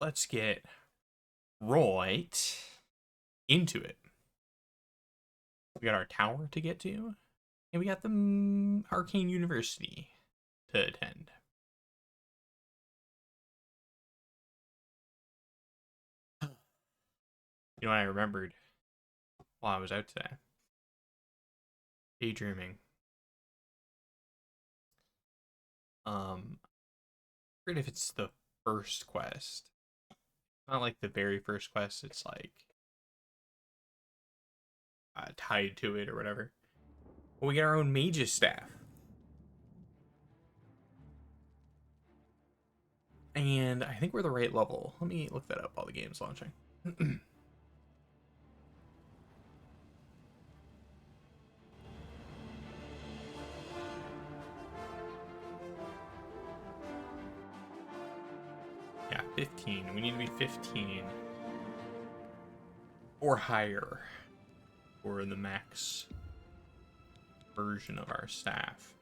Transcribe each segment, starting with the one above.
let's get right into it. We got our tower to get to, and we got the Arcane University to attend. You know what I remembered while I was out today? Daydreaming. I forget if it's the first quest. Not like the very first quest, it's like tied to it or whatever. But we get our own mage's staff. And I think we're the right level. Let me look that up while the game's launching. Yeah, 15. We need to be 15 or higher for the max version of our staff.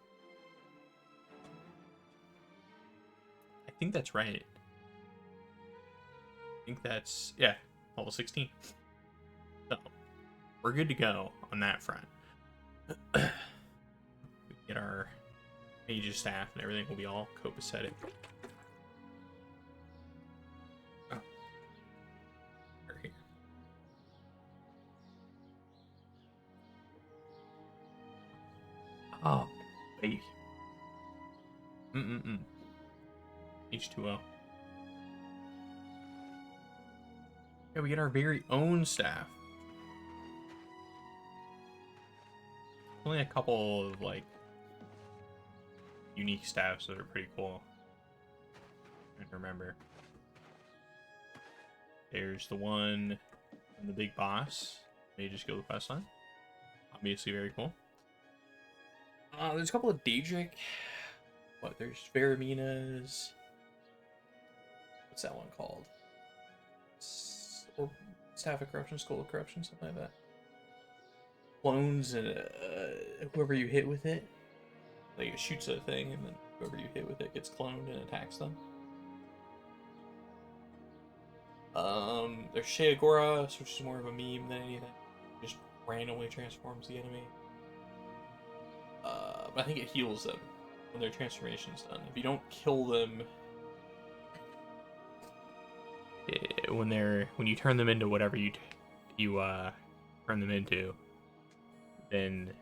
I think that's right. I think that's, yeah, level 16. So, we're good to go on that front. We get our mage's staff and everything will be all copacetic. Oh. Right here. Oh, baby. H2O. Yeah, we get our very own staff. Only a couple of, like, unique staffs that are pretty cool. I can remember. There's the one from the big boss. Mage's Guild questline. Obviously very cool. There's a couple of Daedric. What? There's Veramina's. What's that one called? Or Staff of Corruption, Skull of Corruption, something like that. Clones and whoever you hit with it, like it shoots a thing, and then whoever you hit with it gets cloned and attacks them. There's Sheagoras, which is more of a meme than anything. Just randomly transforms the enemy. But I think it heals them when their transformation's done. If you don't kill them when you turn them into whatever you turn them into, then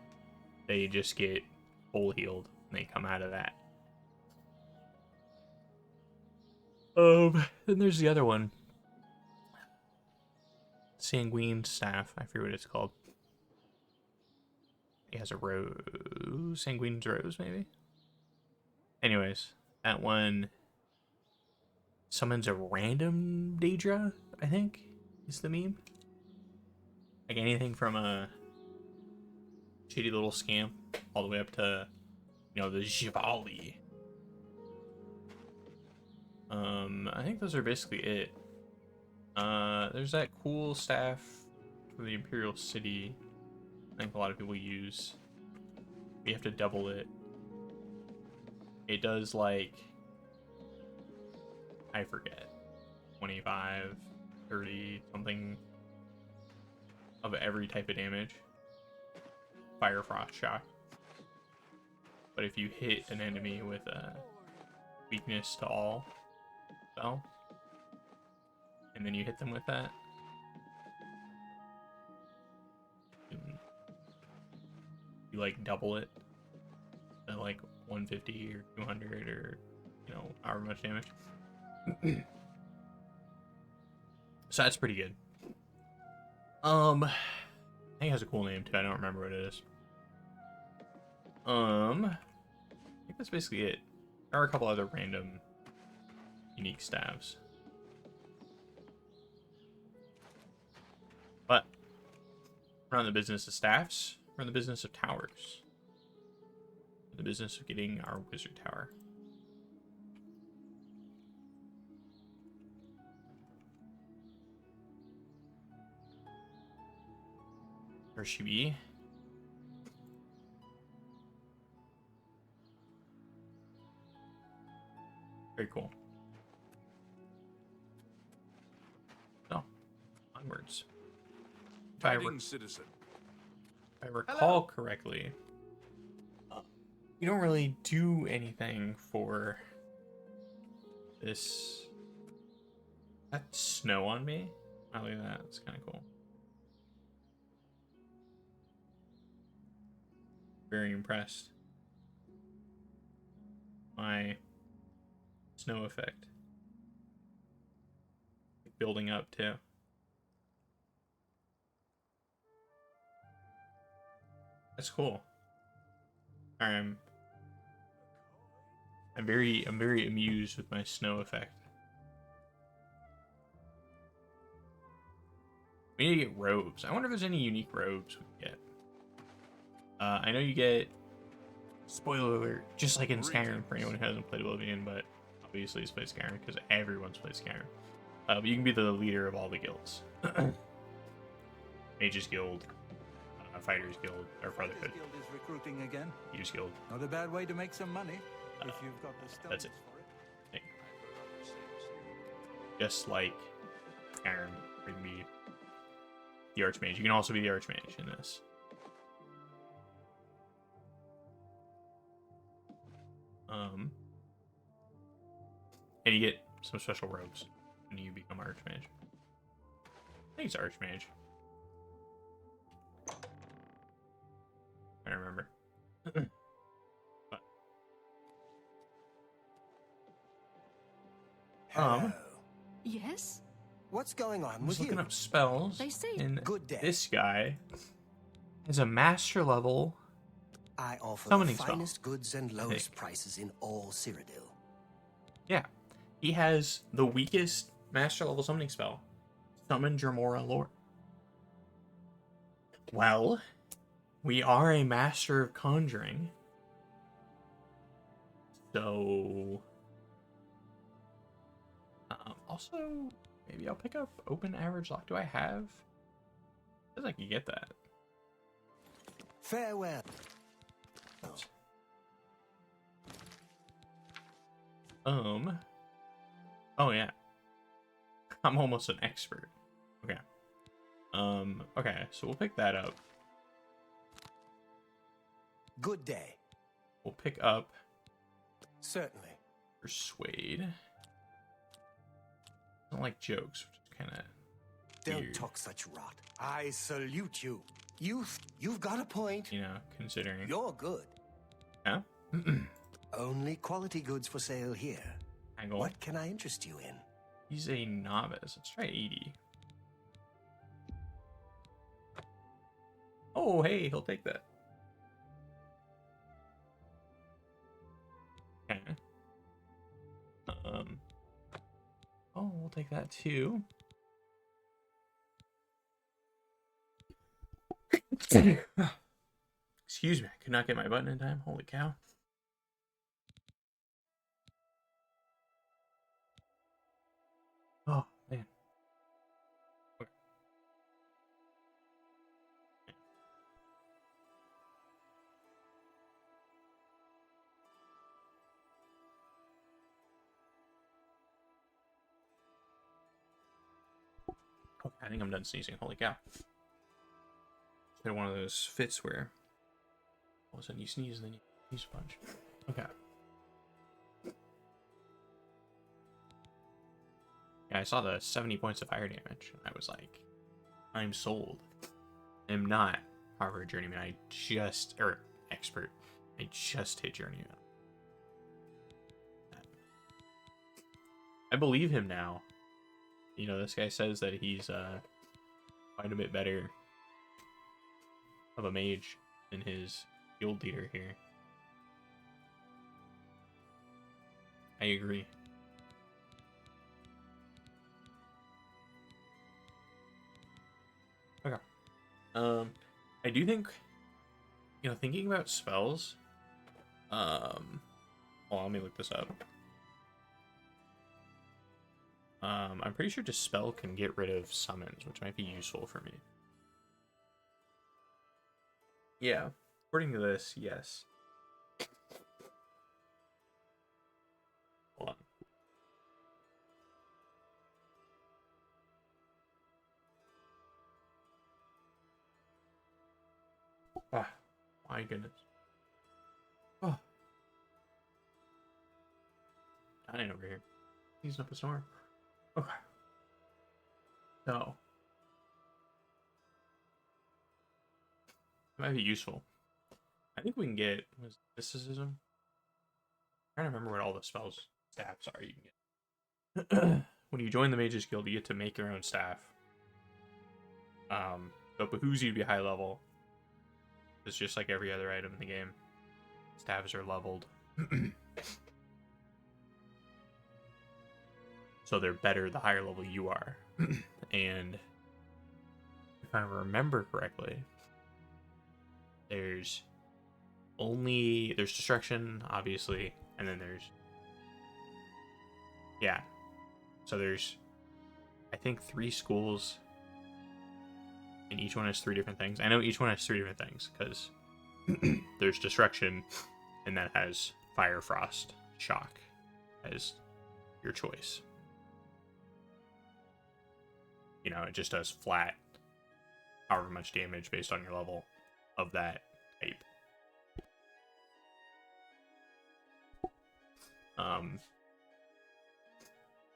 they just get full healed when they come out of that. Then there's the other one. Sanguine staff. I forget what it's called. He has a rose. Sanguine's rose, maybe? Anyways, that one summons a random Daedra, I think, is the meme. Like anything from a shitty little scam all the way up to, you know, the Jivali. I think those are basically it. There's that cool staff from the Imperial City. I think a lot of people use. You have to double it. It does like, I forget, 25, 30, something of every type of damage. Fire, Frost, Shock. But if you hit an enemy with a weakness to all spell, and then you hit them with that, you like double it at like 150 or 200 or, you know, however much damage. So that's pretty good. I think it has a cool name too. I don't remember what it is. I think that's basically it. There are a couple other random unique staffs. But we're on the business of staffs. We're in the business of towers. The business of getting our wizard tower. Where she be? Very cool. Tidings, citizen. if I recall correctly, you don't really do anything for this. That snow on me? I like that. It's kind of cool. Very impressed. My snow effect. Building up too. That's cool. I'm very amused with my snow effect. We need to get robes. I wonder if there's any unique robes we can get. I know you get, spoiler alert, just like in Skyrim for anyone who hasn't played Oblivion, but obviously it's played Skyrim because everyone's played Skyrim. But you can be the leader of all the guilds. Mages Guild, Fighters Guild, or Brotherhood. Guild is recruiting again. Use Guild. Not a bad way to make some money if you've got the stones That's it. for it. Just like Skyrim, you can be the Archmage. You can also be the Archmage in this. And you get some special robes when you become Archmage. I think it's Archmage. I don't remember. But, Hello. Yes? What's going on I'm with just looking you? up spells. They say and good day. This guy is a master level. I offer Summoning the spell, finest goods and I lowest think. prices in all Cyrodiil. Yeah. He has the weakest master level summoning spell. Summon Dremora Lord. Well, we are a master of conjuring. So also maybe I'll pick up open average lock. Do I have? I feel like you get that. Farewell. Oh yeah. I'm almost an expert. Okay. Okay, so we'll pick that up. Good day. We'll pick up Certainly. Persuade. I don't like jokes, which is kind of Don't weird, talk such rot. I salute you. You've got a point. you know, considering. You're good. Yeah? Only quality goods for sale here. Angle. What can I interest you in? He's a novice. Let's try 80. Oh, hey, he'll take that. Okay. Oh, we'll take that too. Excuse me, I could not get my button in time. Holy cow. Oh, man. Okay. Okay, I think I'm done sneezing. Holy cow. Had one of those fits where all of a sudden you sneeze and then you sneeze a bunch. Okay. Yeah, I saw the 70 points of fire damage. I was like, I'm sold. I'm not Harvard Journeyman. Expert. I just hit Journeyman. I believe him now. You know, this guy says that he's quite a bit better of a mage than his guild leader here. I agree. Okay. I do think, you know, thinking about spells, hold on, let me look this up. I'm pretty sure Dispel can get rid of summons, which might be useful for me. Yeah, according to this, yes. Hold on. My goodness. Oh. Dying over here. He's up a storm. Okay. So. It might be useful. I think we can get mysticism. I'm trying to remember what all the spells staffs are you can get. When you join the Mages Guild, you get to make your own staff. So it behooves you to be high level. It's just like every other item in the game. Staffs are leveled. So they're better the higher level you are. And if I remember correctly, there's destruction, obviously, and then there's, yeah. So there's, I think, 3 schools, and each one has 3 different things. I know each one has 3 different things, because there's destruction, and that has fire, frost, shock as your choice. You know, it just does flat, however much damage based on your level of that type.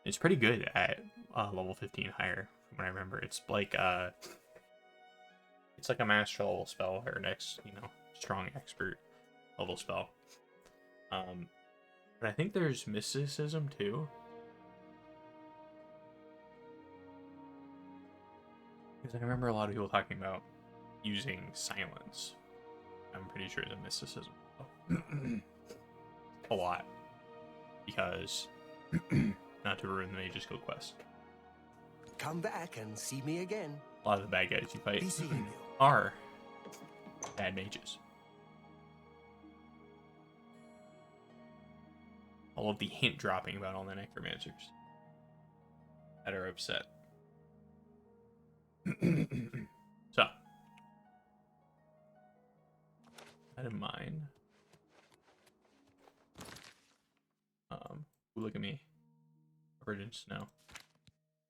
It's pretty good at level 15 higher, from what I remember. It's like a master level spell, or next, strong expert level spell. But I think there's mysticism too. Because I remember a lot of people talking about using silence. I'm pretty sure it's a mysticism. A lot. Because, not to ruin the Mage's Guild quest, Come back and see me again. a lot of the bad guys you fight Be seeing you. are bad mages. All of the hint dropping about all the necromancers that are upset. So, that in mind, look at me, covered in snow.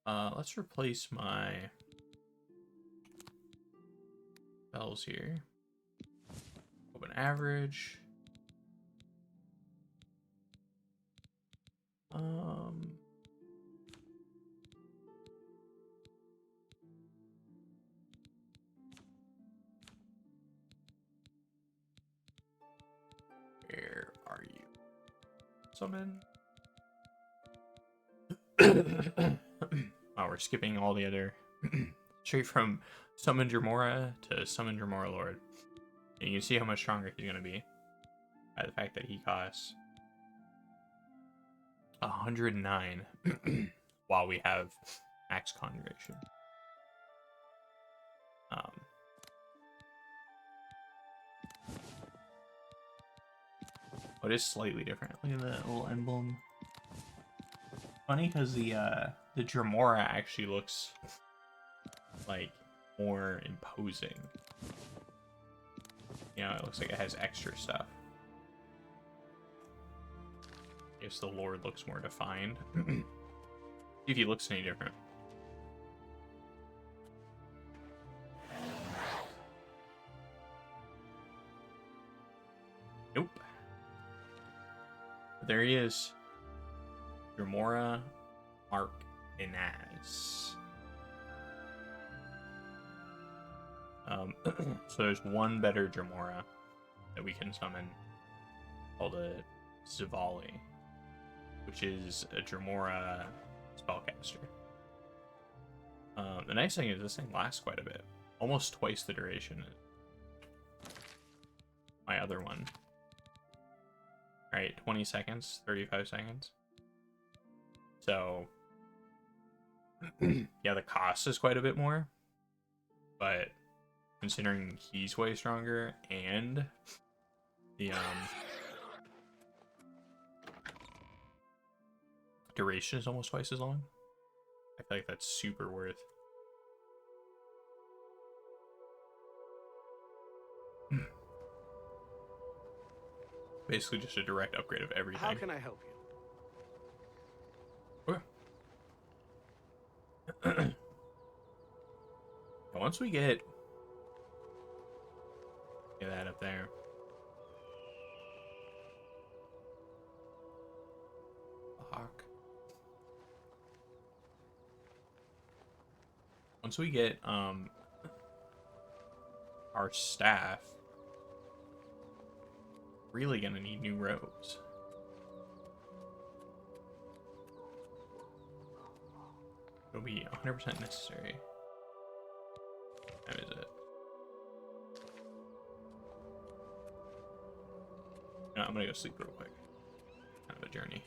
Let's replace my spells here. Open average. Where are you? Summon. Oh, we're skipping all the other. Straight from Summon Dremora to Summon Dremora Lord. And you can see how much stronger he's going to be by the fact that he costs 109 while we have max conjuration. But it's slightly different. Look at the little emblem. Funny because the Dremora actually looks like more imposing. You know, it looks like it has extra stuff. I guess the Lord looks more defined. See if he looks any different. Nope. But there he is. Dremora Mark Inaz. So there's one better Dremora that we can summon called a Zivali, which is a Dremora spellcaster. The nice thing is this thing lasts quite a bit. Almost twice the duration of my other one. Alright, 20 seconds, 35 seconds. So, yeah, the cost is quite a bit more. But considering he's way stronger and the duration is almost twice as long, I feel like that's super worth. Basically just a direct upgrade of everything. How can I help you? Okay. Once we get that up there. The hawk. Once we get our staff, really gonna need new robes. It'll be 100% necessary. What time is it? No, I'm gonna go sleep real quick. Kind of a journey.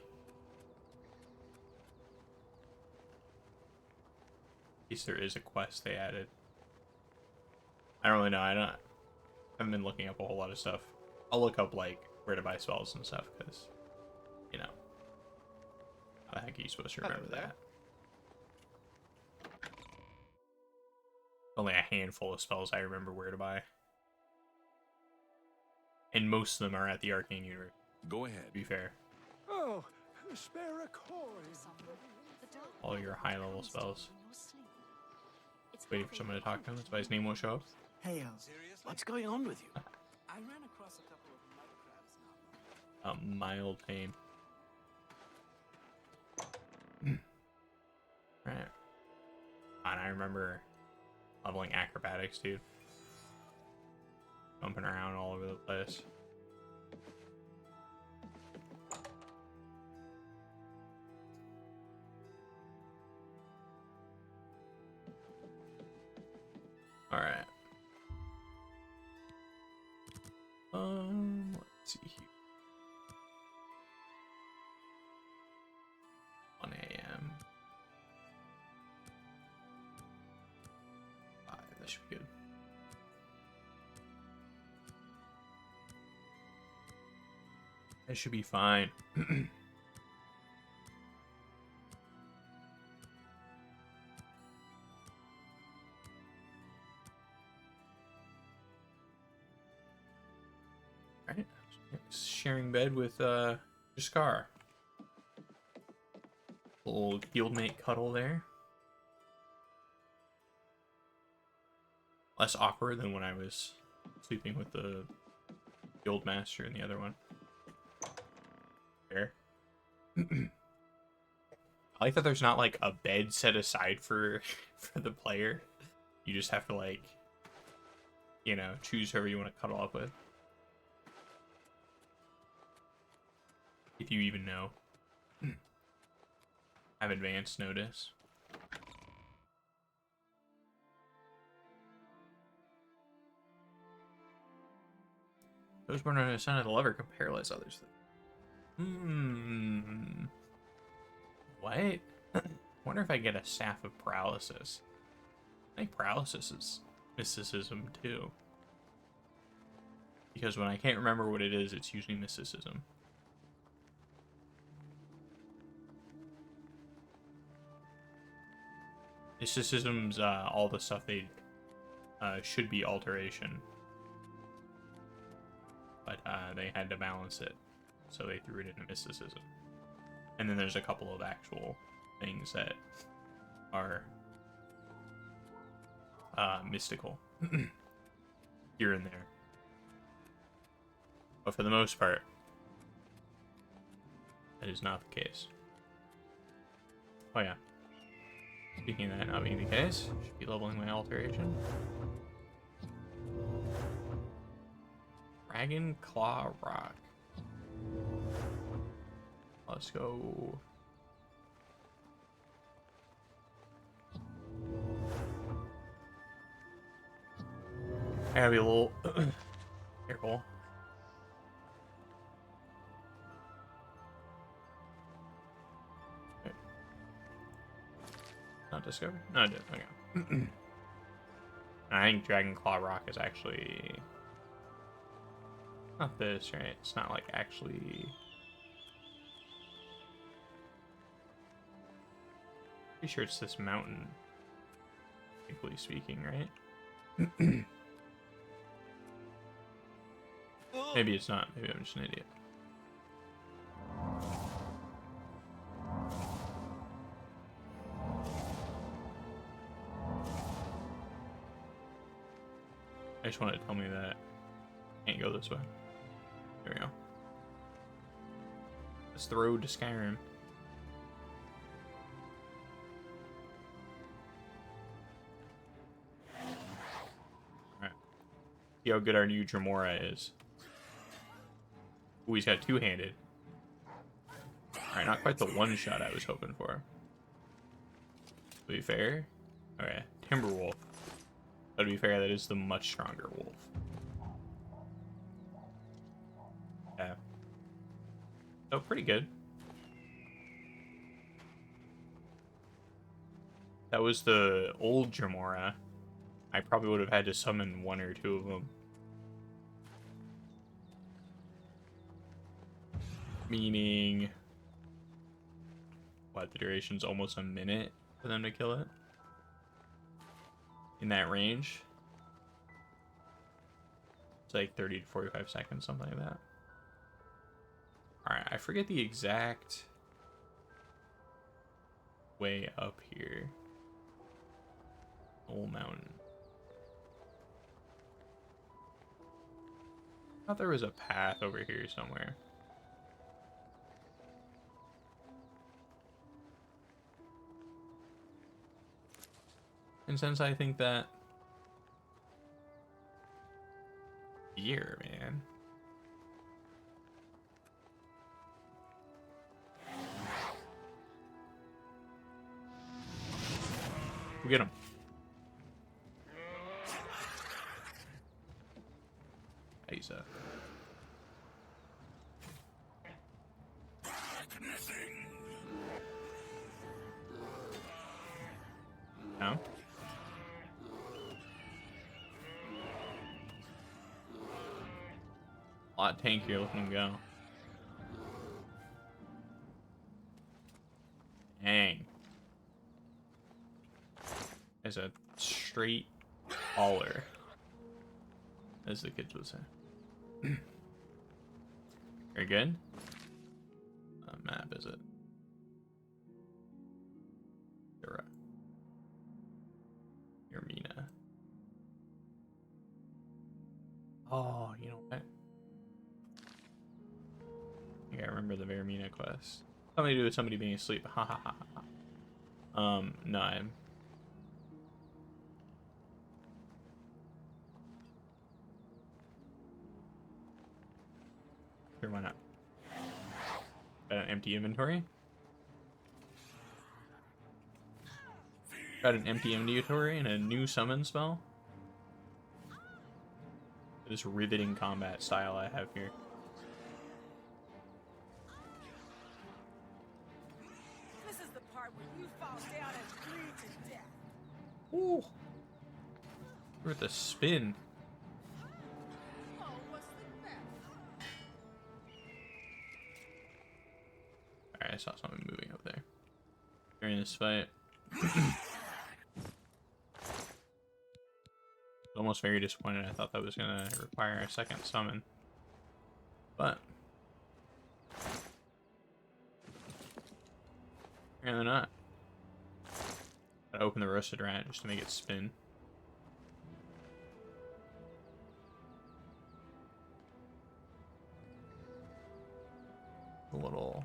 At least there is a quest they added. I don't really know. I haven't been looking up a whole lot of stuff. I'll look up like where to buy spells and stuff because, you know, how the heck are you supposed to remember that? Only a handful of spells I remember where to buy, and most of them are at the Arcane University. Go ahead. To be fair, Oh, spare a coin. all your high-level spells. Waiting for someone to talk to him. That's why his name won't show up. Hey, what's going on with you? I ran across a couple of mud crabs now. Mild pain. Right. And I remember leveling acrobatics, dude. Jumping around all over the place. Alright. Let's see here. 1 a.m. That should be good. That should be fine. Alright. Sharing bed with Jaskar. Little guildmate cuddle there. Less awkward than when I was sleeping with the guild master and the other one. Fair. I like that there's not like a bed set aside for the player. You just have to like, you know, choose whoever you want to cuddle up with. If you even know. Have advance notice. Those born on a son of the lover can paralyze others. What? Wonder if I get a staff of paralysis. I think paralysis is mysticism too. Because when I can't remember what it is, it's usually mysticism. Mysticism's all the stuff they should be alteration. But they had to balance it, so they threw it into mysticism. And then there's a couple of actual things that are mystical here and there. But for the most part, that is not the case. Oh yeah. Speaking of that not being the case, should be leveling my alteration. Dragon Claw Rock. Let's go. I gotta be a little careful. Okay. Not discovered? No, I did. Okay. I think Dragon Claw Rock is actually not this, right? It's not like actually. Pretty sure it's this mountain, technically speaking, right? Maybe it's not. Maybe I'm just an idiot. I just wanted to tell me that Can't go this way. There we go. It's the road to Skyrim. Alright. See how good our new Dremora is. Ooh, he's got two-handed. Alright, not quite the one-shot I was hoping for. To be fair. Okay, Timberwolf. But to be fair, that is the much stronger wolf. Yeah. So, pretty good. That was the old Dremora. I probably would have had to summon one or two of them. Meaning... what, the duration's almost a minute for them to kill it? In that range? It's like 30 to 45 seconds, something like that. Alright, I forget the exact way up here. Old Mountain. I thought there was a path over here somewhere. And since I think that... Here, man. We'll get him. Isa. No? A lot tankier letting him go. Dang. As a straight baller, as the kids would say. Very good. Map, is it? Yermina. Oh, you know what? Yeah, I remember the Vermina quest. Something to do with somebody being asleep. Ha ha ha ha. No, I'm... Sure, why not? Got an empty inventory? Got an empty inventory and a new summon spell? This riveting combat style I have here. This is the part where you fall down and bleed to death. Ooh. We're at the spin. Oh, what's the matter? Alright, I saw something moving up there during this fight. Almost very disappointed. I thought that was gonna require a second summon, but apparently not. Gotta open the roasted rat just to make it spin. The little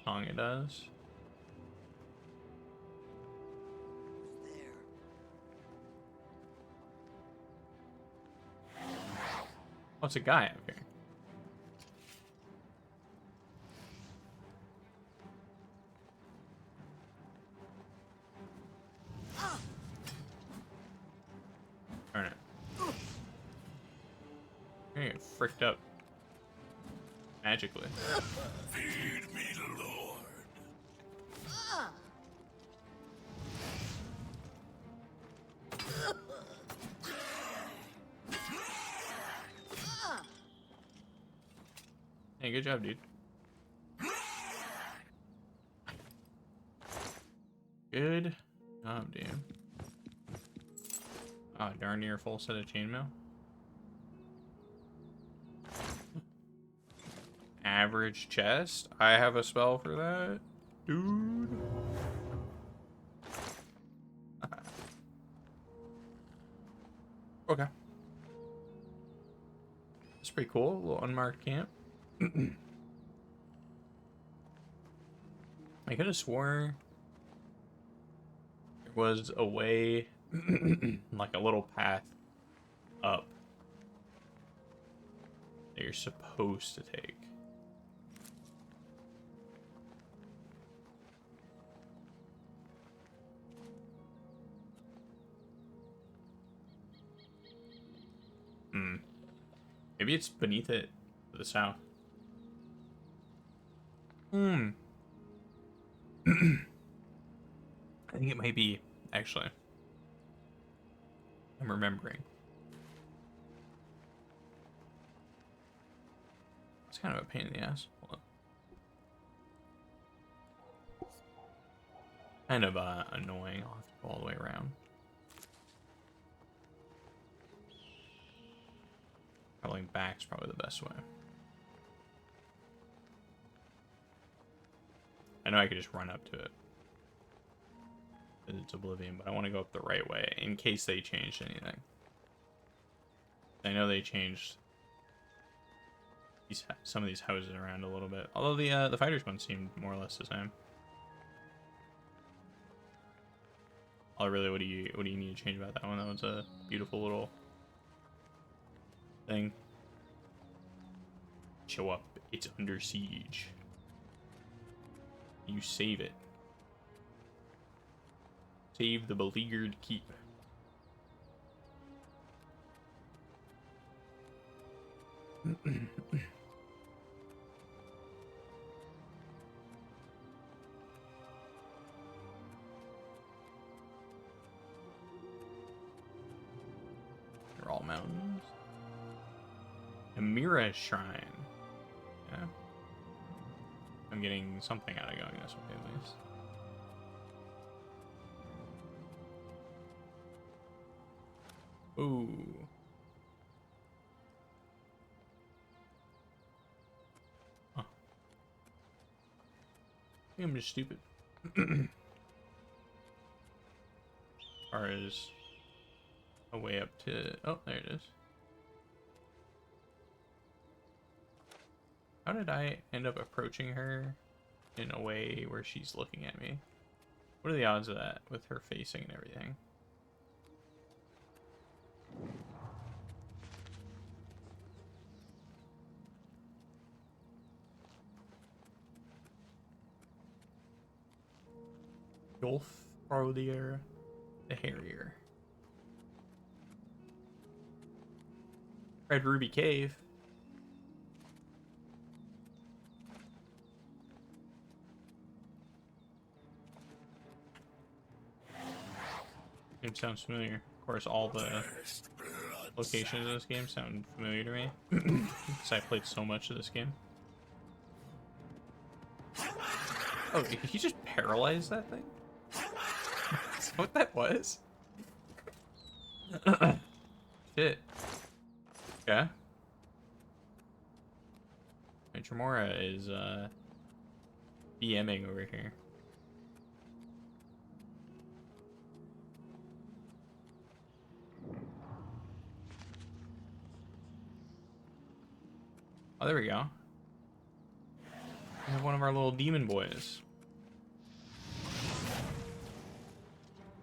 song it does. Oh, it's a guy up here. Darn it. I get fricked up magically. Feed me, Lord. Hey, good job, dude. Good job, dude. Oh, darn near full set of chainmail. Average chest? I have a spell for that, dude. Okay. pretty cool. A little unmarked camp. I could have swore there was a way, like a little path up that you're supposed to take. Maybe it's beneath it to the south. I think it might be, actually. I'm remembering. It's kind of a pain in the ass. Hold on. Kind of annoying. I'll have to go all the way around. Traveling back's probably the best way. I know I could just run up to it. It's Oblivion, but I want to go up the right way in case they changed anything. I know they changed some of these houses around a little bit. Although the fighters one seemed more or less the same. Oh, really? What do you need to change about that one? That was a beautiful little thing. Show up. It's under siege. You save it. Save the beleaguered keep. They're all mountains. Amira Shrine. Yeah. I'm getting something out of going this way at least. Ooh. Huh. I think I'm just stupid. As far as a way up to... Oh, there it is. How did I end up approaching her in a way where she's looking at me? What are the odds of that with her facing and everything? Gulf Brodier the Harrier. Red Ruby Cave. It sounds familiar. Of course, all the locations of this game sound familiar to me because I played so much of this game. Oh, he just paralyzed that thing? Is that what that was? Shit. Yeah. Tremora is BMing over here. Oh, there we go. We have one of our little demon boys.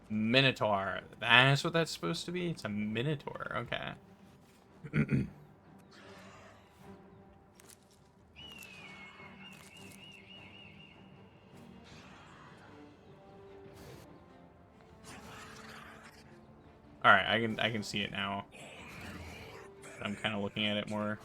Minotaur. That's what that's supposed to be? It's a Minotaur. Okay. Alright, I can see it now. I'm kind of looking at it more.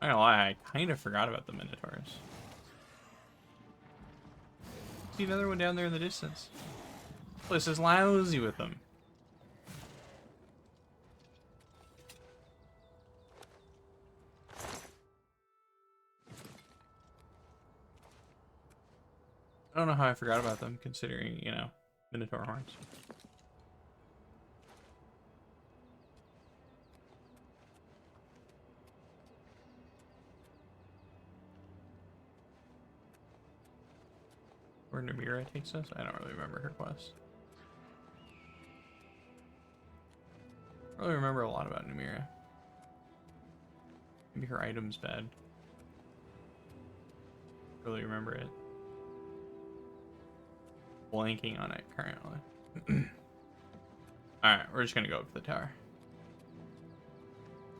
I'm not gonna lie, I kind of forgot about the Minotaurs. See another one down there in the distance. This is lousy with them. I don't know how I forgot about them, considering, you know, Minotaur horns. Where Namira takes us? I don't really remember her quest. I don't really remember a lot about Namira. Maybe her item's bad. Really remember it. Blanking on it currently. Alright, we're just gonna go up to the tower.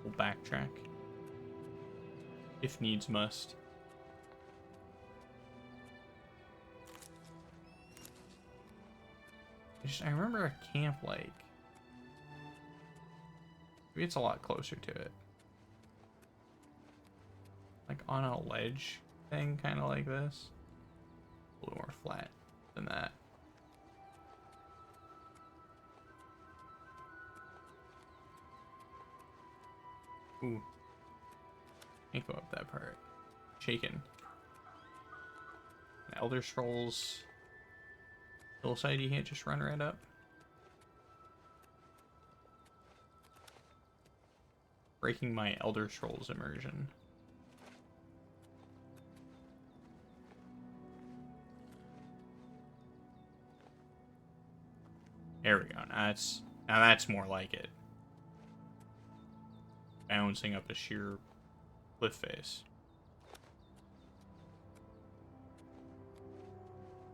We'll backtrack. If needs must. I remember a camp like. Maybe it's a lot closer to it. Like on a ledge thing, kind of like this. A little more flat than that. Ooh. Can't go up that part. Shaken. Elder Scrolls. Hillside, you can't just run right up. Breaking my Elder Scrolls immersion. There we go. Now that's more like it. Bouncing up a sheer cliff face.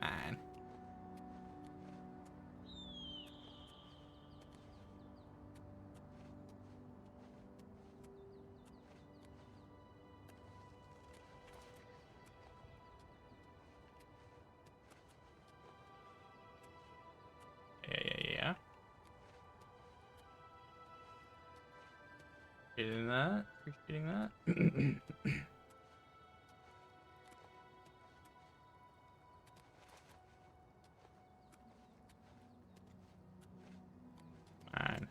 Man. Yeah. Getting that. Appreciating that. Man.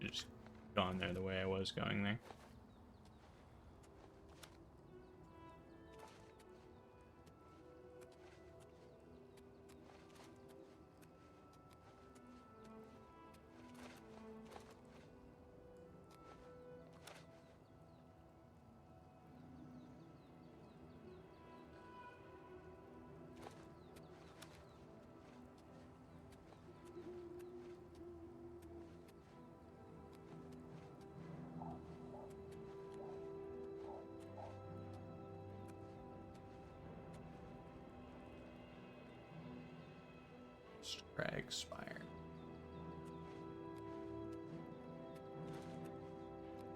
Just gone there the way I was going there. Crag Spire.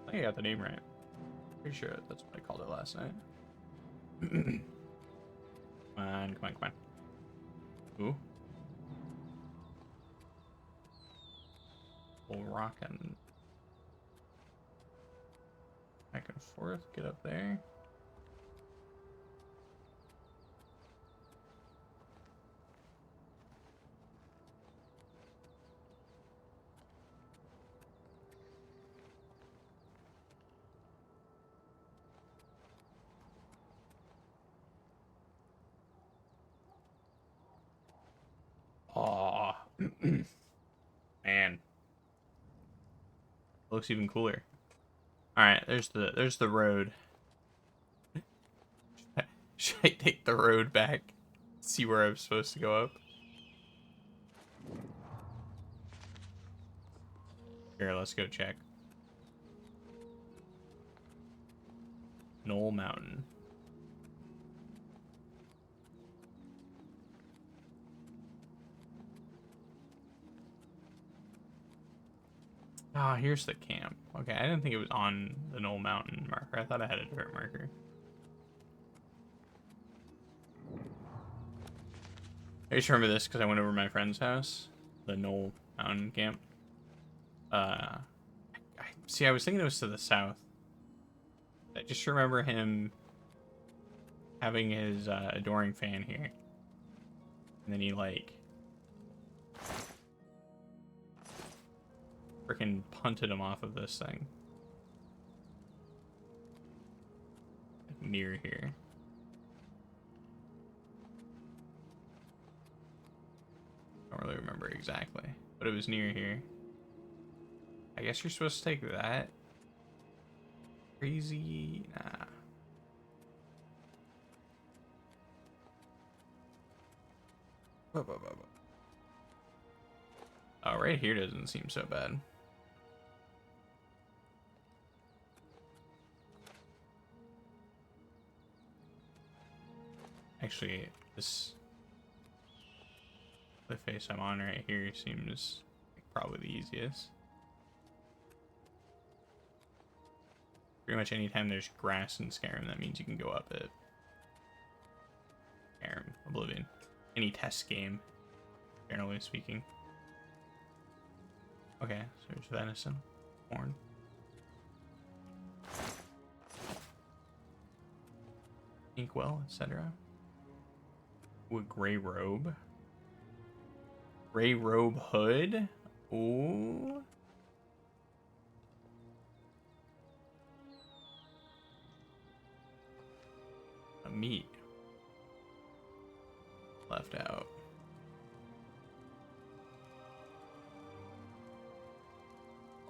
I think I got the name right. Pretty sure that's what I called it last night. Come on, come on, come on. Ooh. Full rockin'. Back and forth, get up there. Aw. Man. Looks even cooler. Alright, there's the road. Should I take the road back? See where I'm supposed to go up? Here, let's go check. Knoll Mountain. Ah, here's the camp. Okay, I didn't think it was on the Knoll Mountain marker. I thought I had a different marker. I just remember this because I went over to my friend's house, the Knoll Mountain camp. See, I was thinking it was to the south. I just remember him having his adoring fan here. And then he, like, freaking punted him off of this thing. Like, near here. I don't really remember exactly, but it was near here. I guess you're supposed to take that. Crazy, nah. Oh, right here doesn't seem so bad. Actually, this the face I'm on right here seems like probably the easiest. Pretty much anytime there's grass in Skyrim, that means you can go up it. Skyrim, Oblivion, any test game, generally speaking. Okay, so there's venison, corn. Inkwell, etc. Ooh, a gray robe. Gray robe hood. Ooh. A meat. Left out.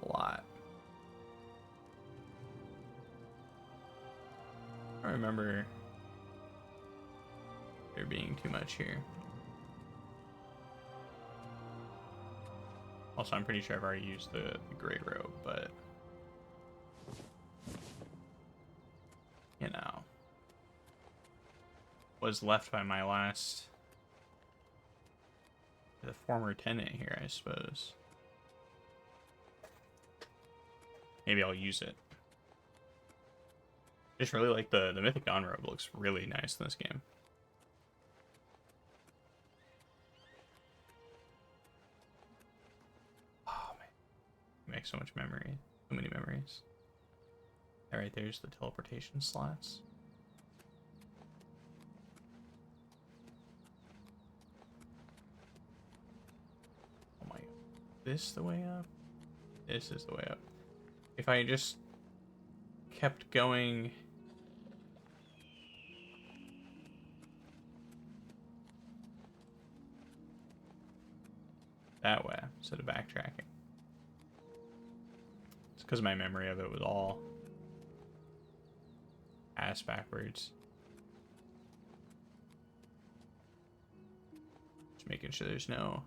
A lot. I don't remember there being too much here. Also, I'm pretty sure I've already used the gray robe, but you know, was left by my last, the former tenant here, I suppose. Maybe I'll use it. Just really like the Mythic Dawn robe. Looks really nice in this game. Oh man, you make so much memory. So many memories. All right, there's the teleportation slots. Oh my god, this the way up? This is the way up. If I just kept going that way instead of backtracking. It's because my memory of it was all ass backwards. Just making sure there's no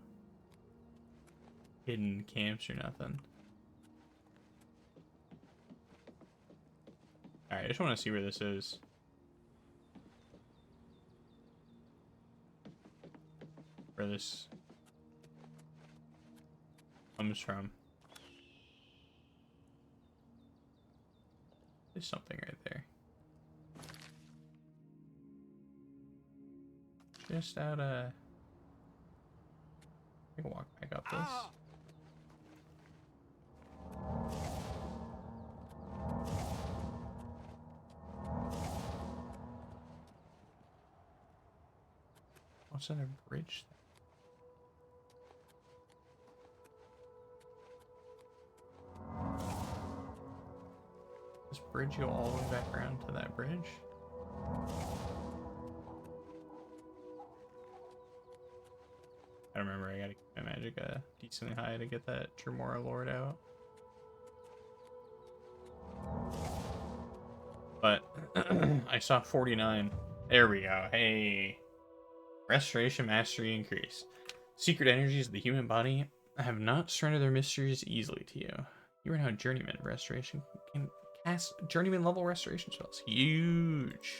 hidden camps or nothing. Alright, I just want to see where this is. Where this comes from. There's something right there. Just out of... I can walk back up this. What's that, a bridge? This bridge go all the way back around to that bridge? I don't remember. I gotta keep my magic decently high to get that Tremora Lord out. But I saw 49. There we go. Hey. Restoration Mastery increase. Secret energies of the human body have not surrendered their mysteries easily to you. You are now a journeyman of restoration. Can cast journeyman level restoration spells. Huge.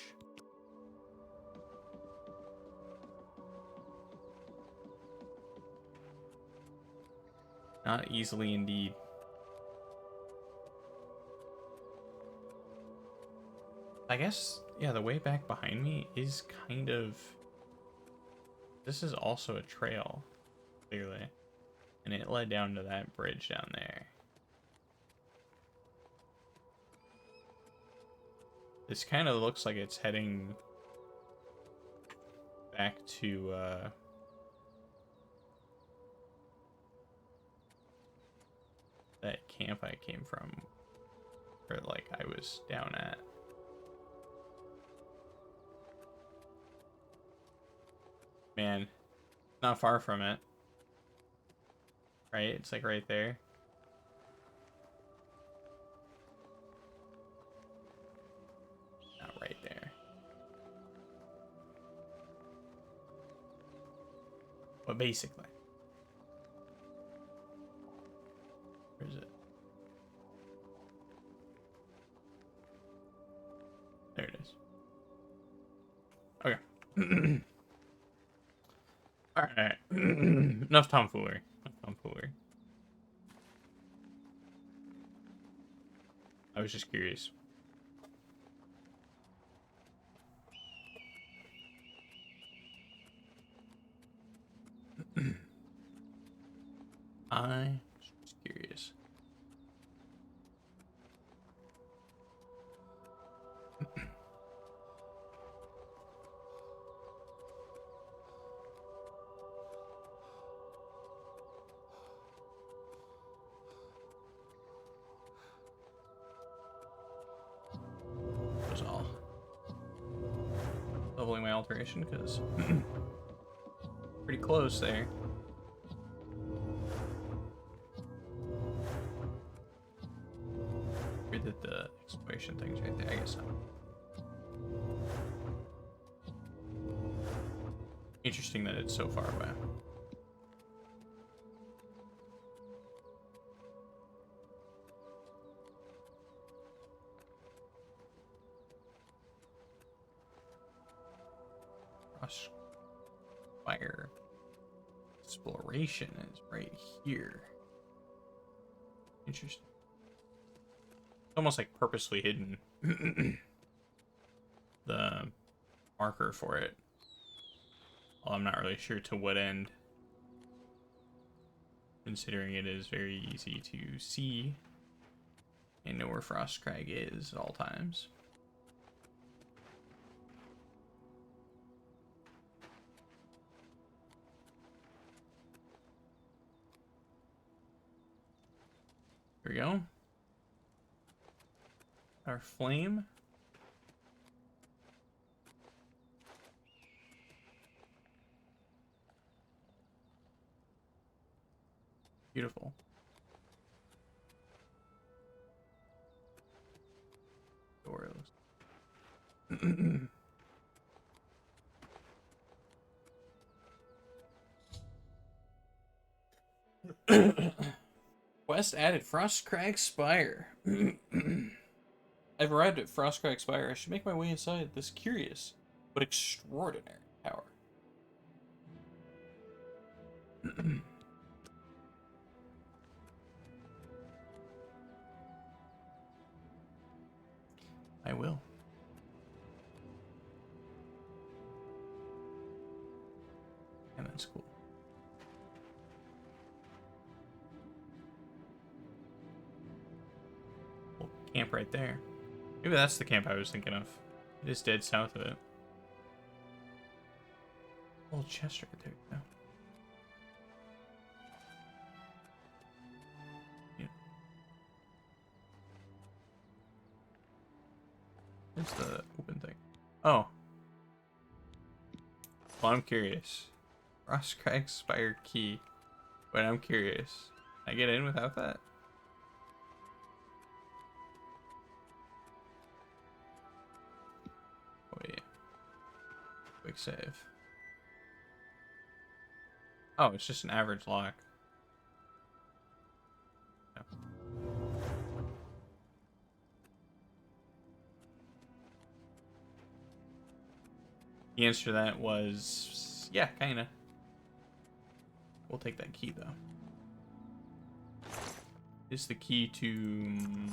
Not easily indeed. I guess, yeah, the way back behind me is kind of... This is also a trail, clearly. And it led down to that bridge down there. This kind of looks like it's heading back to that camp I came from, or like I was down at. Man, not far from it. Right? It's like right there. Not right there. But basically. Where is it? There it is. Okay. Alright. Enough tomfoolery. I was just curious. I was just curious. Was all. Leveling my alteration because pretty close there. Weird that the exploration thing's right there. I guess not. Interesting that it's so far away. Fire exploration is right here. Interesting. It's almost like purposely hidden. The marker for it. Well, I'm not really sure to what end, considering it is very easy to see and know where Frostcrag is at all times. Here we go. Our flame. Beautiful. Doors. Quest added Frostcrag Spire. I've arrived at Frostcrag Spire. I should make my way inside this curious but extraordinary tower. I will. And that's cool. Well, camp right there. Maybe that's the camp I was thinking of. It is dead south of it. Old chest right there. Yeah. Where's the open thing? Oh. Well, I'm curious. Frostcrag Spire key. But I'm curious. Can I get in without that? Oh, yeah. Quick save. Oh, it's just an average lock. No. The answer to that was, yeah, kinda. We'll take that key, though. It's the key to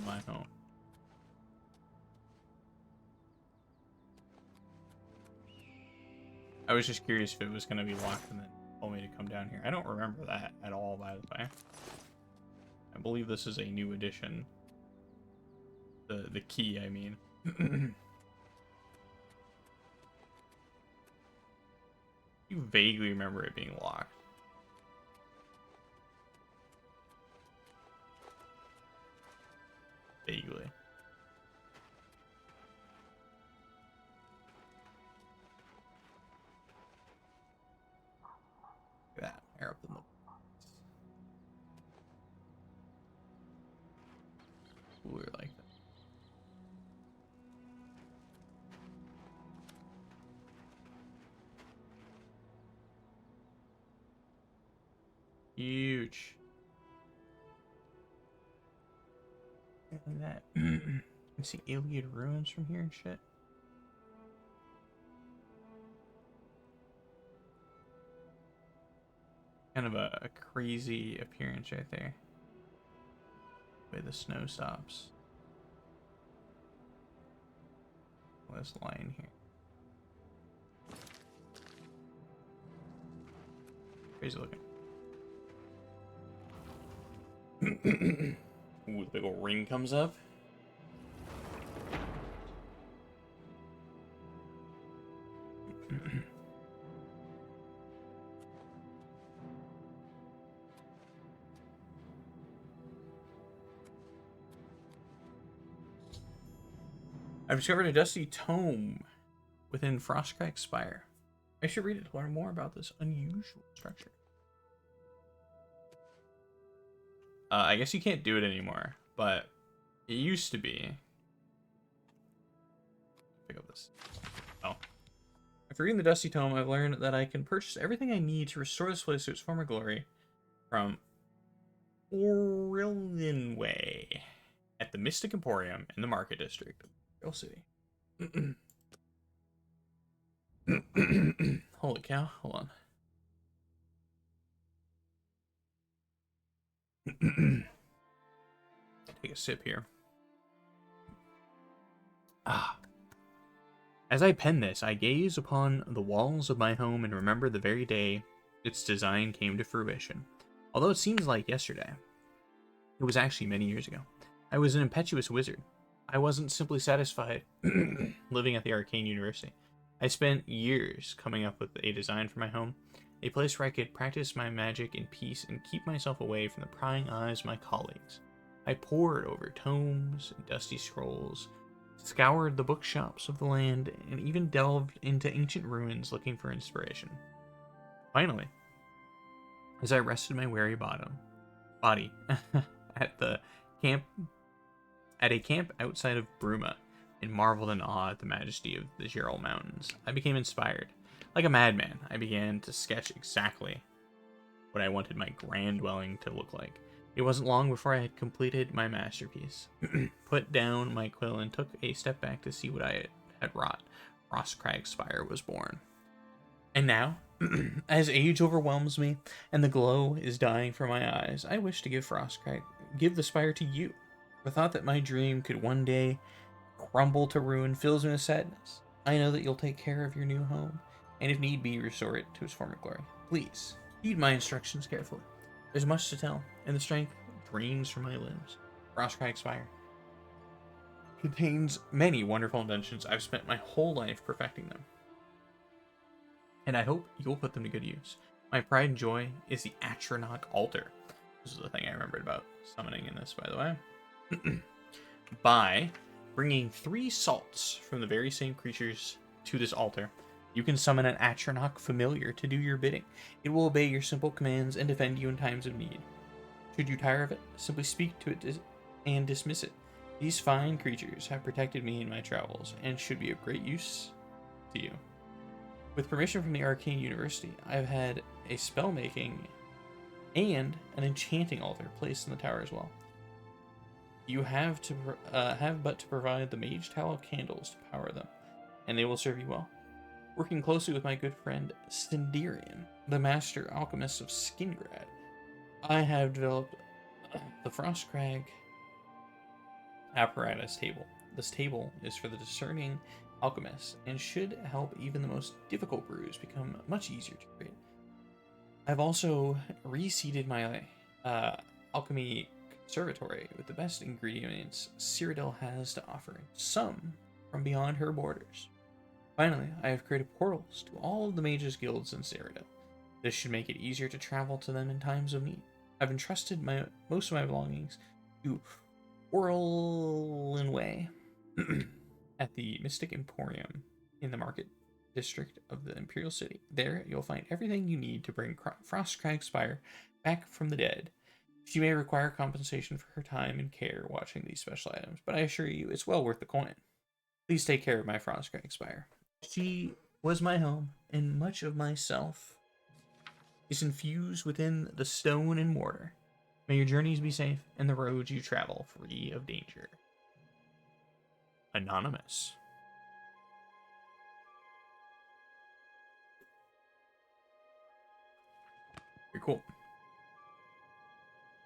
my home. I was just curious if it was going to be locked and then told me to come down here. I don't remember that at all, by the way. I believe this is a new addition. The key, I mean. You vaguely remember it being locked. Vaguely. Look at that. Hair up in the cooler like that. Huge. Look at that. You can see Iliad ruins from here and shit. Kind of a crazy appearance right there. The way the snow stops. This line here. Crazy looking. Ooh, the big old ring comes up. I've discovered a dusty tome within Frostcrack Spire. I should read it to learn more about this unusual structure. I guess you can't do it anymore, but it used to be. Pick up this. Oh. After reading the Dusty Tome, I've learned that I can purchase everything I need to restore this place to its former glory from Oblivion Way at the Mystic Emporium in the Market District of Real City. Holy cow, hold on. Take a sip here. Ah. As I pen this, I gaze upon the walls of my home and remember the very day its design came to fruition. Although it seems like yesterday, it was actually many years ago. I was an impetuous wizard. I wasn't simply satisfied living at the Arcane University. I spent years coming up with a design for my home, a place where I could practice my magic in peace and keep myself away from the prying eyes of my colleagues. I pored over tomes and dusty scrolls, scoured the bookshops of the land, and even delved into ancient ruins looking for inspiration. Finally, as I rested my weary body at a camp outside of Bruma, and marveled in awe at the majesty of the Gerald Mountains, I became inspired. Like a madman, I began to sketch exactly what I wanted my grand dwelling to look like. It wasn't long before I had completed my masterpiece, put down my quill, and took a step back to see what I had wrought. Frostcrag Spire was born. And now, as age overwhelms me and the glow is dying from my eyes, I wish to give the spire to you. The thought that my dream could one day crumble to ruin fills me with sadness. I know that you'll take care of your new home, and if need be, restore it to its former glory. Please, heed my instructions carefully. There's much to tell, and the strength drains from my limbs. Frostcrag Spire contains many wonderful inventions. I've spent my whole life perfecting them, and I hope you'll put them to good use. My pride and joy is the Atronach altar. This is the thing I remembered about summoning in this, by the way. By bringing 3 salts from the very same creatures to this altar, you can summon an Atronach familiar to do your bidding. It will obey your simple commands and defend you in times of need. Should you tire of it, simply speak to it and dismiss it. These fine creatures have protected me in my travels and should be of great use to you. With permission from the Arcane University, I've had a spell making and an enchanting altar placed in the tower as well. You have but to provide the mage tallow candles to power them, and they will serve you well. Working closely with my good friend Stendirian, the master alchemist of Skingrad, I have developed the Frostcrag apparatus table. This table is for the discerning alchemists and should help even the most difficult brews become much easier to create. I've also reseeded my alchemy conservatory with the best ingredients Cyrodiil has to offer, some from beyond her borders. Finally, I have created portals to all of the mages guilds in Cyrodiil. This should make it easier to travel to them in times of need. I've entrusted most of my belongings to Way at the Mystic Emporium in the market district of the Imperial City. There, you'll find everything you need to bring Frostcrag Spire back from the dead. She may require compensation for her time and care watching these special items, but I assure you it's well worth the coin. Please take care of my Frostcrag Spire. She was my home, and much of myself is infused within the stone and mortar. May your journeys be safe, and the roads you travel free of danger. Anonymous. Very cool.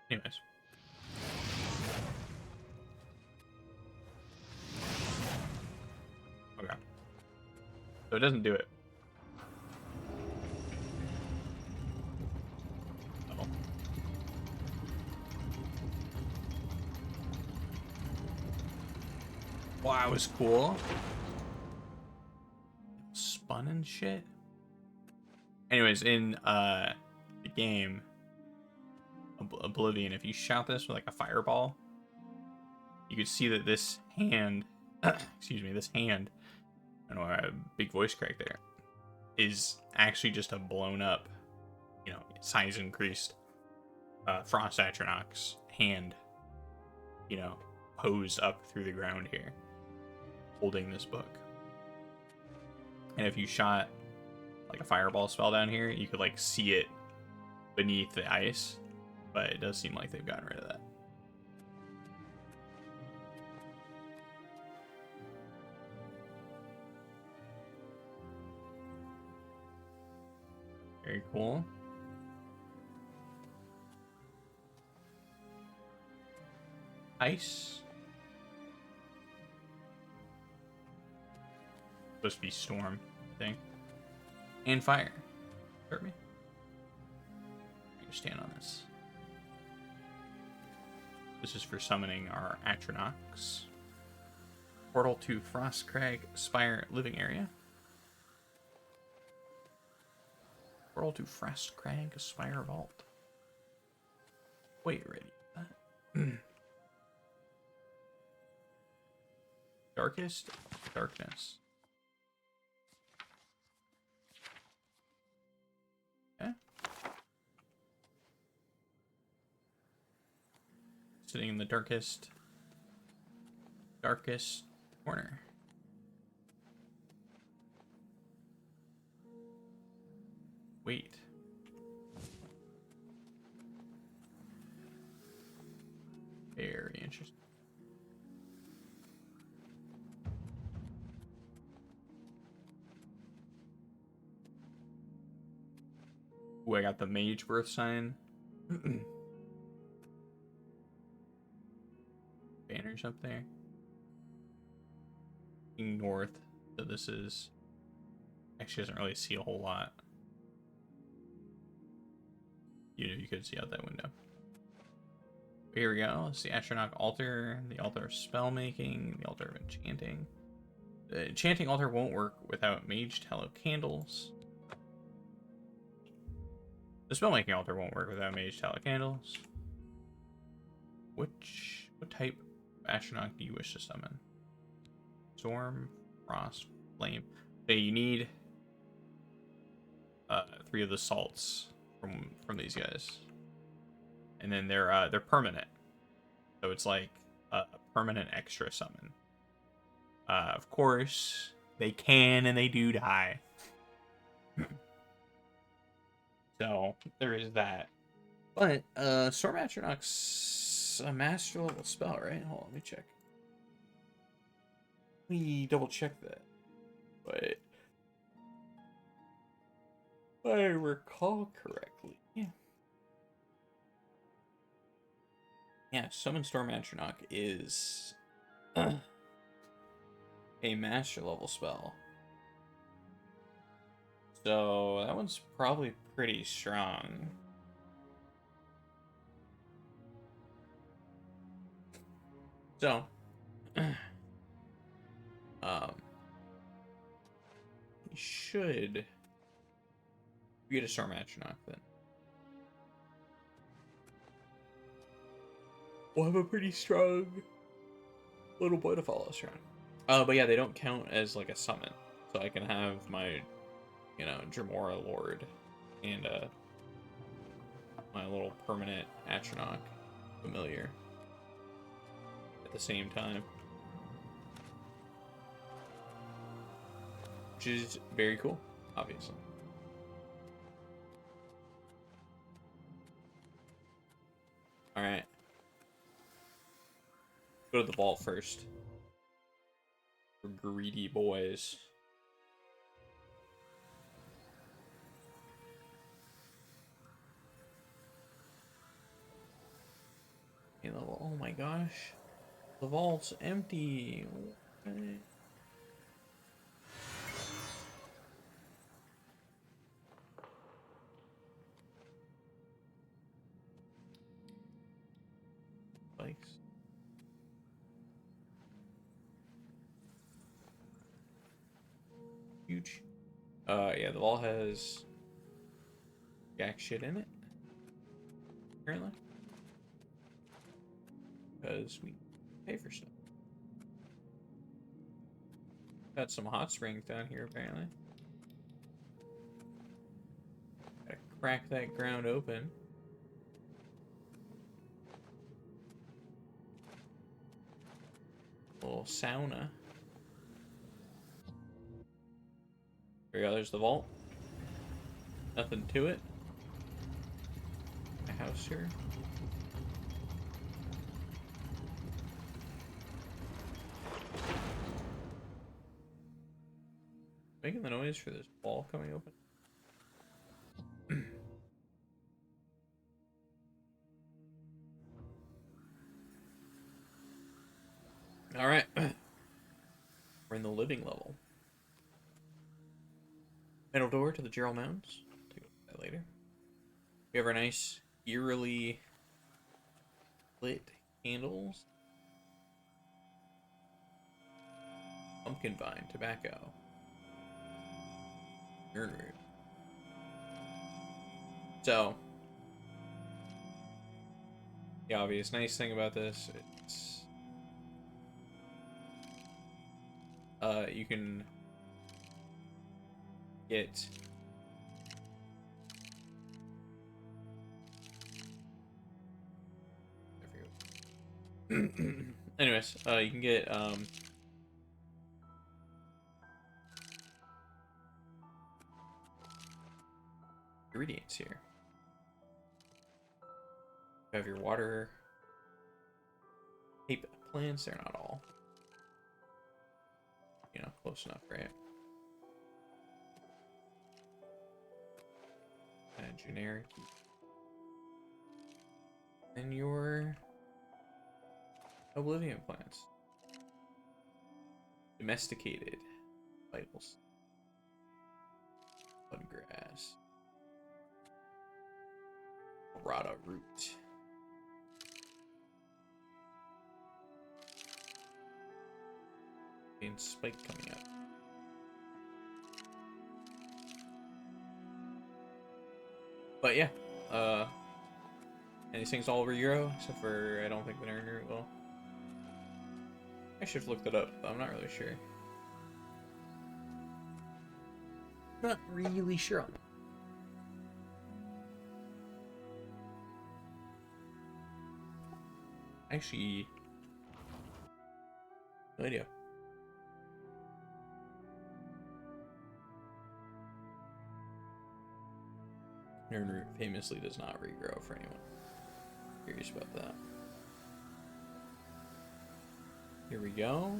Anyways. Okay. So it doesn't do it. Oh. Wow, that was cool. Spun and shit. Anyways, in the game Oblivion, if you shot this with like a fireball, you could see that this hand, excuse me, this hand, I don't know, a big voice crack there, is actually just a blown up, you know, size increased Frost Atronach's hand, you know, posed up through the ground here, holding this book. And if you shot like a fireball spell down here, you could like see it beneath the ice, but it does seem like they've gotten rid of that. Very cool. Ice. Supposed to be storm, I think. And fire. Hurt me. Stand on this. This is for summoning our Atronachs. Portal to Frostcrag Spire living area. Portal to Frostcrag Spire vault. Wait, ready? Darkest darkness. Okay. Sitting in the darkest corner. Wait. Very interesting. Ooh, I got the mage birth sign. Banners up there. North, so this is actually doesn't really see a whole lot. You could see out that window. Here we go. It's the Atronach altar, the altar of spell making, the altar of enchanting. The enchanting altar won't work without mage tallow candles. The spellmaking altar won't work without mage tallow candles. What type of Atronach do you wish to summon? Storm, frost, flame. Okay, you need 3 of the salts from these guys, and then they're permanent, so it's like a permanent extra summon. Of course, they can and they do die. So there is that. But Storm Atronach's a master level spell, right? Hold on, let me check. Let me double check that. But if I recall correctly, yeah, Summon Storm Atronach is a master level spell. So that one's probably pretty strong. So we should. We get a Storm Atronach then. We'll have a pretty strong little boy to follow us around. But yeah, they don't count as like a summon. So I can have my, you know, Dremora Lord and my little permanent Atronach familiar at the same time. Which is very cool, obviously. Alright. Go to the vault first. For greedy boys. Oh my gosh. The vault's empty. What? Spikes. Huge. Yeah, the vault has jack shit in it. Apparently. Because we pay for stuff. Got some hot springs down here, apparently. Gotta crack that ground open. A little sauna. There we go, there's the vault. Nothing to it. A house here. Making the noise for this wall coming open. All right, we're in the living level. Middle door to the Gerald Mountains. Take a look at that later. We have our nice eerily lit candles. Pumpkin vine, tobacco. Nerd. So, the obvious nice thing about this, it's you can get anyways, you can get ingredients here. You have your water tape plants, they're not all, you know, close enough, right? Kind of generic. And your Oblivion plants. Domesticated vitals. Bloodgrass. Rada root. And spike coming up. But yeah, and these things all over Euro, except for I don't think the Nerd Root will. I should have looked it up, but I'm not really sure. Not really sure on it. Actually, no idea. Nerd Root famously does not regrow for anyone curious about that. Here we go.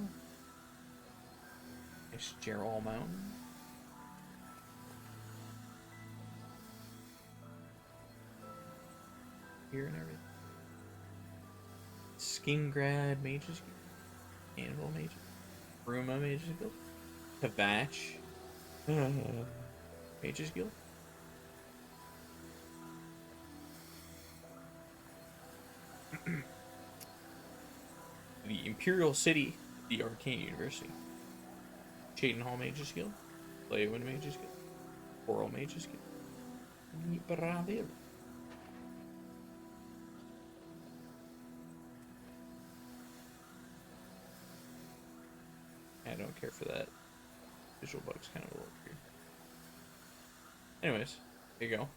Nice Gerald Mountain. Here and everything. Skingrad Mages Guild. Anvil Mages. Ruma Mages Guild. Kavach Mages Guild. The Imperial City, the Arcane University. Chaden Hall Mages Guild. Play when mages get. Oral mages get. Bravil. I don't care for that. Visual bug's kind of a little weird. Anyways, there you go.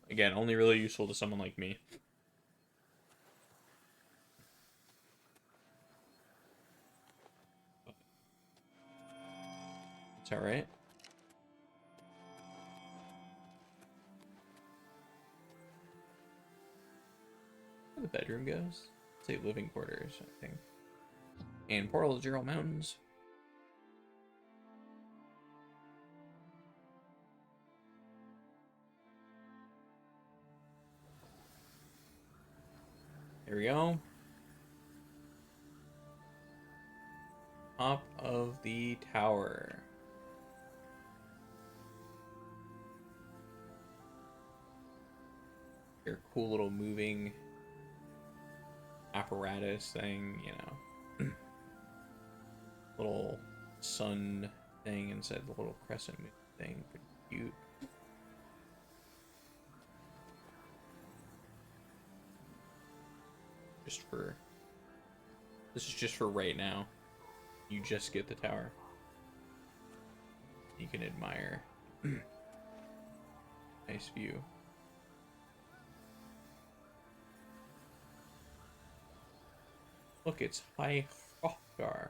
Again, only really useful to someone like me. It's alright. Where the bedroom goes? Say living quarters, I think. And Portal Zero Mountains. There we go. Top of the tower. Your cool little moving apparatus thing, you know. Little sun thing inside the little crescent moon thing. Pretty cute. This is just for right now. You just get the tower. You can admire. Nice view. Look, it's High Hrothgar.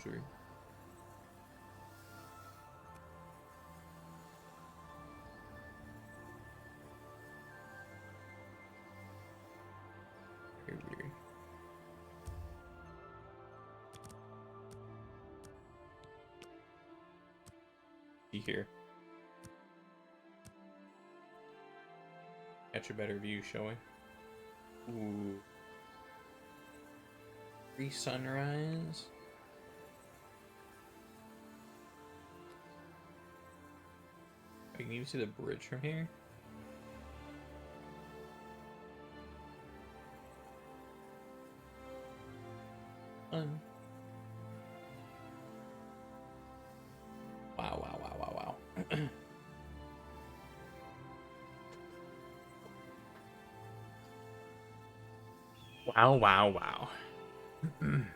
Sure. Very weird. See here. Catch a better view, shall we? Ooh. Pre-sunrise. I can even see the bridge from here. Fun. Wow, wow, wow, wow, wow. Wow, wow, wow. One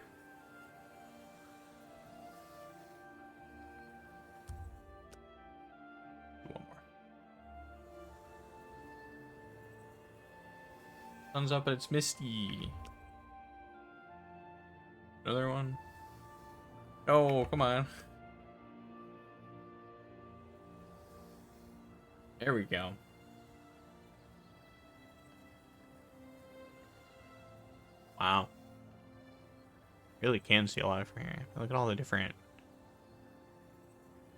more. Sun's up, but it's misty. Another one. Oh, come on. There we go. Wow. Really can see a lot from here. Look at all the different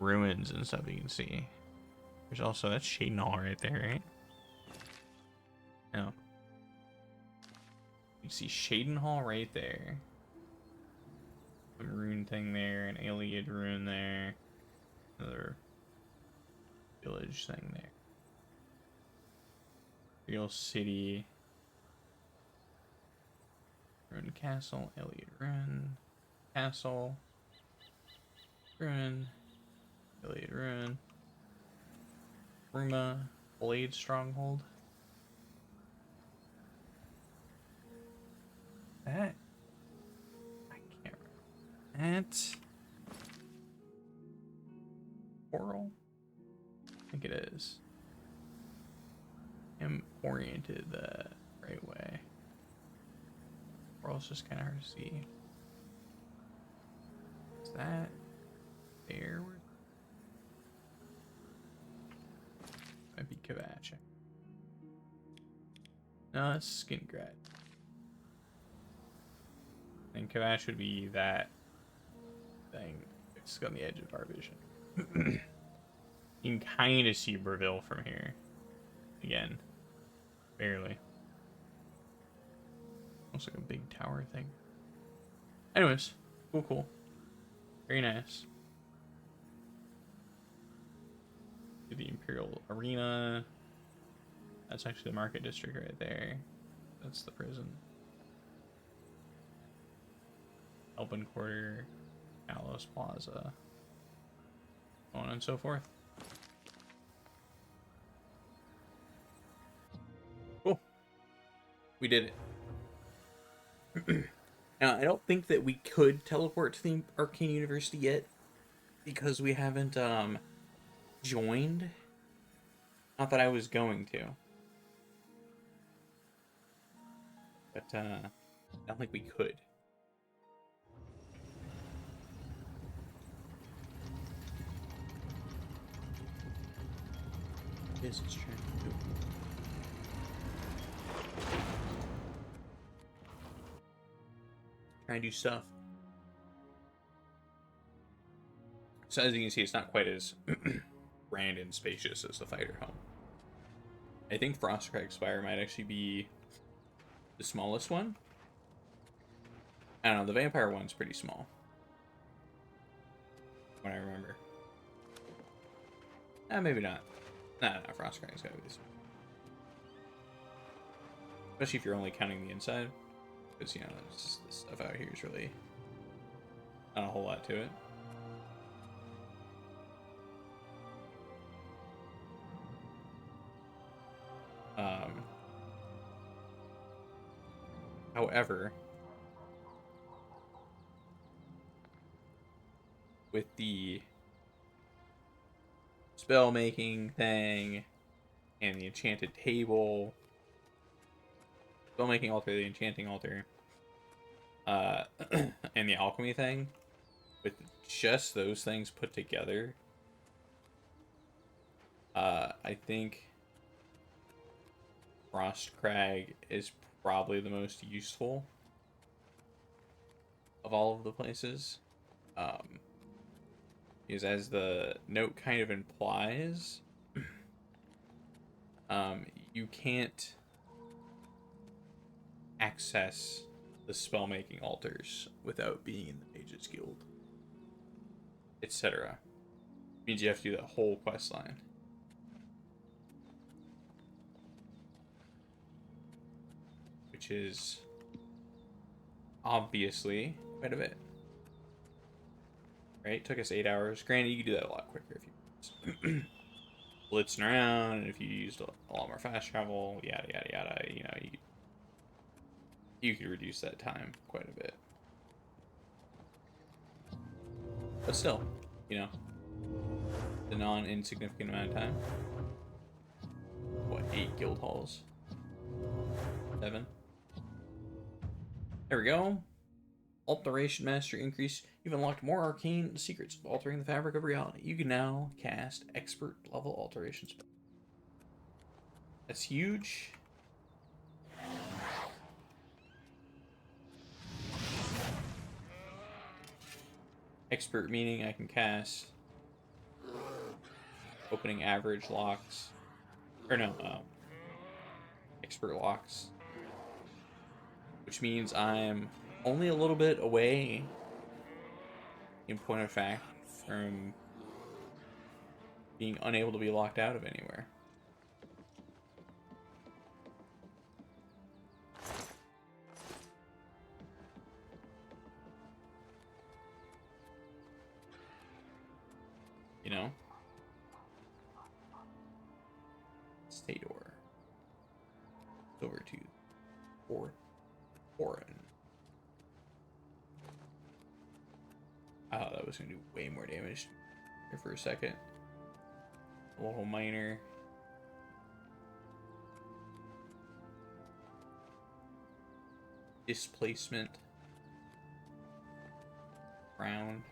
ruins and stuff you can see. There's also, that's Shaden Hall right there, right? No. You see Shaden Hall right there. Some rune thing there, an Iliad rune there. Another village thing there. Real city. Rune castle, Iliad rune. Castle. Rune. Iliad rune. Ruma. Blade stronghold. That. I can't remember. That. Coral? I think it is. I'm oriented the right way. Coral's just kind of hard to see. Is that there? Might be Kvatch. No, it's Skingrad. And Kvatch would be that thing. It's on the edge of our vision. You can kind of see Breville from here. Again. Barely. Looks like a big tower thing. Anyways. Cool, cool. Very nice. The Imperial Arena. That's actually the market district right there. That's the prison. Elbin Quarter, Gallows Plaza, so on and so forth. Cool. We did it. Now, I don't think that we could teleport to the Arcane University yet, because we haven't joined. Not that I was going to. But I don't think we could. Business train. Trying to do stuff. So as you can see, it's not quite as grand and spacious as the fighter home. I think Frostcrag Spire might actually be the smallest one. I don't know, the vampire one's pretty small. What I remember. Maybe not. No, Frostcrag's gotta be this one. Especially if you're only counting the inside. Because, you know, this stuff out here is really not a whole lot to it. However, with the spell making thing and the enchanted table, spell making altar, the enchanting altar, and the alchemy thing, with just those things put together, I think Frostcrag is probably the most useful of all of the places. Because as the note kind of implies, you can't access the spellmaking altars without being in the Mages Guild, etc. Means you have to do that whole quest line. Which is obviously quite a bit. Right? Took us 8 hours. Granted, you could do that a lot quicker if you blitzing around, and if you used a lot more fast travel, yada yada yada. You know, you could reduce that time quite a bit. But still, you know, the non-insignificant amount of time. What, 8 guild halls? 7? There we go. Alteration Mastery increase. You've unlocked more arcane secrets of altering the fabric of reality. You can now cast expert level alteration spells. That's huge. Expert meaning I can cast opening average locks. Or no, expert locks. Which means I'm only a little bit away, in point of fact, from being unable to be locked out of anywhere. You know? State door. Over to Foreign. I thought that was going to do way more damage here for a second. A little minor. Displacement. Round.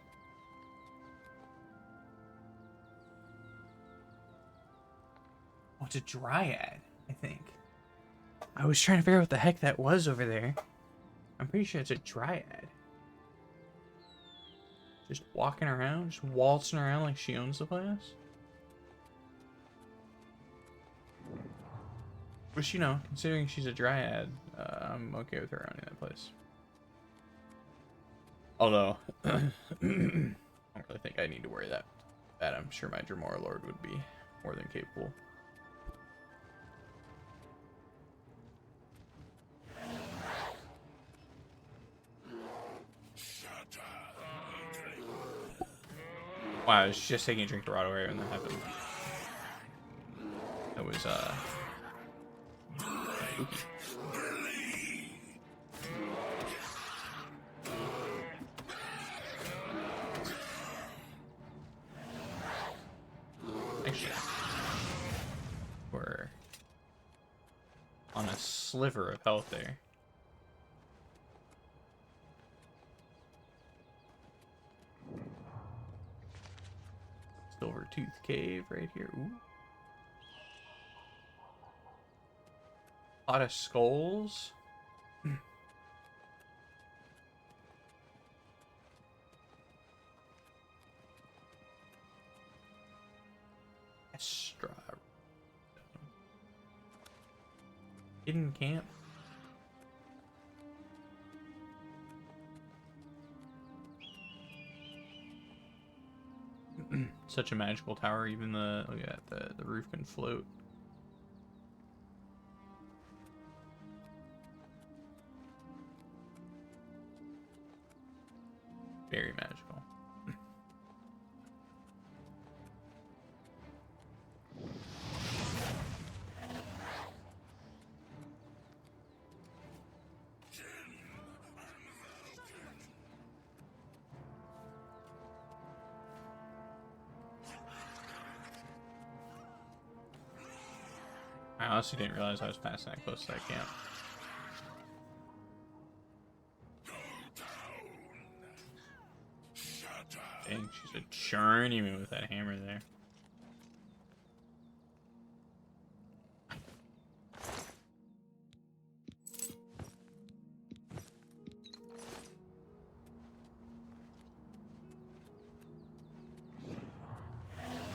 Oh, it's a dryad, I think. I was trying to figure out what the heck that was over there. I'm pretty sure it's a dryad. Just walking around, just waltzing around like she owns the place. Which, you know, considering she's a dryad, I'm okay with her owning that place. Although, I don't really think I need to worry that. I'm sure my Dremora Lord would be more than capable. Wow, I was just taking a drink of raw air and that happened. That was spooky. Actually, we're on a sliver of health there. Silver Tooth Cave right here. Ooh. Lot of skulls. Extra. Hidden camp. Such a magical tower. Even the look at the roof can float. Very magical. I honestly didn't realize I was passing that close to that camp. Dang, she's a journeyman with that hammer there.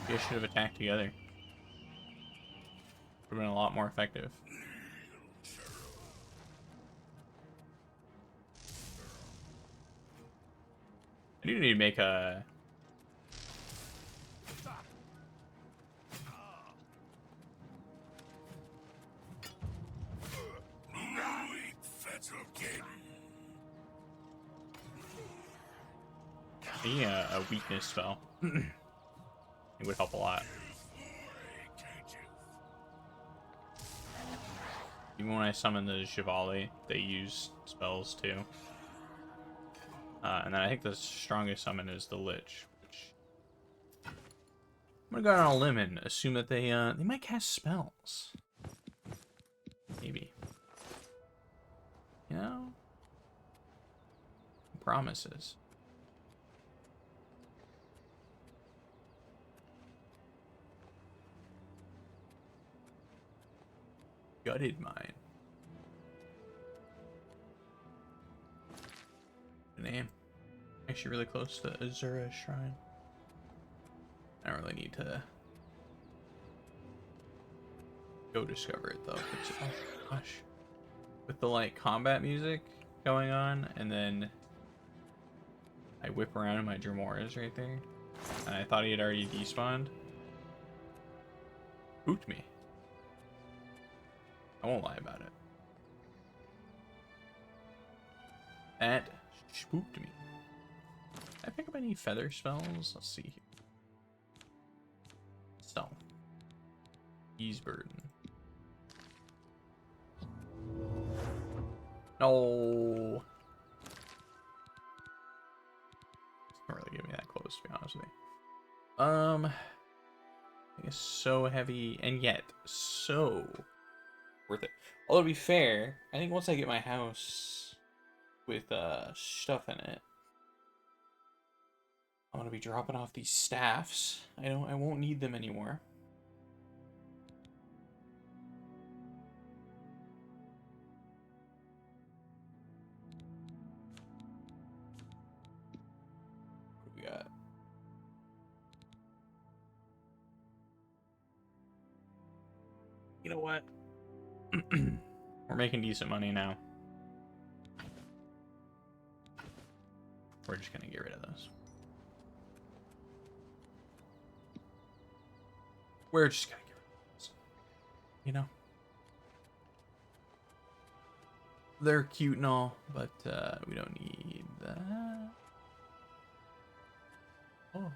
You guys should have attacked together. Would have been a lot more effective. I do need to make a... Yeah, a weakness spell. It would help a lot. Even when I summon the Chevalier, they use spells too. And then I think the strongest summon is the Lich, which I'm gonna go out on a limb and assume that they might cast spells. Maybe. You know? Promises. Gutted mine. Good name. Actually really close to Azura's shrine. I don't really need to go discover it though. It's, oh gosh. With the like combat music going on and then I whip around and my Dremora is right there. And I thought he had already despawned. Spooked me. I won't lie about it. That spooked me. Did I pick up any feather spells? Let's see here. Stealth. Ease burden. No. It's not really give me that close, to be honest with you. I guess so heavy and yet so worth it. Although to be fair, I think once I get my house with stuff in it, I'm gonna be dropping off these staffs. I won't need them anymore. What do we got? You know what? We're making decent money now. We're just gonna get rid of those. We're just gonna get rid of those. You know? They're cute and all, but we don't need that. Oh.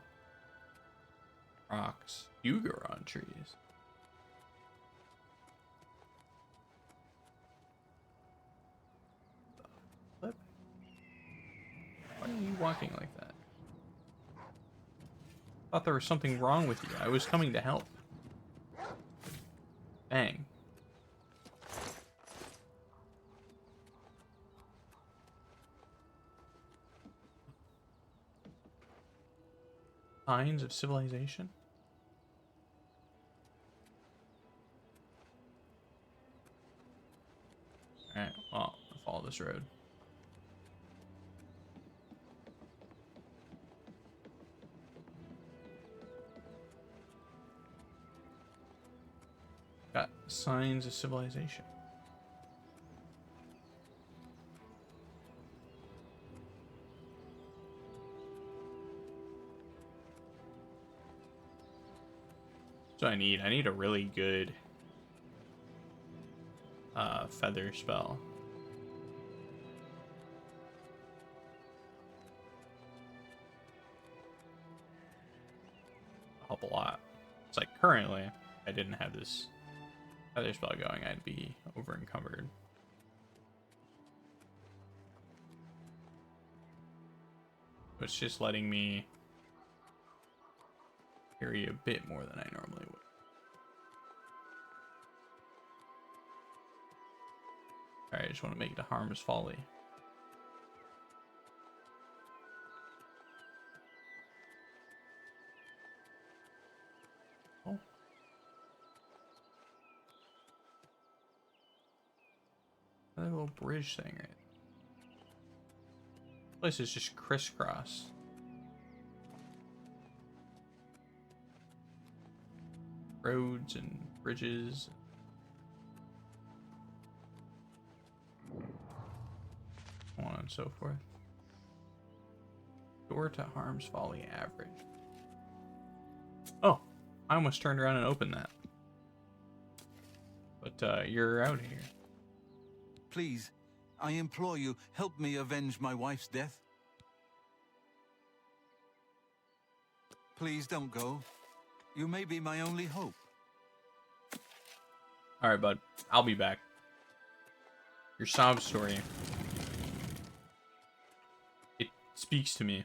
Yugaron trees. Flip. Why are you walking like that? Thought there was something wrong with you. I was coming to help. Bang. Signs of civilization? Alright, well, I'll follow this road. Got signs of civilization. So I need a really good feather spell. Help a lot. It's like currently, if I didn't have this feather spell going, I'd be over encumbered. It's just letting me carry a bit more than I normally would. Alright, I just want to make it a harmless folly. Oh. Another little bridge thing, right? This place is just crisscross. Roads and bridges. So on and so forth. Door to Harm's Folly average. Oh, I almost turned around and opened that. But you're out here. Please, I implore you, help me avenge my wife's death. Please don't go. You may be my only hope. Alright, bud. I'll be back. Your sob story. It speaks to me.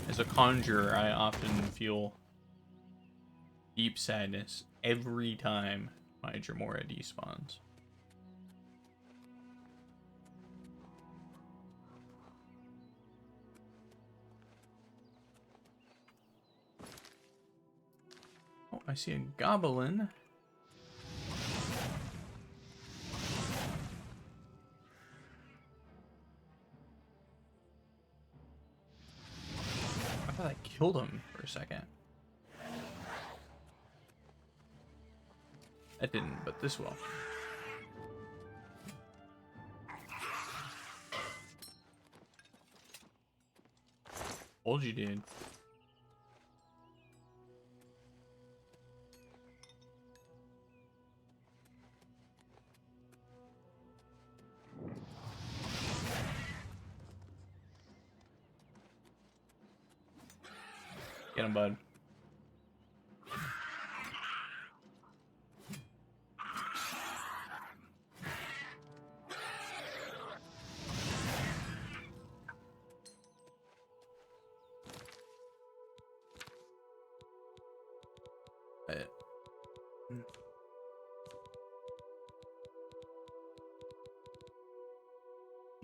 As a conjurer, I often feel deep sadness every time my Dremora despawns. Oh, I see a goblin. I thought I killed him for a second. That didn't, but this will. Told you, dude. Get him, bud.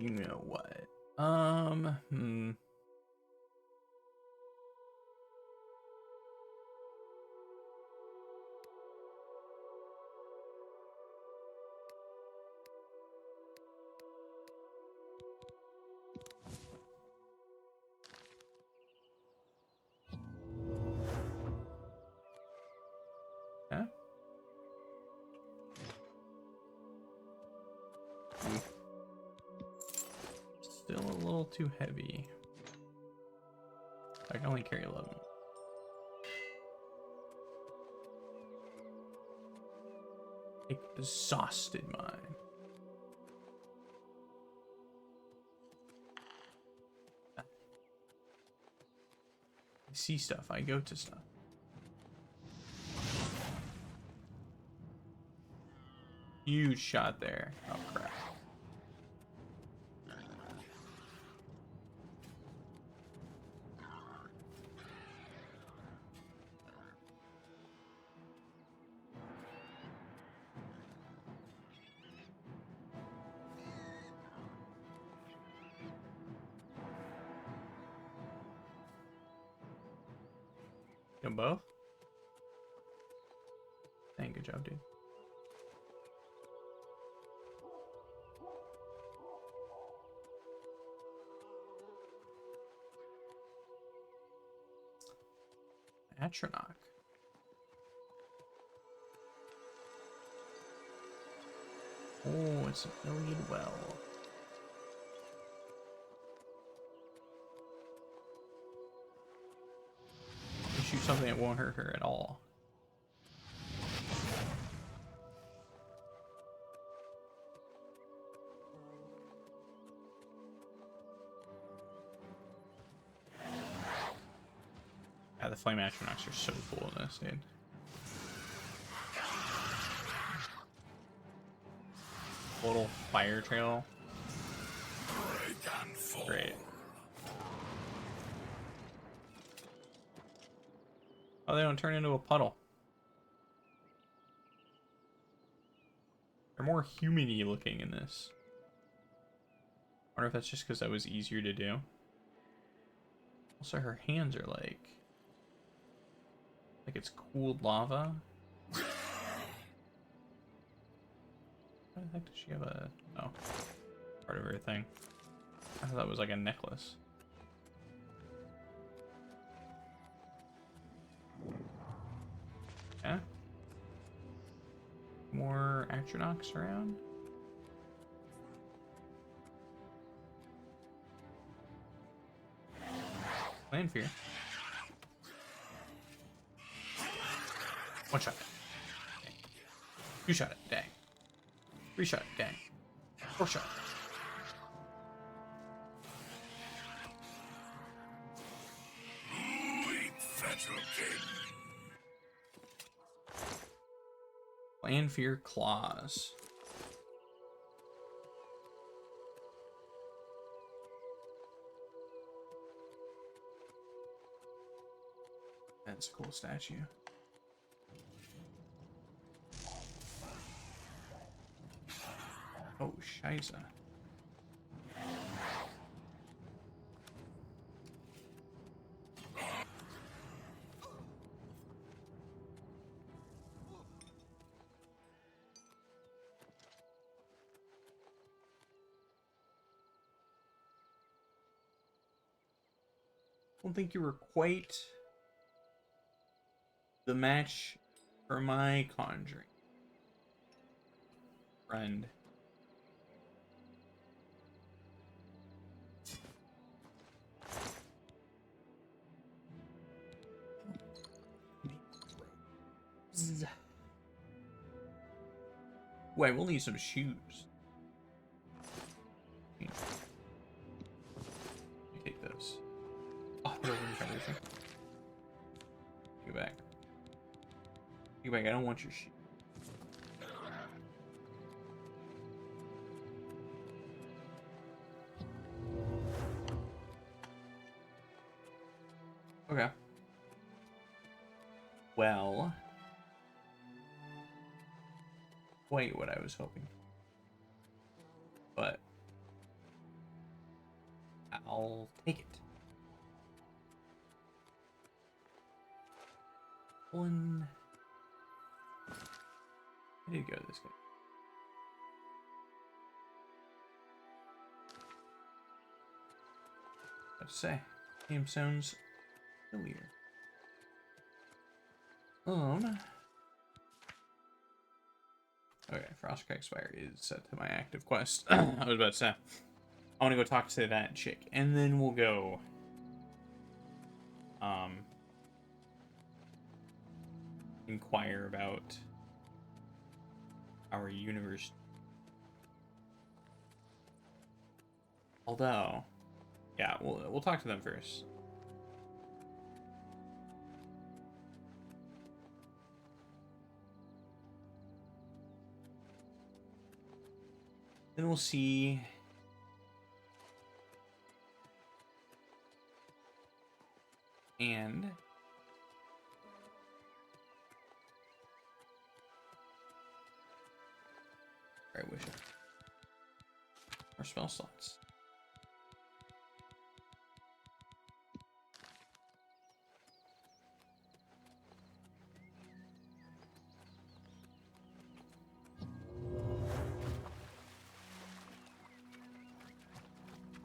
You know what? Yeah. Still a little too heavy. I can only carry 11. Exhausted mind. I see stuff. I go to stuff. Huge shot there. Oh, crap. Them both? Dang, good job, dude. Atronach. Oh, it's an Iliad well. You shoot something that won't hurt her at all. Yeah, the flame astronauts are so cool in this, dude. Little fire trail. Great. Oh, they don't turn into a puddle. They're more human-y looking in this. I wonder if that's just because that was easier to do. Also, her hands are like it's cooled lava. Why the heck does she have a... Oh, part of her thing. I thought that was like a necklace. Yeah. More Atronachs around. Landfear. One shot. Dang. Two shot it. Dang. Three shot. Dang. Four shot. Landfear claws. That's a cool statue. Oh, scheisse. I don't think you were quite the match for my conjuring friend. Wait, we'll need some shoes. Let me take those. Oh, they're over everything. Go back. Go back. I don't want your shoes. Okay. Well, quite what I was hoping, but I'll take it. One. I did go to this guy. What to say? Name sounds familiar. Okay, Frostcrack Spire is set to my active quest. I was about to say, I want to go talk to that chick, and then we'll go, inquire about our universe. Although, yeah, we'll talk to them first. Then we'll see. And I wish more spell slots.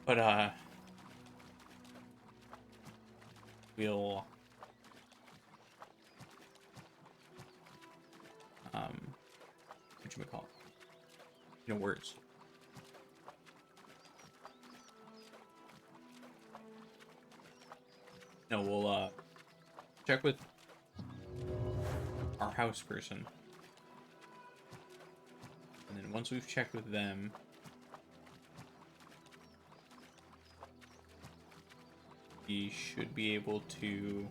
But we'll whatchamacallit? Words. No, we'll check with our house person. And then once we've checked with them, we should be able to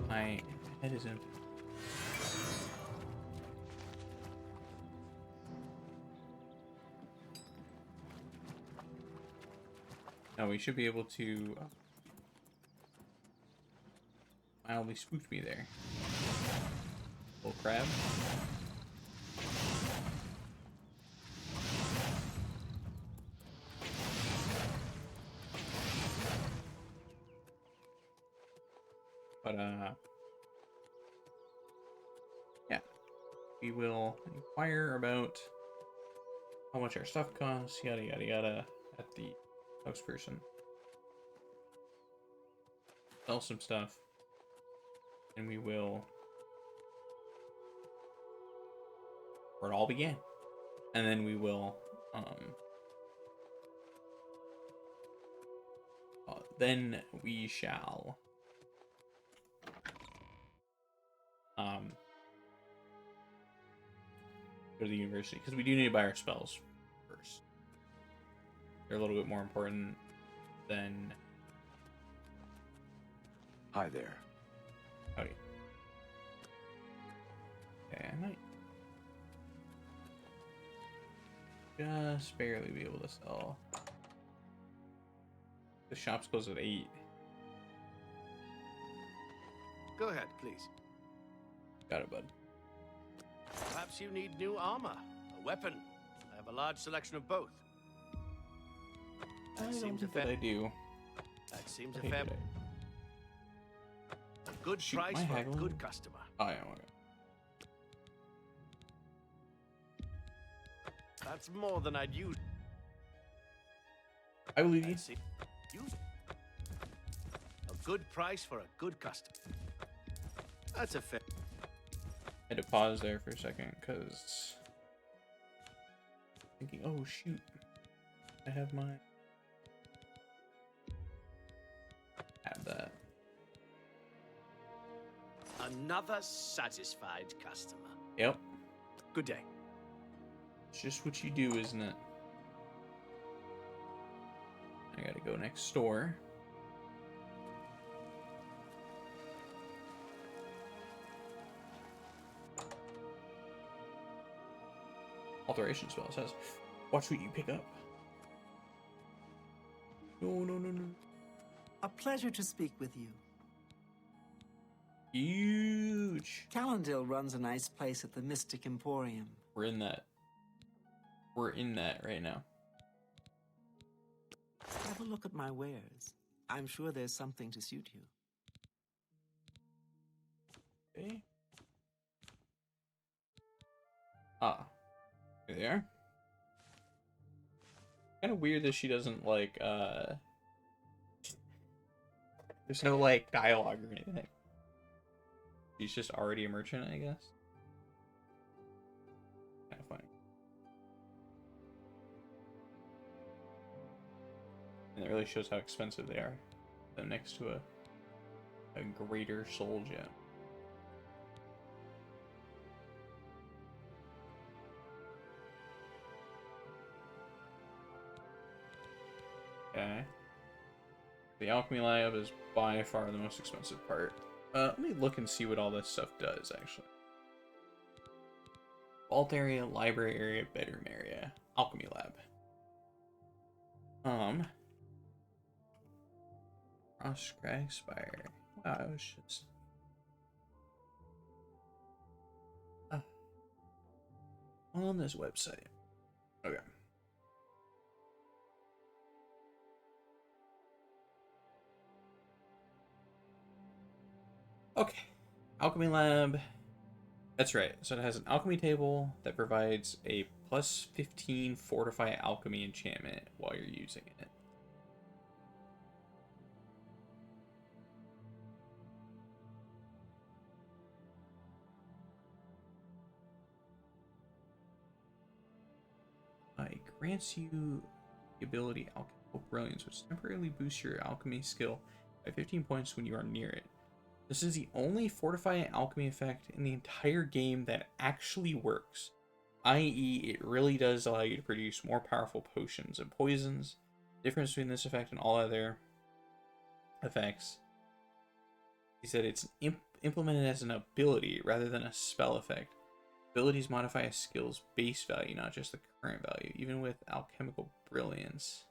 my head is in. No, we should be able to mildly spooked me there. Little crab. But yeah, we will inquire about how much our stuff costs, yada yada yada, at the house person. Sell some stuff, and we will. Where it all began, and then we will then we shall go to the university, because we do need to buy our spells first. They're a little bit more important than. Hi there. Howdy. Okay, I might just barely be able to sell. The shop's closed at 8. Go ahead, please. Got it, bud. Perhaps you need new armor, a weapon. I have a large selection of both. I That don't seems a think that fair. I do. That seems a Okay, fair. did A good Shoot, price my for a haggling? good customer. I? Oh yeah, okay. That's more than I'd use. I believe you. I'd see. Use a good price for a good customer. That's a fair. I had to pause there for a second because thinking, oh shoot, I have my have that. Another satisfied customer. Yep, Good day. it's just what you do, isn't it? I gotta go next door. Alteration spell says, watch what you pick up. No. A pleasure to speak with you. Huge. Calendil runs a nice place at the Mystic Emporium. We're in that. We're in that right now. Have a look at my wares. I'm sure there's something to suit you. Okay. Ah. Here they are. Kind of weird that she doesn't like, there's no, like, dialogue or anything. She's just already a merchant, I guess. Kind of funny. And it really shows how expensive they are. They're next to a greater soul gem. Okay. The alchemy lab is by far the most expensive part. Let me look and see what all this stuff does, actually. Vault area, library area, bedroom area, alchemy lab. Frost Crag Spire. Wow, I was just... on this website. Okay. Okay. Alchemy Lab. That's right. So it has an alchemy table that provides a plus 15 fortify alchemy enchantment while you're using it. It grants you the ability Alchemical Brilliance, which temporarily boosts your alchemy skill by 15 points when you are near it. This is the only fortifying alchemy effect in the entire game that actually works, i.e. it really does allow you to produce more powerful potions and poisons. The difference between this effect and all other effects is that it's implemented as an ability rather than a spell effect. Abilities modify a skill's base value, not just the current value. Even with Alchemical Brilliance,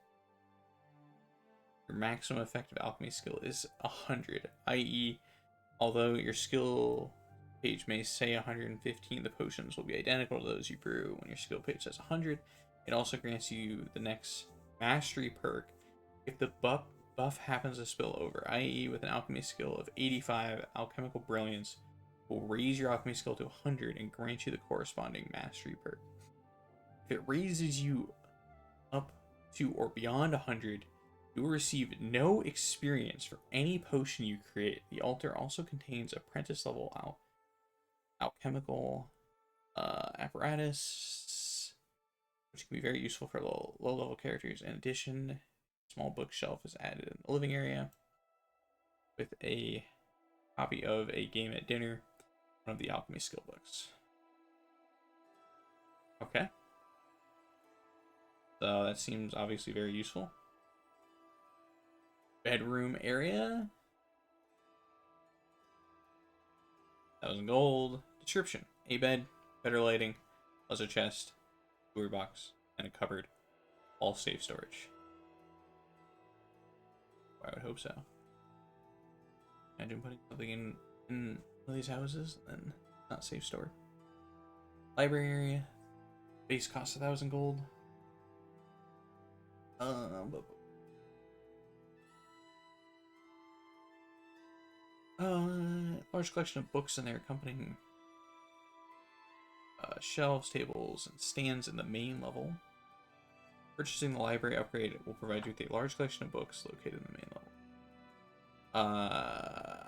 your maximum effective alchemy skill is 100, i.e. although your skill page may say 115, the potions will be identical to those you brew. When your skill page says 100, it also grants you the next mastery perk if the buff happens to spill over, i.e. with an alchemy skill of 85, Alchemical Brilliance will raise your alchemy skill to 100 and grant you the corresponding mastery perk. If it raises you up to or beyond 100, you will receive no experience for any potion you create. The altar also contains apprentice level alchemical apparatus, which can be very useful for low level characters. In addition, a small bookshelf is added in the living area with a copy of A Game at Dinner, one of the alchemy skill books. Okay. So that seems obviously very useful. Bedroom area. 1,000 gold. Description: a bed, better lighting, plus a chest, jewelry box, and a cupboard. All safe storage. I would hope so. Imagine putting something in one of these houses and not safe stored. Library area. Base cost 1,000 gold. Large collection of books and their accompanying shelves, tables, and stands in the main level. Purchasing the library upgrade will provide you with a large collection of books located in the main level.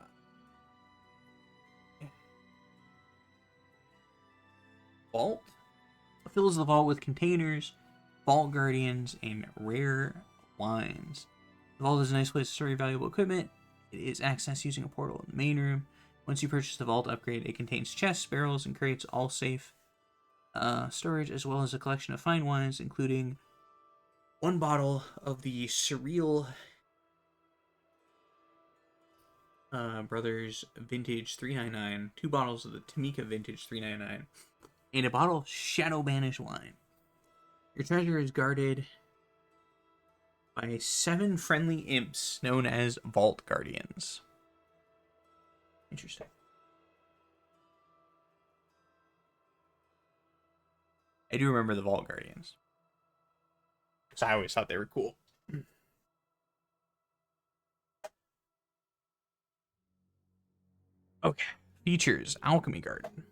Vault fills the vault with containers, vault guardians, and rare wines. The vault is a nice place to store your valuable equipment. It is accessed using a portal in the main room. Once you purchase the vault upgrade, it contains chests, barrels, and crates, all safe storage, as well as a collection of fine wines, including one bottle of the Surreal Brothers Vintage 399, 2 bottles of the Tamika Vintage 399, and a bottle of Shadow Banish wine. Your treasure is guarded by 7 friendly imps known as Vault Guardians. Interesting. I do remember the Vault Guardians, because I always thought they were cool. Okay. Features: Alchemy Garden.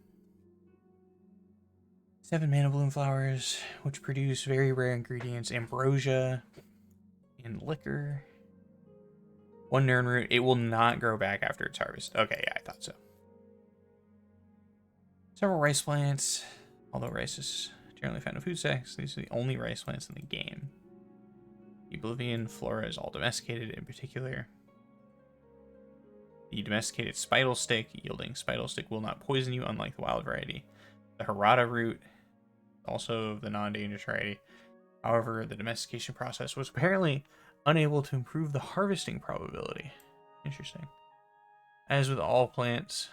7 mana bloom flowers, which produce very rare ingredients: ambrosia and liquor. 1 Nern root. It will not grow back after it's harvested. Okay, yeah, I thought so. Several rice plants. Although rice is generally found in food stacks, these are the only rice plants in the game. The Oblivion flora is all domesticated, in particular the domesticated Spital Stick. Yielding Spital Stick will not poison you, unlike the wild variety. The Harada root, also the non-dangerous variety. However, the domestication process was apparently Unable to improve the harvesting probability. Interesting. As with all plants,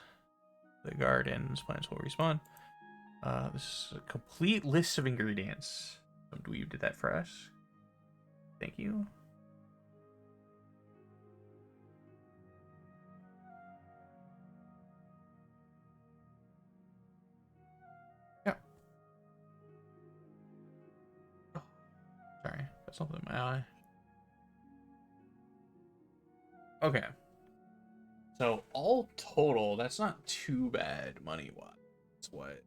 the garden's plants will respawn. This is a complete list of ingredients. Some dweeb did that for us. Thank you. Yeah. Oh, sorry, got something in my eye. Okay. So all total, that's not too bad money-wise. It's what?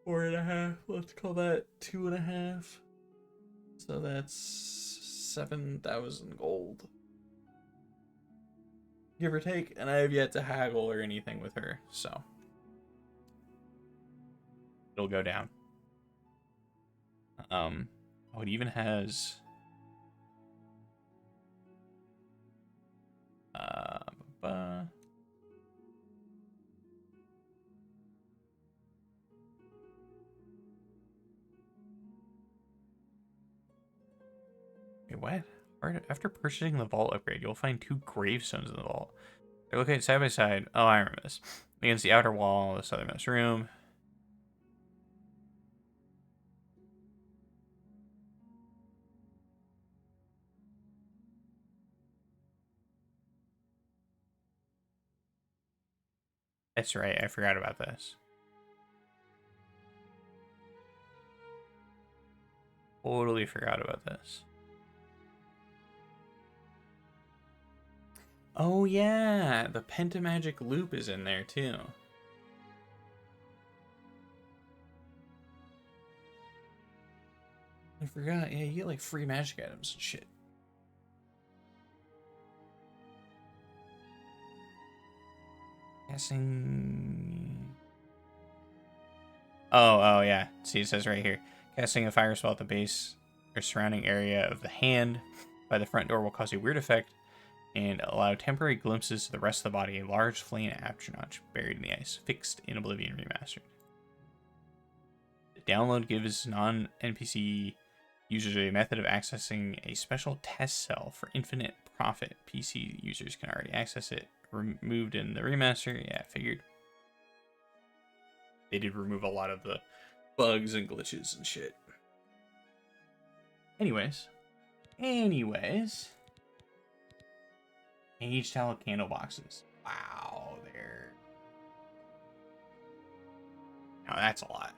4.5. Let's call that 2.5. So that's 7,000 gold. Give or take. And I have yet to haggle or anything with her, so it'll go down. Oh, it even has Wait, what? After purchasing the vault upgrade, you'll find 2 gravestones in the vault. They're located side by side. Oh, I remember this. Against the outer wall of the southernmost room. That's right, I forgot about this. Totally forgot about this. Oh yeah, the pentamagic loop is in there too. I forgot, yeah, you get like free magic items and shit. Casting... Oh yeah, see it says right here. Casting a fire spell at the base or surrounding area of the hand by the front door will cause a weird effect and allow temporary glimpses to the rest of the body. A large flame astronach buried in the ice, fixed in Oblivion Remastered. The download gives non-NPC users a method of accessing a special test cell for infinite profit. PC users can already access it. Removed in the remaster. Yeah, I figured. They did remove a lot of the bugs and glitches and shit. Anyways. Aged tallow candle boxes. Wow, they're... Now that's a lot.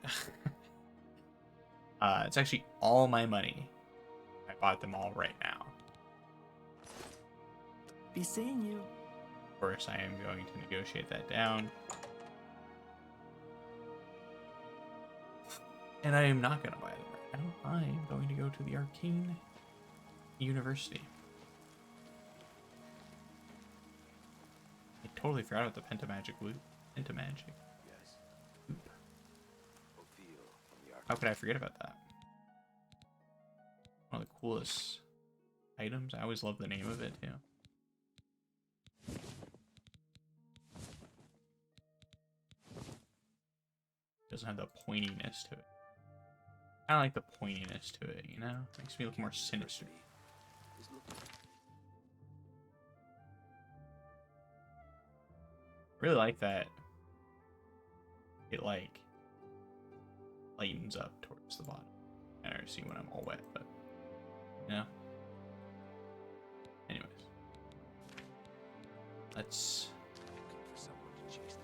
It's actually all my money. I bought them all right now. Be seeing you. Of course, I am going to negotiate that down. And I am not going to buy them right now. I am going to go to the Arcane University. I totally forgot about the pentamagic loop. Pentamagic. Yes. Loop. Reveal from the How could I forget about that? One of the coolest items. I always love the name of it too. Doesn't have the pointiness to it. I like the pointiness to it, you know? Makes me look more sinister. Really like that. It like lightens up towards the bottom. I never see when I'm all wet, but yeah. Anyways, let's looking for someone to chase them.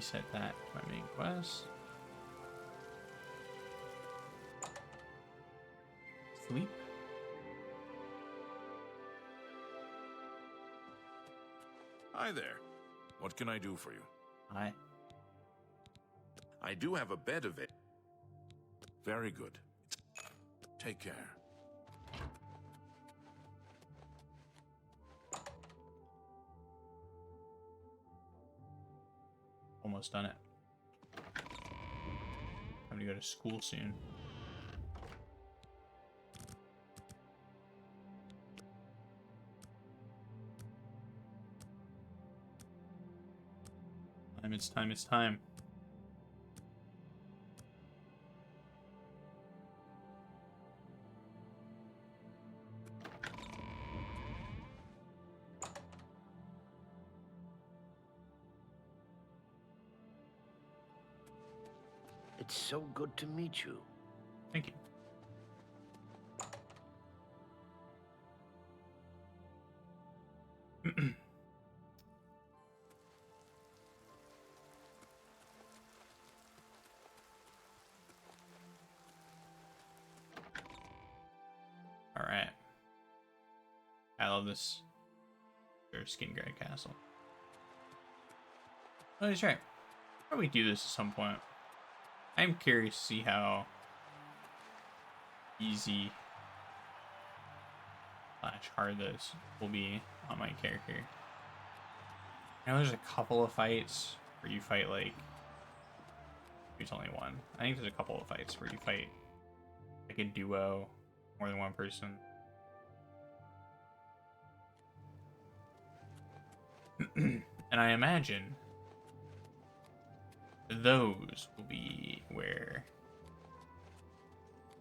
reset that to my main quest. Sleep. Hi there. What can I do for you? Hi. I do have a bed of it. Very good. Take care. Almost done it. I'm gonna go to school soon. It's time. It's so good to meet you. Thank you. All right. I love this. Skingrad Castle. Oh, that's right. Probably do this at some point. I'm curious to see how easy / hard this will be on my character. I know there's a couple of fights where you fight like... There's only one. I think there's a couple of fights where you fight like a duo, more than one person. And I imagine those will be where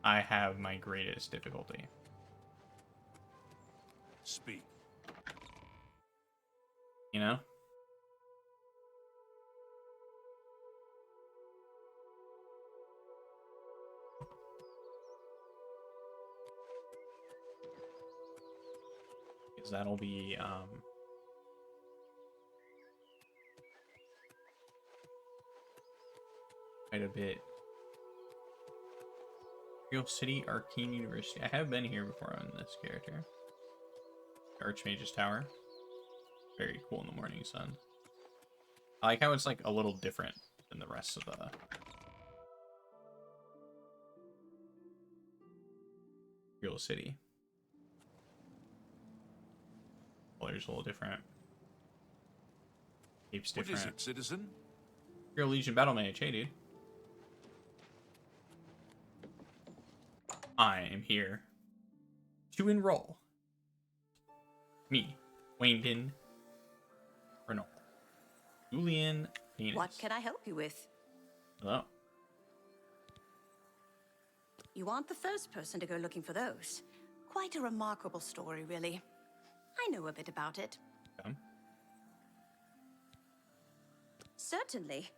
I have my greatest difficulty. Speak. You know? Because that'll be quite a bit. Real City Arcane University. I have been here before on this character. Archmage's Tower. Very cool in the morning sun. I like how it's like a little different than the rest of the Real City. Color's a little different. Cape's What different. is it, citizen? You're a Legion battle mage, hey dude. I am here to enroll me, Weyndin the Red. Julian Venus. What can I help you with? Hello. You aren't the first person to go looking for those. Quite a remarkable story, really. I know a bit about it. Come. Certainly.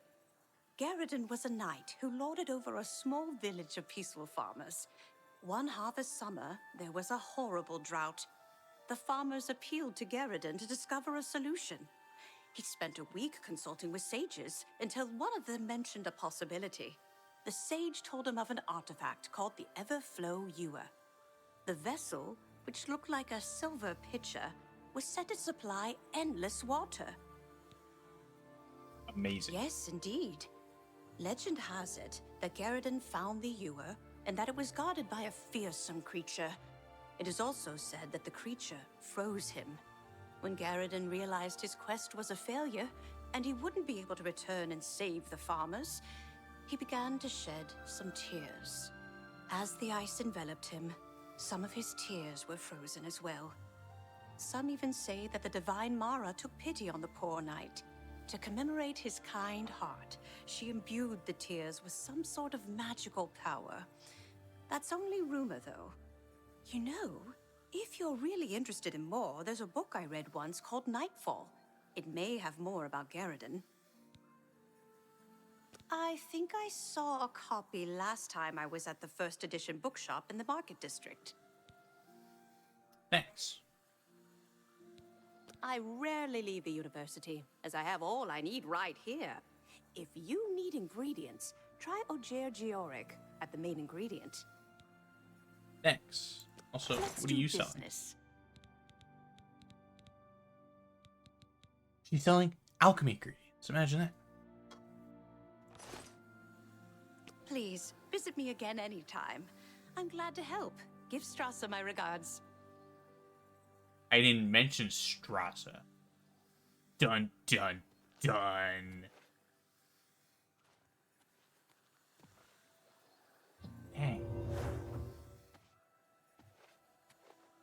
Garridan was a knight who lorded over a small village of peaceful farmers. One harvest summer, there was a horrible drought. The farmers appealed to Garridan to discover a solution. He spent a week consulting with sages until one of them mentioned a possibility. The sage told him of an artifact called the Everflow Ewer. The vessel, which looked like a silver pitcher, was set to supply endless water. Amazing. Yes, indeed. Legend has it that Garridan found the ewer and that it was guarded by a fearsome creature. It is also said that the creature froze him. When Garridan realized his quest was a failure and he wouldn't be able to return and save the farmers, he began to shed some tears. As the ice enveloped him, some of his tears were frozen as well. Some even say that the divine Mara took pity on the poor knight. To commemorate his kind heart, she imbued the tears with some sort of magical power. That's only rumor, though. You know, if you're really interested in more, there's a book I read once called Nightfall. It may have more about Garridan. I think I saw a copy last time I was at the first edition bookshop in the Market District. Thanks. I rarely leave the university, as I have all I need right here. If you need ingredients, try Ogier Georic at the main ingredient. Thanks. Also, Let's what are you selling? business. She's selling alchemy ingredients. Imagine that. Please, visit me again anytime. I'm glad to help. Give Strasser my regards. I didn't mention Strasse. Dun, dun, dun. Dang.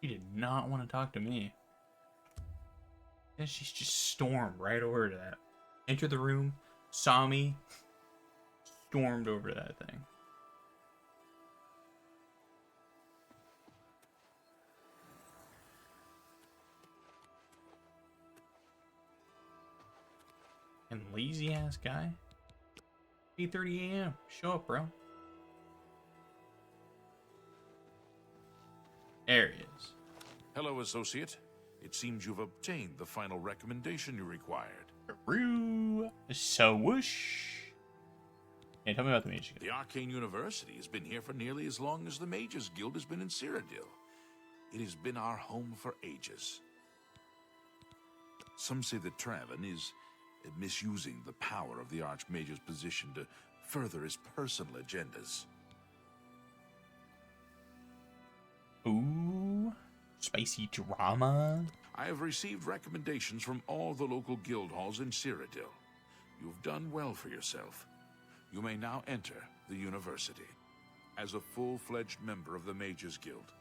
She did not want to talk to me. Yeah, she's just stormed right over to that. Entered the room, saw me, stormed over to that thing. And lazy ass guy. 8:30 a.m. Show up, bro. There he is. Hello, associate. It seems you've obtained the final recommendation you required. Roo. So whoosh. Hey, tell me about the Mage Guild. The Arcane University has been here for nearly as long as the Mages Guild has been in Cyrodiil. It has been our home for ages. Some say that Traven is misusing the power of the Archmage's position to further his personal agendas. Ooh, spicy drama. I have received recommendations from all the local guild halls in Cyrodiil. You've done well for yourself. You may now enter the university. As a full-fledged member of the Mages Guild,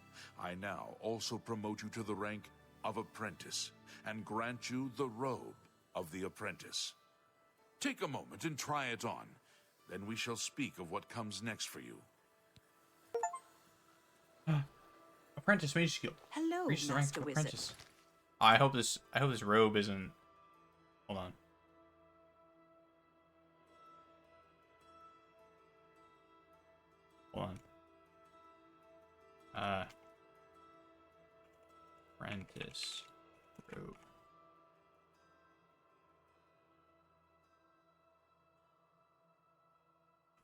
I now also promote you to the rank of apprentice and grant you the robe of the apprentice. Take a moment and try it on. Then we shall speak of what comes next for you. Apprentice Mage Guild. Hello, Reach the rank Master of Wizard. apprentice. I hope this robe isn't. Hold on. Hold on. Apprentice robe.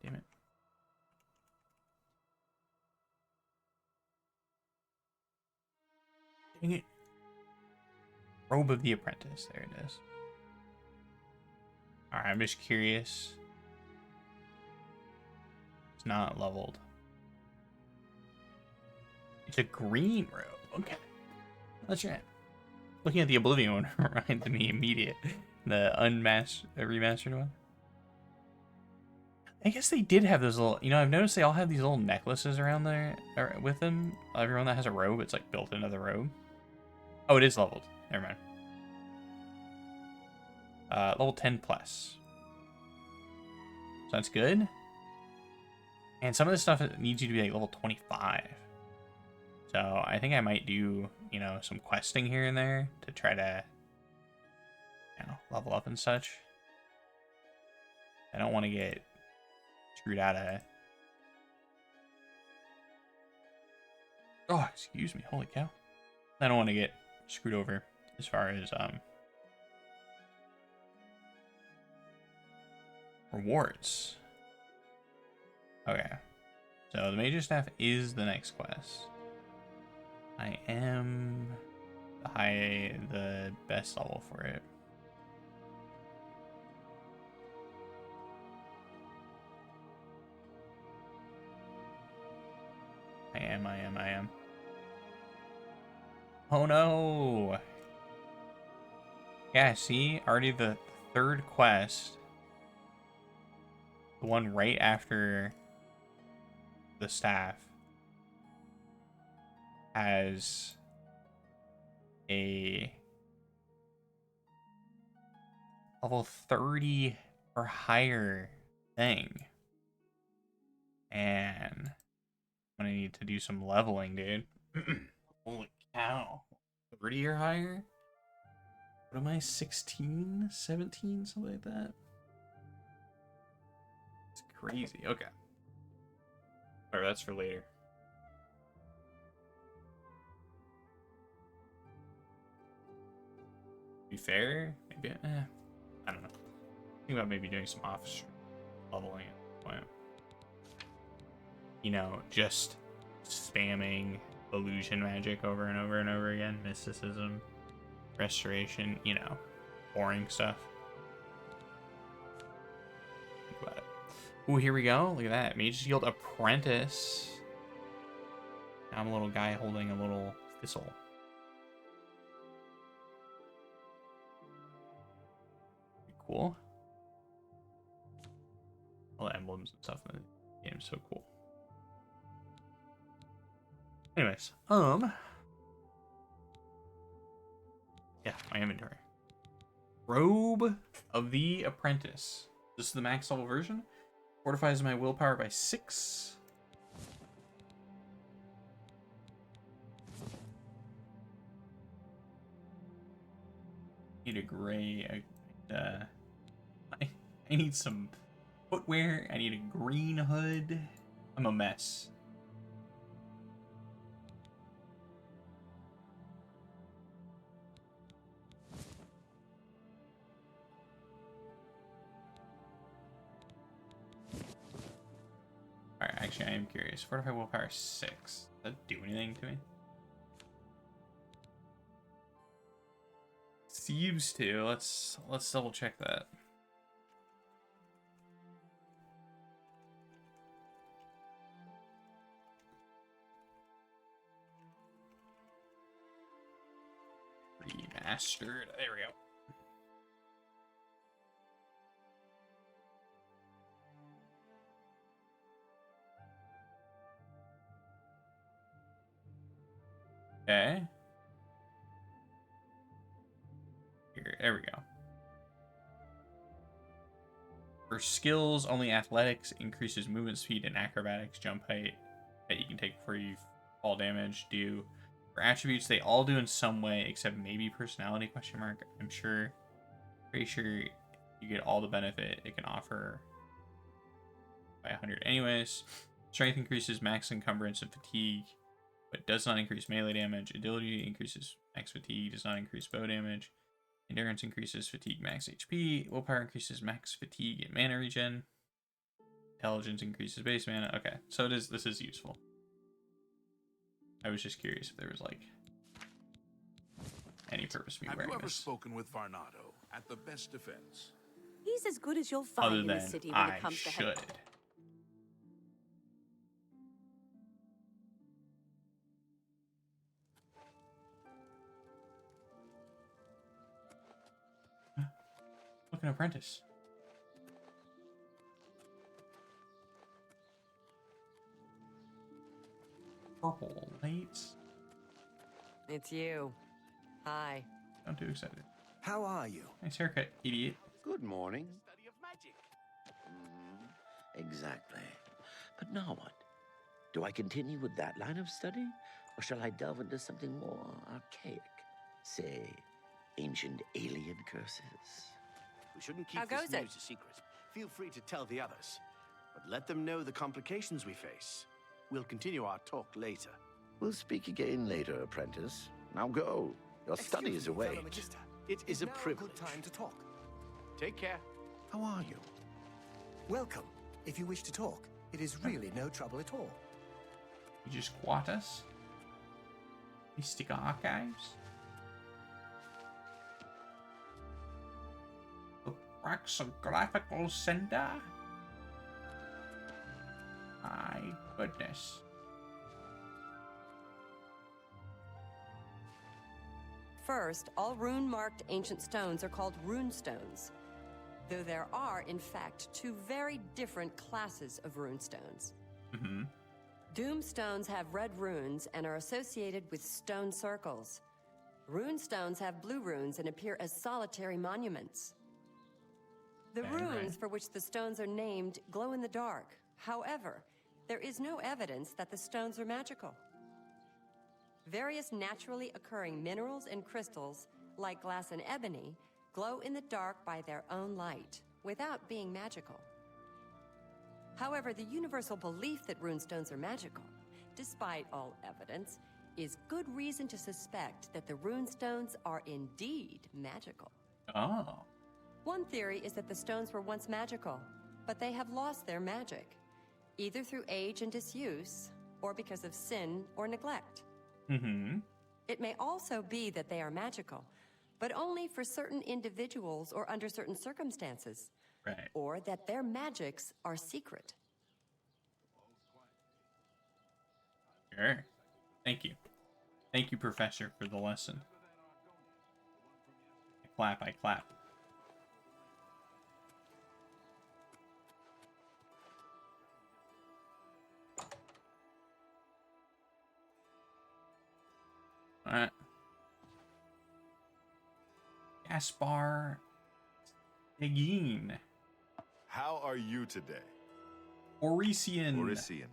Damn it. Dang it. Robe of the Apprentice. There it is. Alright, I'm just curious. It's not leveled. It's a green robe. Okay. That's right. Looking at the Oblivion one reminded me immediate. The remastered one. I guess they did have those little, I've noticed they all have these little necklaces around there or with them. Everyone that has a robe, it's like built into the robe. Oh, it is leveled. Never mind. Level 10 plus. So that's good. And some of this stuff needs you to be like level 25. So I think I might do, some questing here and there to try to, level up and such. I don't want to get screwed out of. Oh, excuse me. Holy cow. I don't want to get screwed over as far as rewards. Okay. So the Major Staff is the next quest. I am the best level for it. I am. Oh no! Yeah, see? Already the third quest. The one right after the staff has a level 30 or higher thing. And I'm gonna need to do some leveling, dude. Holy cow. 30 or higher? What am I, 16? 17? Something like that? It's crazy. Okay. Alright, that's for later. To be fair, maybe, I don't know. Think about maybe doing some off leveling at this point. Just spamming illusion magic over and over and over again. Mysticism, restoration, boring stuff. Think about it. Ooh, here we go. Look at that. Mage Guild Apprentice. Now I'm a little guy holding a little thistle. Pretty cool. All the emblems and stuff in the game is so cool. Anyways, yeah, my inventory. Robe of the Apprentice. This is the max level version. Fortifies my willpower by 6. Need a gray. I need some footwear. I need a green hood. I'm a mess. Alright, actually I am curious. Fortify willpower 6. Does that do anything to me? Seems to. Let's double check that. Remastered. There we go. Okay. Here, there we go. For skills, only athletics increases movement speed and acrobatics, jump height that you can take before you fall damage do. For attributes, they all do in some way except maybe personality question mark. I'm sure, pretty sure you get all the benefit it can offer by 100 anyways. Strength increases max encumbrance and fatigue, but does not increase melee damage. Agility increases max fatigue, does not increase bow damage. Endurance increases fatigue max HP. Willpower increases max fatigue and mana regen. Intelligence increases base mana. Okay, so this is useful. I was just curious if there was like any purpose me Have wearing you ever this. spoken with Varnado at the best defense? He's as good as you'll find Other in the than city when I it comes to should. head. Look, an apprentice. Purple lights. It's you. Hi. I'm too excited. How are you? Nice haircut, idiot. Good morning. Study of magic. Exactly. But now what? Do I continue with that line of study? Or shall I delve into something more archaic? Say, ancient alien curses? We shouldn't How keep this goes it? news a secret. Feel free to tell the others. But let them know the complications we face. We'll continue our talk later. We'll speak again later, apprentice. Now go. Your studies Excuse me, await. fellow Magister. It is a now privilege. good time to talk. Take care. How are you? Welcome. If you wish to talk, it is really no trouble at all. You just squat us? Mystic Archives? The Praxographical Center? My goodness. First, all rune-marked ancient stones are called rune stones, though there are, in fact, two very different classes of rune stones. Mm-hmm. Doom stones have red runes and are associated with stone circles. Rune stones have blue runes and appear as solitary monuments. The Okay, runes right. for which the stones are named glow in the dark. However, there is no evidence that the stones are magical. Various naturally occurring minerals and crystals, like glass and ebony, glow in the dark by their own light, without being magical. However, the universal belief that runestones are magical, despite all evidence, is good reason to suspect that the runestones are indeed magical. Oh. One theory is that the stones were once magical, but they have lost their magic, either through age and disuse, or because of sin or neglect. Mm-hmm. It may also be that they are magical, but only for certain individuals or under certain circumstances, Right. or that their magics are secret. Sure. Thank you. Thank you, Professor, for the lesson. I clap, I clap. Alright. Gaspar Egin. How are you today? Orisian. Orisian,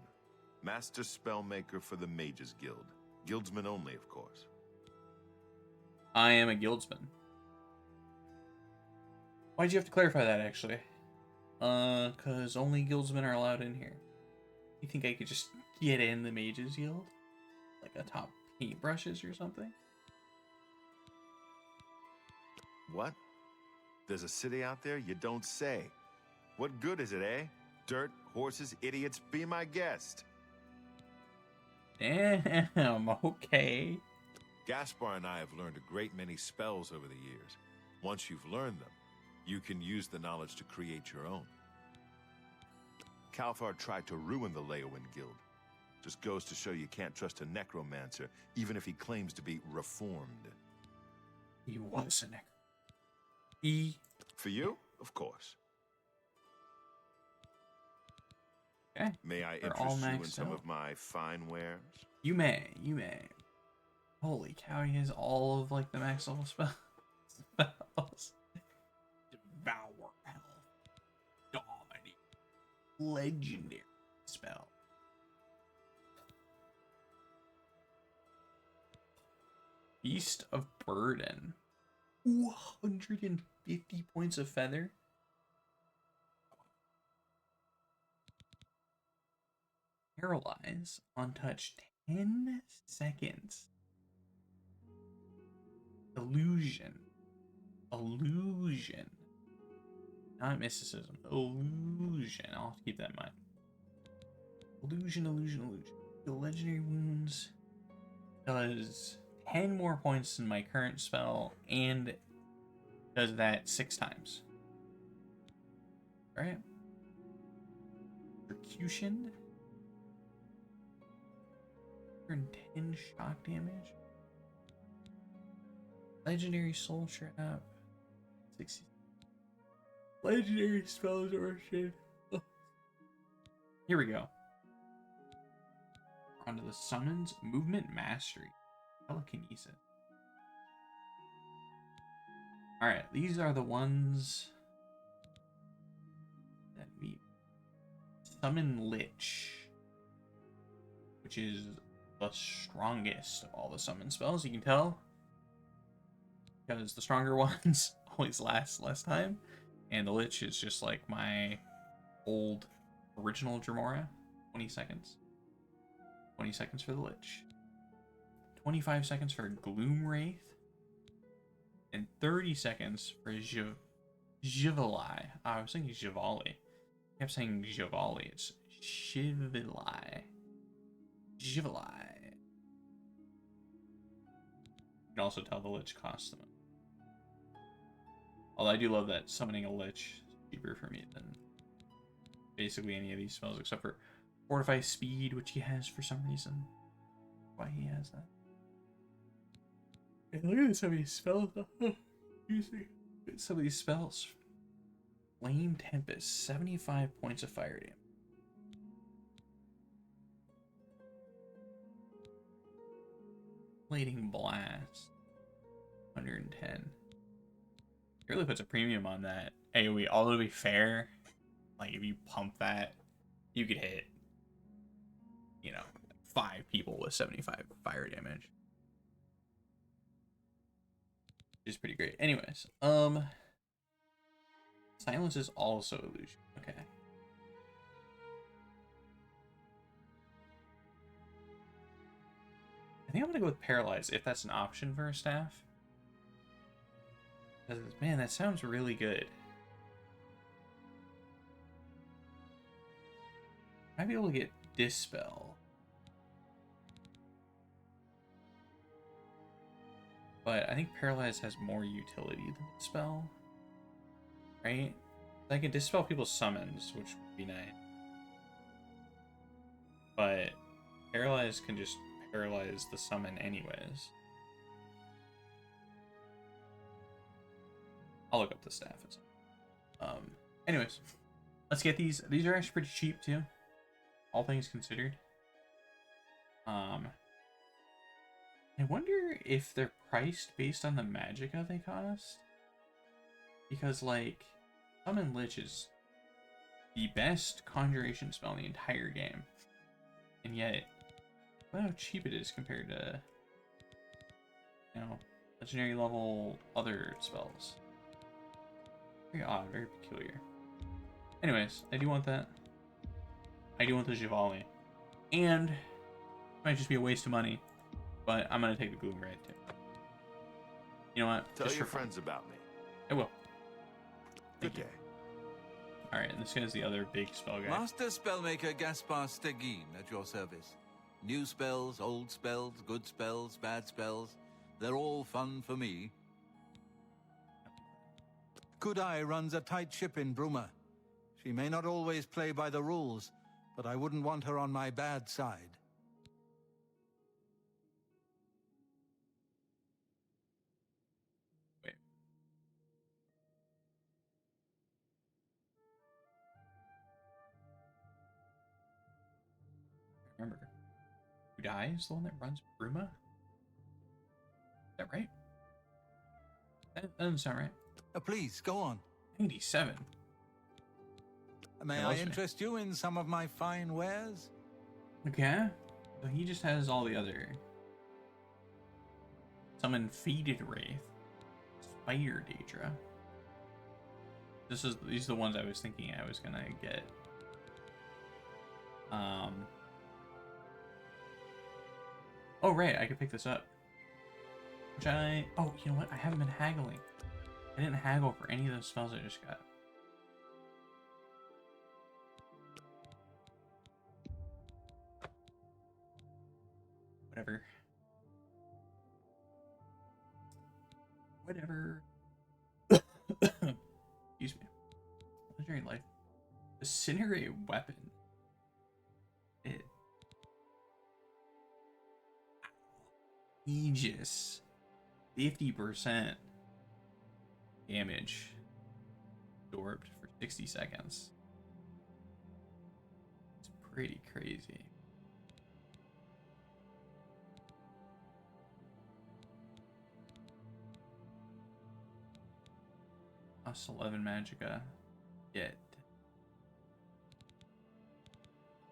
Master Spellmaker for the Mages Guild. Guildsman only, of course. I am a guildsman. Why'd you have to clarify that, actually? Cause only guildsmen are allowed in here. You think I could just get in the Mages Guild? Like atop paintbrushes or something? What? There's a city out there? You don't say. What good is it, eh? Dirt, horses, idiots, be my guest. Damn, okay. Gaspar and I have learned a great many spells over the years. Once you've learned them, you can use the knowledge to create your own. Kalthar tried to ruin the Leowen Guild. Just goes to show you can't trust a necromancer, even if he claims to be reformed. He was a necromancer. He... For you? Of course. Okay. May I We're all interest you in maxed some out. of my fine wares? You may. Holy cow, he has all of, like, the max level spells. Devour Health. Dominate. Legendary spell. Beast of Burden. 250 points of feather. Paralyze on touch 10 seconds. Illusion. Not mysticism. Illusion. I'll have to keep that in mind. Illusion. The legendary wounds does 10 more points than my current spell and does that 6 times. Alright. Percution. 110 shock damage. Legendary Soul Trap. 60. Legendary spells or shit. Here we go. Onto the summons. Movement Mastery. Telekinesis. Alright, these are the ones that we summon Lich, which is the strongest of all the summon spells, you can tell. Because the stronger ones always last less time. And the Lich is just like my old original Dremora. 20 seconds. 20 seconds for the Lich. 25 seconds for Gloom Wraith. And 30 seconds for Jivali. I was thinking Jivali. I kept saying Jivali. It's Jivali. You can also tell the Lich costs them. Although I do love that summoning a Lich is cheaper for me than basically any of these spells, except for Fortify Speed, which he has for some reason. Why he has that. And look at some of these spells. Excuse me. Some of these spells. Flame Tempest, 75 points of fire damage. Blading Blast, 110. It really puts a premium on that AoE. Although to be fair, like if you pump that, you could hit, 5 people with 75 fire damage. Which is pretty great. Anyways, silence is also illusion. Okay. I think I'm gonna go with Paralyze if that's an option for a staff. Because, man, that sounds really good. Might be able to get Dispel. But I think Paralyze has more utility than Dispel. Right? I can Dispel people's summons, which would be nice. But Paralyze can just paralyze the summon anyways. I'll look up the staff. Anyways, let's get these. These are actually pretty cheap too, all things considered. I wonder if they're priced based on the magicka they cost, because like Summon Lich is the best conjuration spell in the entire game, and yet look how cheap it is compared to, legendary level other spells. Very odd, very peculiar. Anyways, I do want that. I do want the Javali. And it might just be a waste of money, but I'm gonna take the Gloom Red too. You know what? Tell Just your for fun. friends about me. I will. Good Thank you. day. Alright, and this guy's the other big spell guy. Master Spellmaker Gaspar Stegin at your service. New spells, old spells, good spells, bad spells. They're all fun for me. Kudai runs a tight ship in Bruma. She may not always play by the rules, but I wouldn't want her on my bad side. Wait. I remember. Kudai is the one that runs Bruma? Is that right? That doesn't sound right. Please, go on. 97. May Yeah, I mostly. interest you in some of my fine wares? Okay. So he just has all the other. Summon Faded Wraith. Spider Daedra. These are the ones I was thinking I was gonna get. Oh right, I could pick this up. Which oh, you know what? I haven't been haggling. I didn't haggle for any of those spells I just got. Whatever. Whatever. Excuse me. Legendary life. Incinerate weapon. It. Aegis. 50% damage. Absorbed for 60 seconds. It's pretty crazy. Plus 11 magicka. Yet.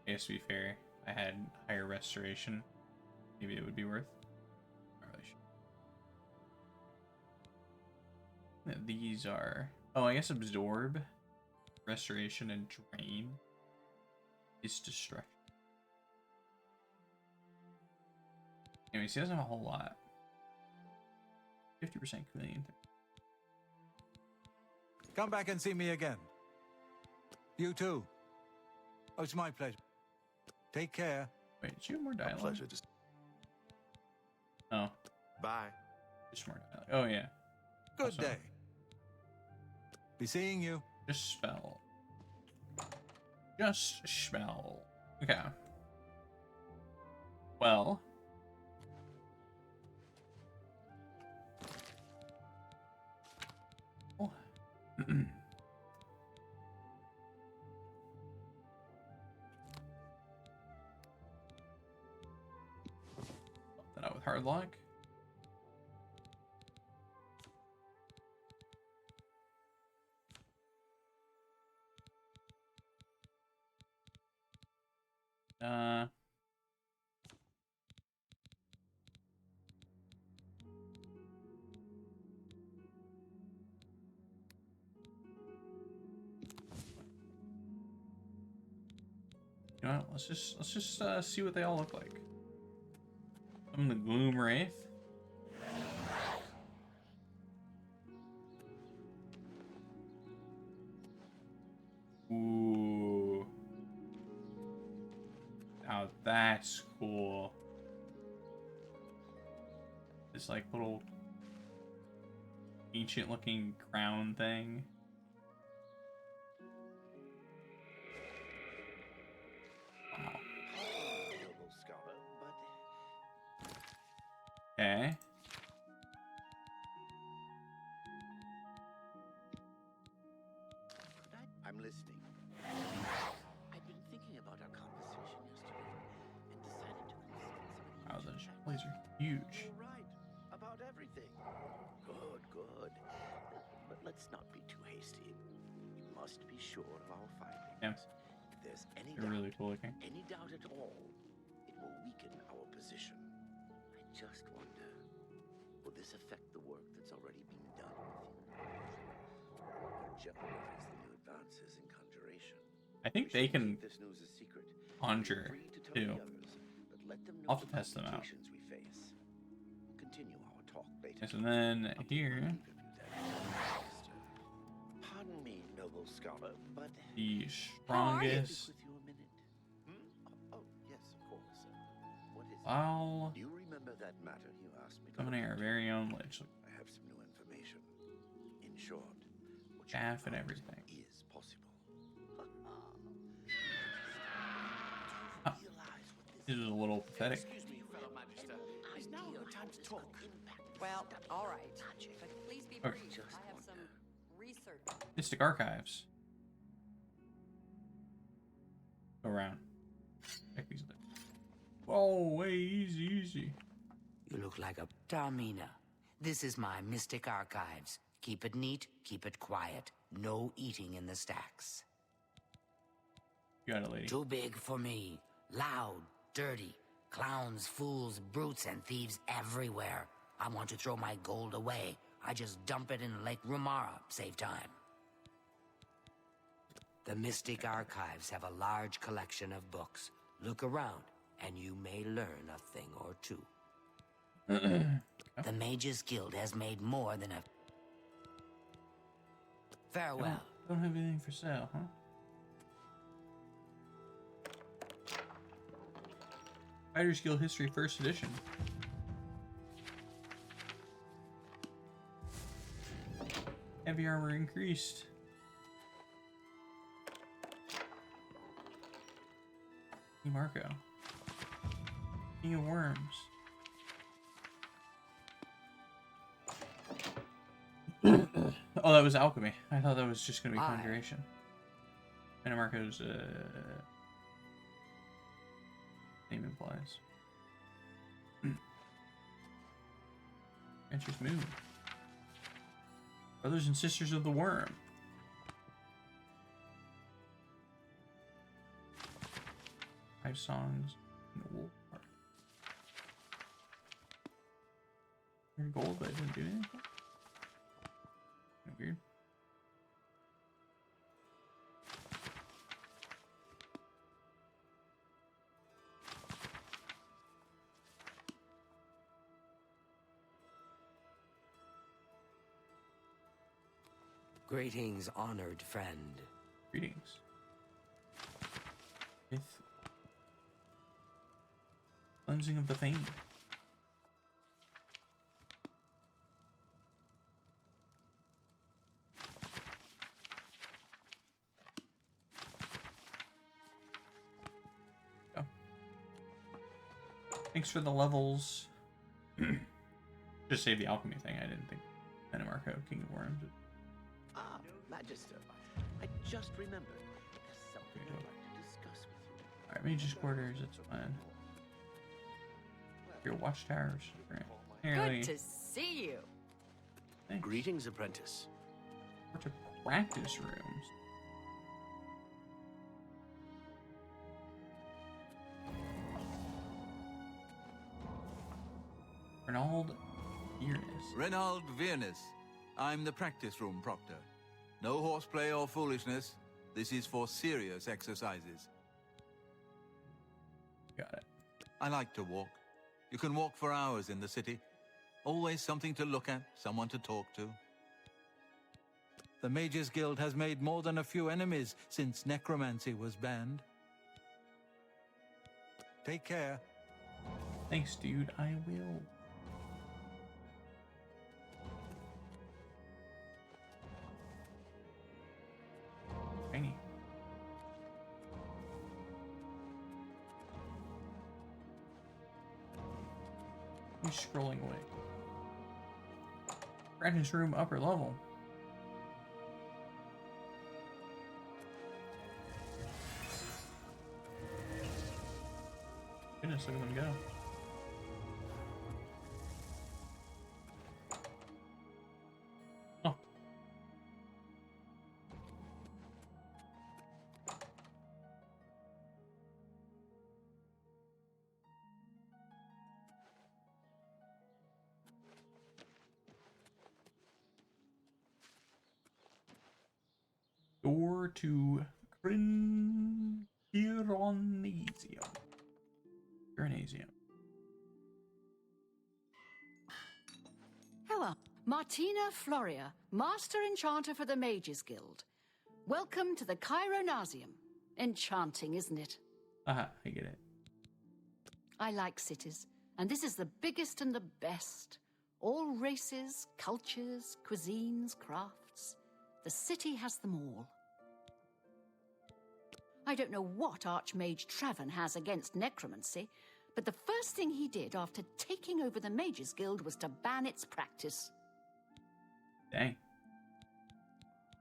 I guess to be fair, if I had higher restoration, maybe it would be worth. Not really sure. These are. Oh, I guess absorb, restoration, and drain is destruction. Anyways, he doesn't have a whole lot. 50% chameleon. Come back and see me again. You too. Oh, it's my pleasure. Take care. Wait, did you have more dialogue? Pleasure. Just Oh, bye. just more dialogue. Oh yeah. Good Also, day. Be seeing you. Just spell. Just spell. Okay. Well. That out with hard luck. You know what? Let's just see what they all look like. I'm the Gloom Wraith. Ooh. Now that's cool. This like little ancient looking crown thing. Wow. Okay. I'm listening. I've been thinking about our conversation yesterday and decided to consult some Wow, of the those ancient plays are huge. You're right about everything. Good, good. But let's not be too hasty. We must be sure of our findings. Yeah. If there's any They're doubt, really cool looking. any doubt at all, it will weaken our position. I just wonder, will this affect the work that's already been done with you? Or jeopardize the new advances in conjuration? I think they can This news is secret. conjure Feel free to tell too. the others, but let them know I'll have to the test them out. complications we face. We'll continue our talk later. Yes, and then I'll here, keep my leave of you then, Master. Pardon me, noble scholar, but the can I strongest. speak with you a minute? Oh, yes, of course. What is it? Wow. Do you remember that matter you asked me to Summoning our look into? very own lich. I have some new information. In short, what you Staff and proposed everything. is possible. Huh. This is a little pathetic. Excuse me, fellow Magister. Is now a good time to talk? Well, all right. But please be Okay. brief. I have some research. Mystic Archives. Go around. Check these. Whoa, way easy, easy. You look like a Darmina. This is my Mystic Archives. Keep it neat, keep it quiet. No eating in the stacks. You got it, lady. Too big for me. Loud, dirty. Clowns, fools, brutes, and thieves everywhere. I want to throw my gold away. I just dump it in Lake Rumara, save time. The Mystic Archives have a large collection of books. Look around, and you may learn a thing or two. The Mages Guild has made more than a... Farewell. Don't have anything for sale, huh? Fighter's Guild History First Edition. Heavy armor increased. King Marco. King of Worms. Oh, that was alchemy. I thought that was just going to be conjuration. And Marco's name implies. Adventures Moon. Brothers and Sisters of the Worm. Five songs in the Wolf Park. Gold, but I didn't do anything. Weird. Greetings, honored friend. Greetings. With cleansing of the fame. Go. Thanks for the levels. Just save the alchemy thing. I didn't think Marco, King of Worms. Ah, Magister, I just remembered. There's something I'd like to discuss with you. Alright, Mage's Quarters, it's fine. Your watchtowers. Good to see you. Thanks. Greetings, apprentice. Or to practice rooms. Renaud Earnest. Renaud Viernes. I'm the practice room proctor. No horseplay or foolishness. This is for serious exercises. Got it. I like to walk. You can walk for hours in the city. Always something to look at, someone to talk to. The Mages Guild has made more than a few enemies since necromancy was banned. Take care. Thanks, dude. I will. Tiny. He's scrolling away. Practice room upper level. Goodness, look at them go. Oh. Door to Chironasium. Hello, Martina Floria, Master Enchanter for the Mages Guild. Welcome to the Chironasium. Enchanting, isn't it? Aha, I get it. I like cities, and this is the biggest and the best. All races, cultures, cuisines, crafts. The city has them all. I don't know what Archmage Traven has against necromancy, but the first thing he did after taking over the Mages Guild was to ban its practice. Dang.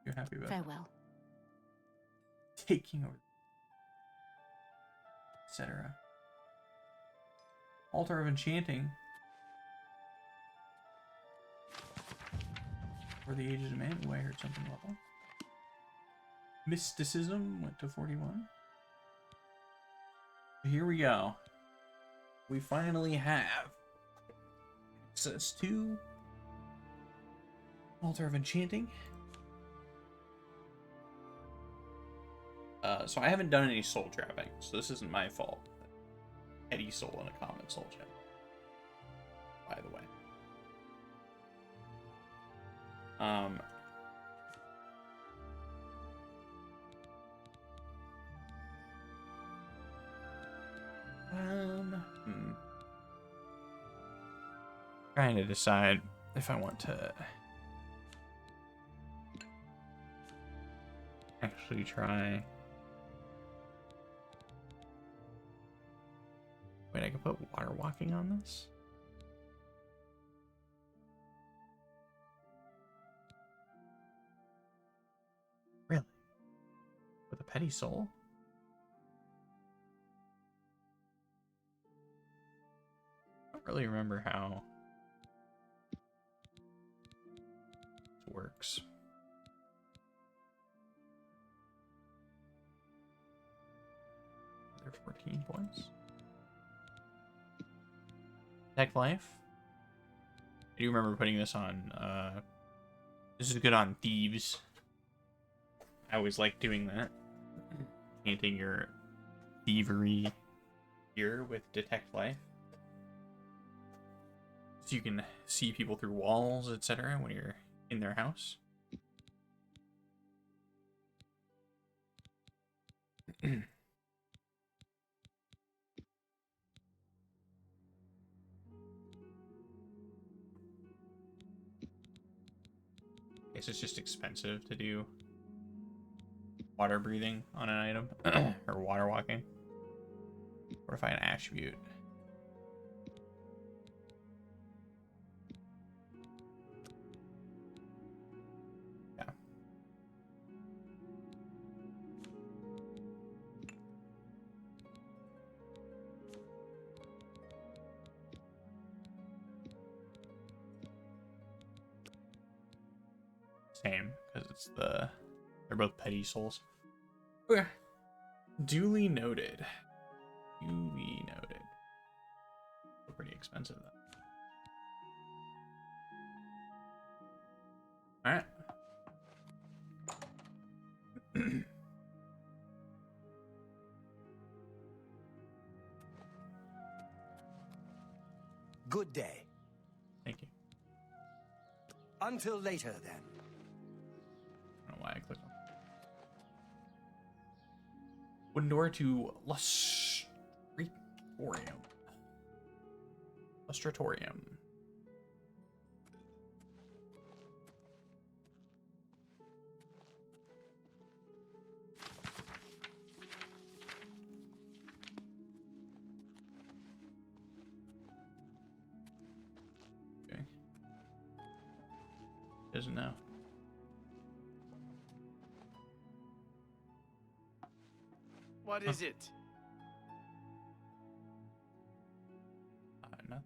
You're happy about Farewell. that. Taking over. Etc. Altar of Enchanting. For the Aged Man. Ooh, I heard something level. Mysticism went to 41. Here we go. We finally have access to Altar of Enchanting. So I haven't done any soul trapping, so this isn't my fault. Petty soul and a common soul gem, by the way. Trying to decide if I want to actually try. Wait, I can put water walking on this? Really? With a petty soul? I don't really remember how this works. They're 14 points. Tech life. I do remember putting this on. This is good on thieves. I always like doing that. Painting your thievery here with detect life, so you can see people through walls, etc. when you're in their house. Guess it's just expensive to do water breathing on an item or water walking. What if I an attribute? Yeah. Same, because it's they're both petty souls. Okay. Duly noted. Duly noted. Still pretty expensive though. Alright. Good day. Thank you. Until later, then. I don't know why I clicked on wooden door to Lustratorium. Lustratorium. Okay. Doesn't know. What is it? No.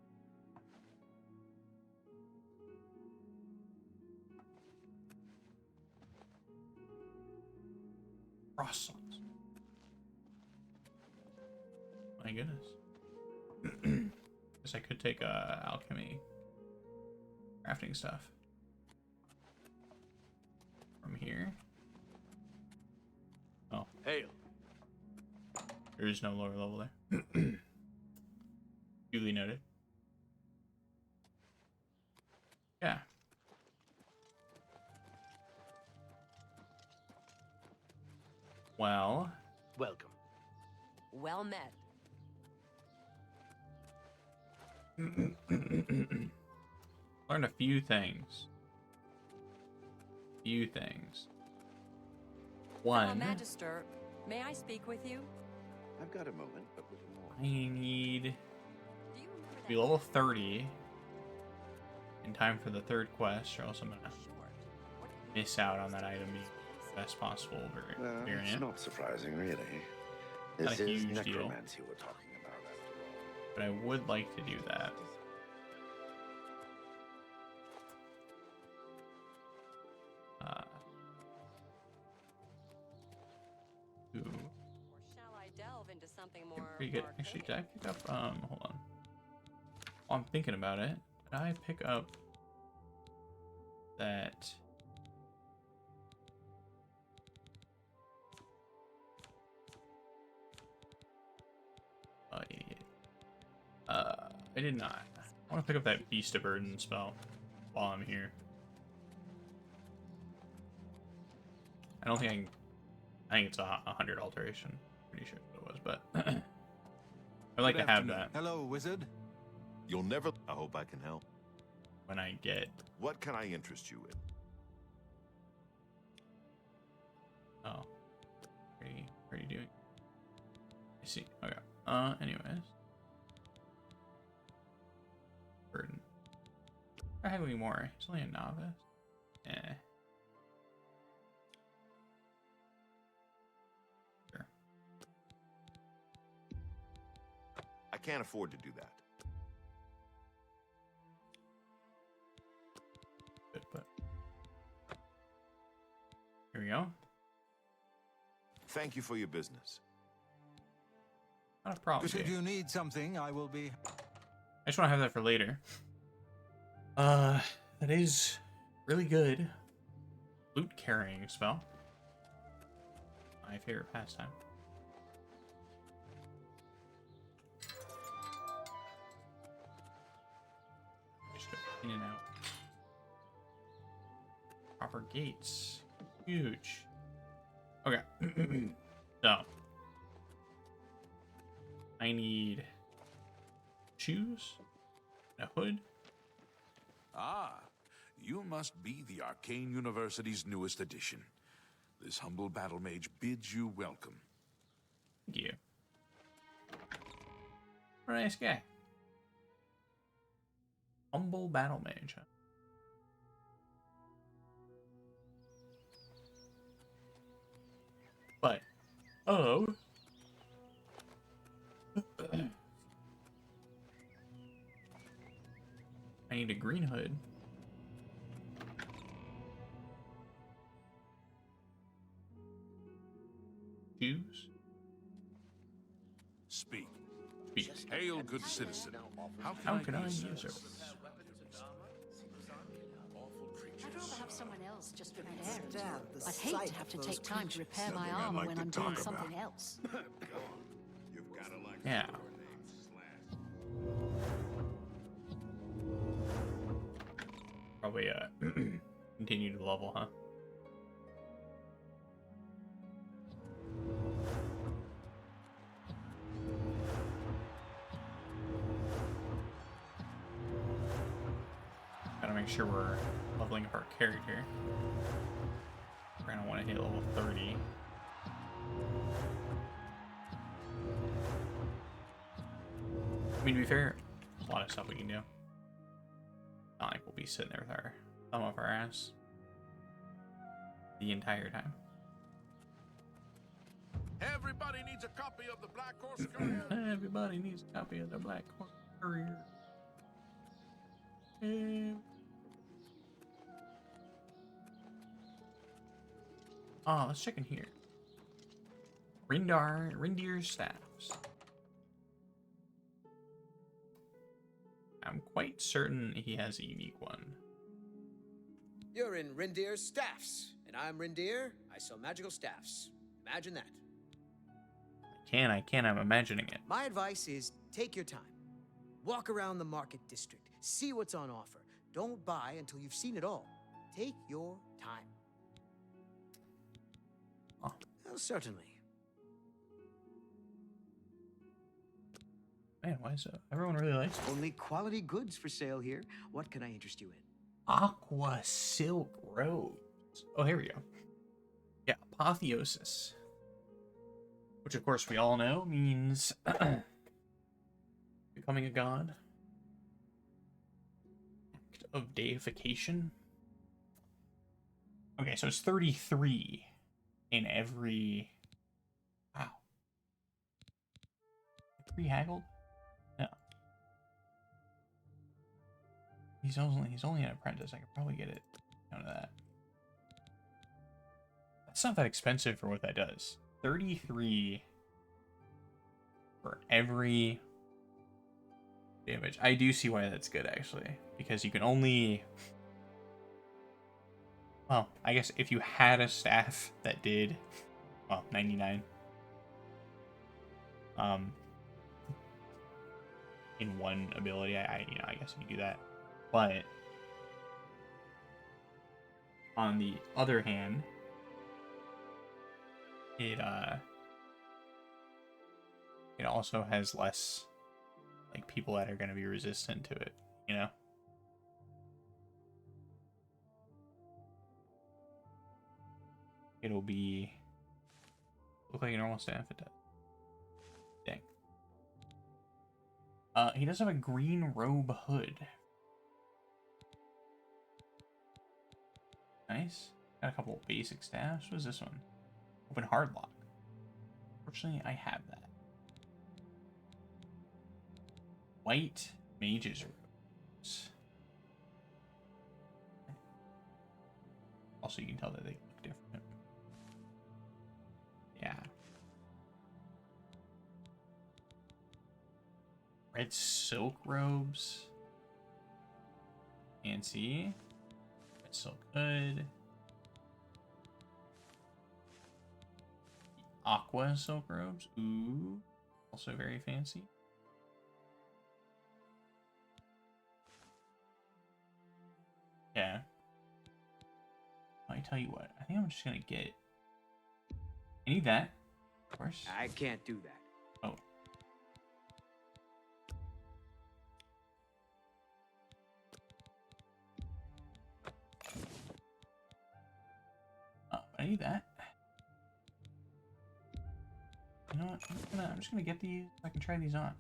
Croissants. My goodness. Guess I could take alchemy crafting stuff from here. Oh. Hail. There is no lower level there. Duly noted. Yeah. Well. Welcome. Well met. Learned a few things. One. Magister, may I speak with you? I've got a moment, but little more. I need to be level 30 in time for the third quest, or else I'm gonna miss out on that item being the best possible variant. It's not surprising, really. Not This a is huge deal. necromancy we're talking about, after all. But I would like to do that. Ooh. Or shall I delve into something more Pretty good. Actually, did I pick up, hold on. While I'm thinking about it, did I pick up that... Oh, idiot. I did not. I want to pick up that Beast of Burden spell while I'm here. I don't think I can... I think it's a 100 alteration. Pretty sure it was, but... I'd like to have that. Hello, wizard. You'll never... I hope I can help. When I get... What can I interest you in? Oh. What are you doing? I see. Okay. Anyways. Burden. Or heavily more. He's only a novice. Eh. Sure. I can't afford to do that. Good, but... Here we go. Thank you for your business. Not a problem. If you need something, I will be... I just want to have that for later. That is really good. Loot carrying spell. My favorite pastime. Just go in and out. Proper gates. Huge. Okay. So. I need shoes, a hood. Ah, you must be the Arcane University's newest addition. This humble battle mage bids you welcome. Thank you. What a nice guy. Humble battle mage, huh? But, oh. I need a green hood. Shoes? Speak. Speak. Hail, good citizen. How can I use your service? I'd rather have someone else just repair it. Damn, the I'd hate sight to have to of take those time to creatures. repair my Something I'd armor like when to I'm doing talk something about. else. You've got to like Yeah. Probably continue to level, huh? Gotta make sure we're leveling up our character. We're gonna want to hit level 30. I mean, to be fair, a lot of stuff we can do. Not like we'll be sitting there with our thumb up our ass the entire time. Everybody needs a copy of the Black Horse Courier. Everybody needs a copy of the Black Horse Courier. Oh, let's check in here. Reindeer staffs. I'm quite certain he has a unique one. You're in Reindeer's Staffs, and I'm Reindeer. I sell magical staffs. Imagine that. I can, I'm imagining it. My advice is take your time. Walk around the market district. See what's on offer. Don't buy until you've seen it all. Take your time. Oh. Well, certainly. Man, why is it? Everyone really likes it. Only quality goods for sale here. What can I interest you in? Aqua silk robes. Oh, here we go. Yeah, apotheosis. Which, of course, we all know means becoming a god. Act of deification. Okay, so it's 33 in every... Wow. 3 haggled? No. He's only an apprentice. I could probably get it down to that. That's not that expensive for what that does. 33 for every damage. I do see why that's good, actually. Because you can only... Well, I guess if you had a staff that did... Well, 99. In one ability, I guess you can do that. But... On the other hand... It also has less like people that are going to be resistant to it, you know? It'll be look like a normal staff. It does. Dang. He does have a green robe hood. Nice. Got a couple of basic staffs. What is this one? Open hard lock. Fortunately, I have that. White mage's robes. Also, you can tell that they look different. Yeah. Red silk robes. Fancy. Red silk hood. Aqua silk robes. Ooh. Also very fancy. Yeah. I tell you what. I think I'm just gonna get... I need that. Of course. I can't do that. Oh. I need that. You know what? I'm just gonna get these. I can try these on.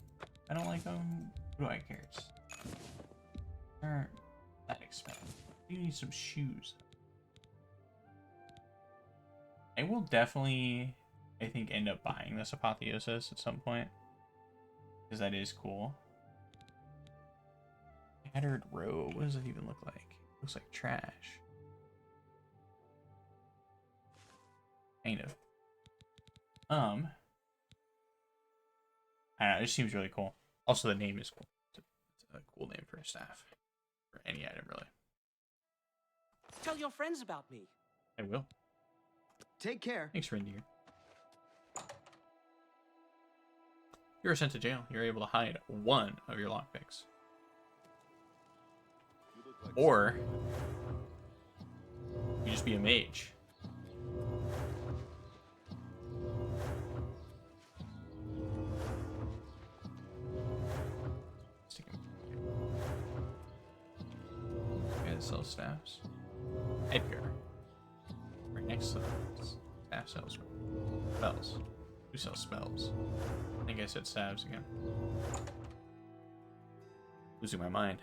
I don't like them. Who do I care? They're that expensive. You need some shoes. I will definitely, I think, end up buying this apotheosis at some point, because that is cool. Tattered robe. What does it even look like? It looks like trash. Kind of. I don't know, it just seems really cool. Also, the name is cool. It's a cool name for a staff. For any item, really. Tell your friends about me. I will. Take care. Thanks, Reindeer. You're sent to jail. You're able to hide one of your lockpicks. Or you just be a mage. Stick him. Guy that sells staffs. Edgar. Right next to the staff sells spells. Who sells spells? I think I said staves again. Losing my mind.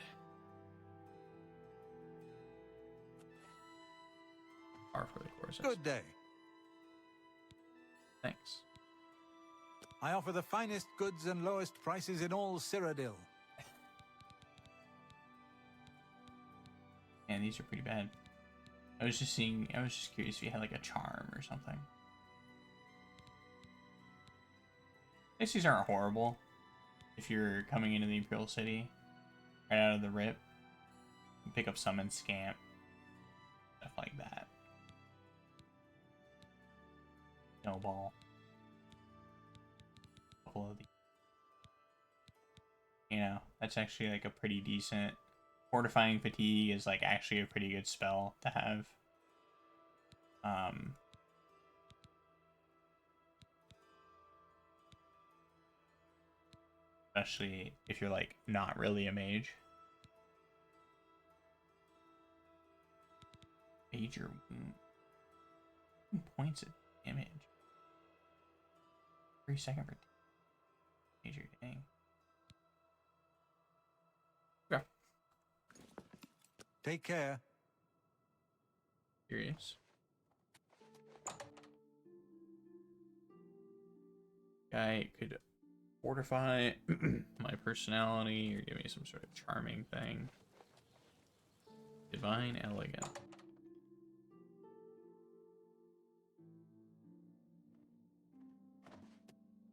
Powerfully, of course. Good day. Thanks. I offer the finest goods and lowest prices in all Cyrodiil. Man, these are pretty bad. I was just curious if you had like a charm or something. I guess these aren't horrible. If you're coming into the Imperial City, right out of the rip, you pick up Summon Scamp, stuff like that. snowball. A couple of these. You know, that's actually like a pretty decent. Fortifying fatigue is like actually a pretty good spell to have. Especially if you're like not really a mage. Major points of damage. 3 seconds for major, dang. Okay. Take care. Curious. Guy could fortify my personality or give me some sort of charming thing. Divine Elegant.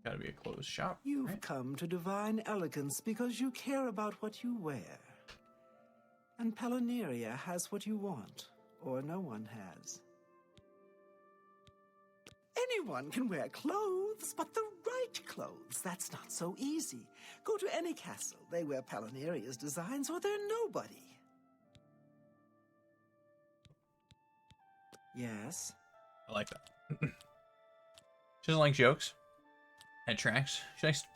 Gotta be a closed shop. You've right? come to divine elegance because you care about what you wear. And Paloneria has what you want, or no one has. Anyone can wear clothes, but the right clothes, that's not so easy. Go to any castle, they wear Paloneria's designs, or they're nobody. Yes? I like that. She doesn't like jokes. That tracks.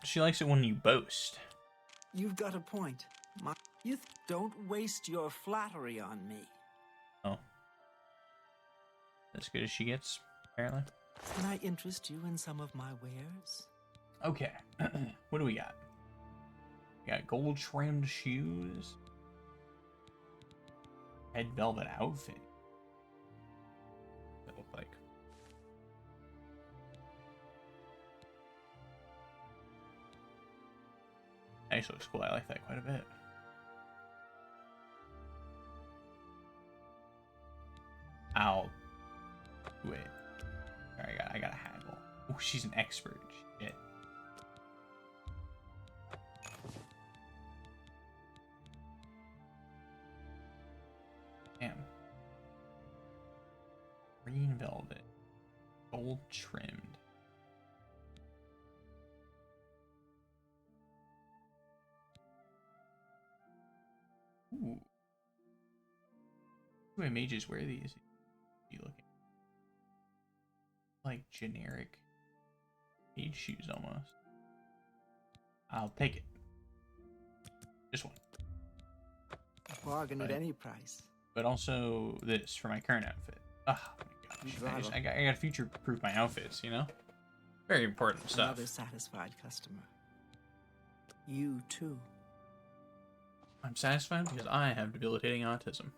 She likes it when you boast. You've got a point. Don't waste your flattery on me. Oh. As good as she gets, apparently. Can I interest you in some of my wares? Okay. What do we got? We got gold trimmed shoes. Red velvet outfit. What that look like? Actually looks cool. I like that quite a bit. I'll wait. Alright, I got a haggle. Oh, she's an expert. Shit. Damn. Green velvet. Gold trimmed. Ooh. The way mages wear these. Be looking like generic mage shoes almost. I'll take it. This one. A bargain at any price. But also this for my current outfit. Oh my gosh. I gotta future-proof my outfits, you know? Very important stuff. Another satisfied customer. You too. I'm satisfied because I have debilitating autism.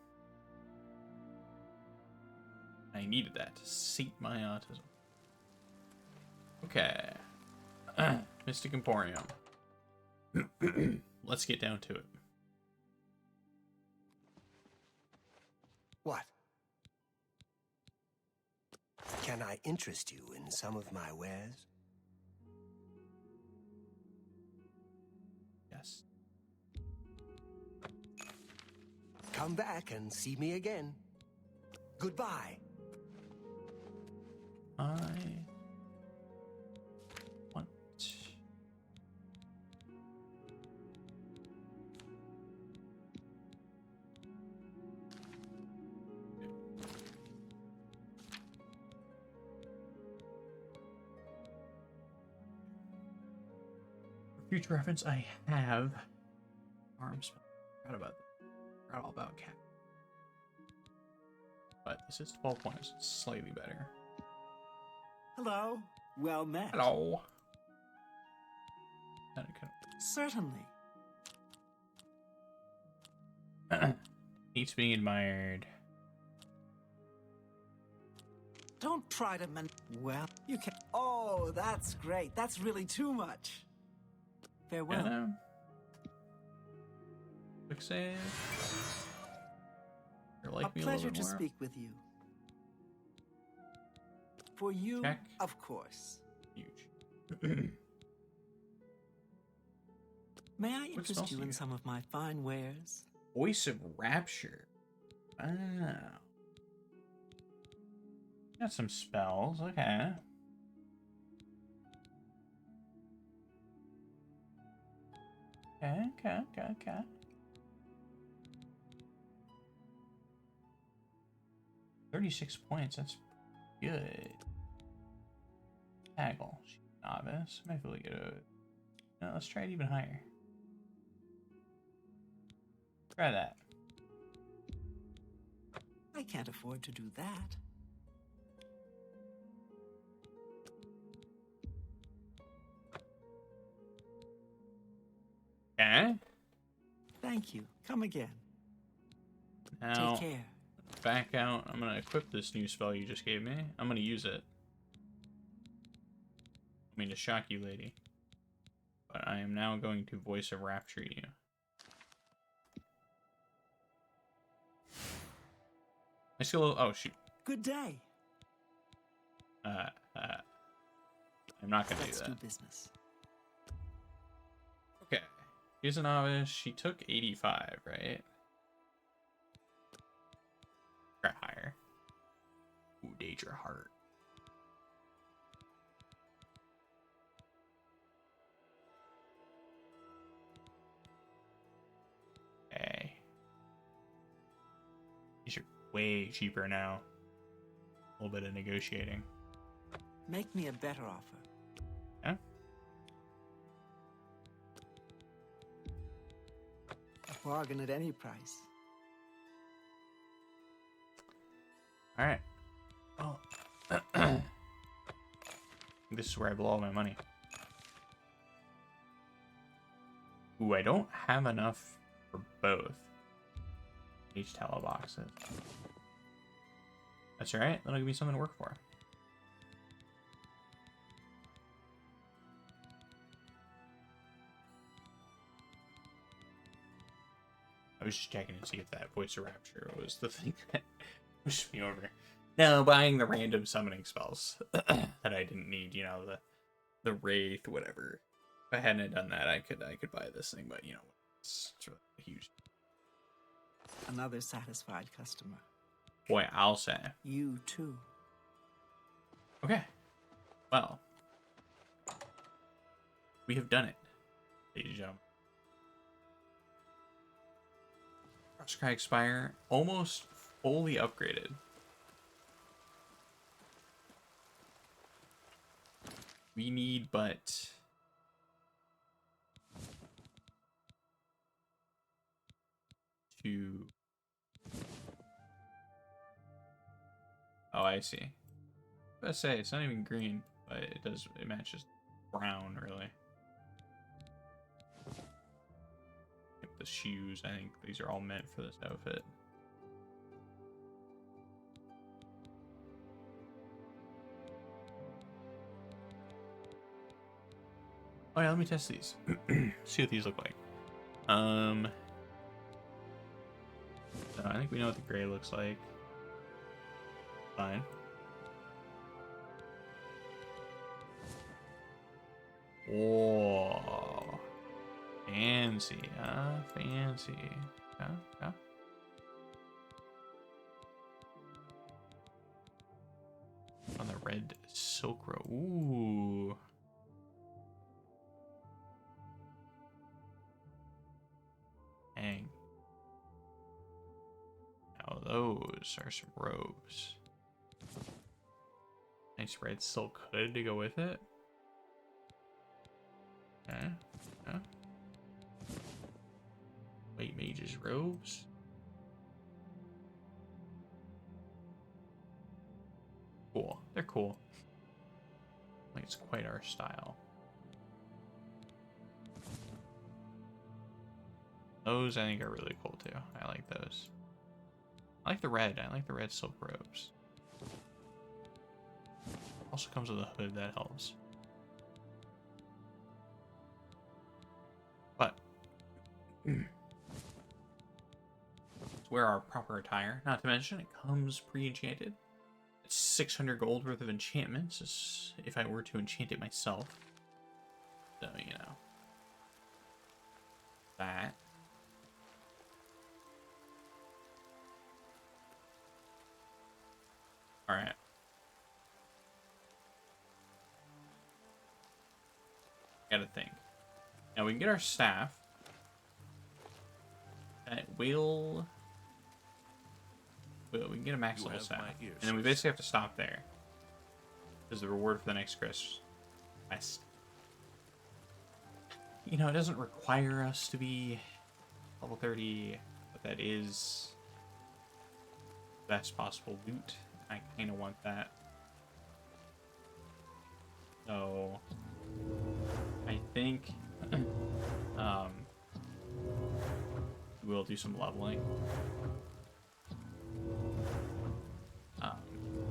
I needed that to sate my autism. Okay. Mystic Emporium. Let's get down to it. What? Can I interest you in some of my wares? Yes. Come back and see me again. Goodbye. I want for future reference, I have arms. Forgot about that. Forgot all about cat. But this is 12 points. It's slightly better. Hello. Well met. Hello. Certainly. Hates being admired. Don't try to well, you can. Oh, that's great. That's really too much. Farewell. Yeah. Quick save. Like a pleasure to speak with you. For you, check. Of course. Huge. May I interest you in some of my fine wares? Voice of Rapture. Wow. Got some spells, okay. Okay. 36 points, that's good. Haggle, novice. Might be able to get a. No, let's try it even higher. Try that. I can't afford to do that. Okay. Thank you. Come again. Now, Take care. back out. I'm gonna equip this new spell you just gave me. I'm gonna use it. I mean to shock you, lady. But I am now going to voice of rapture you. I still. Oh shoot. Good day. I'm not gonna Let's do do that. business. Okay. She's a novice. She took 85, right? Try higher. Ooh, Daedra Heart. Okay. These are way cheaper now. A little bit of negotiating. Make me a better offer. Yeah? A bargain at any price. Alright. Oh. This is where I blow all my money. Ooh, I don't have enough for both. Each tallow boxes. That's alright. That'll give me something to work for. I was just checking to see if that voice of rapture was the thing that pushed me over. No, buying the random summoning spells that I didn't need, you know, the wraith, whatever. If I hadn't done that, I could buy this thing, but you know, it's really huge. Another satisfied customer. Boy, I'll say. You too. Okay. Well, we have done it, ladies and gentlemen. Sky Spire almost fully upgraded. We need but two. Oh, I see. I was gonna say it's not even green, but it matches brown really. The shoes, I think these are all meant for this outfit. Oh yeah, let me test these. See what these look like. So I think we know what the gray looks like. Fine. Whoa. Fancy, huh? Fancy. Yeah. On the red silk robe. Ooh. Dang. Now those are some robes. Nice red silk hood to go with it. Okay. Yeah. White mage's robes. Cool. They're cool. Like it's quite our style. Those I think are really cool too. I like those. I like the red. I like the red silk robes. Also comes with a hood that helps. But wear our proper attire. Not to mention, it comes pre-enchanted. It's 600 gold worth of enchantments as if I were to enchant it myself. So, you know. That. Alright. Gotta think. Now we can get our staff. we can get a max You level have staff, my ear, and then we sirs. basically have to stop there. Because the reward for the next quest, you know, it doesn't require us to be level 30, but that is the best possible loot. I kind of want that. So I think we'll do some leveling.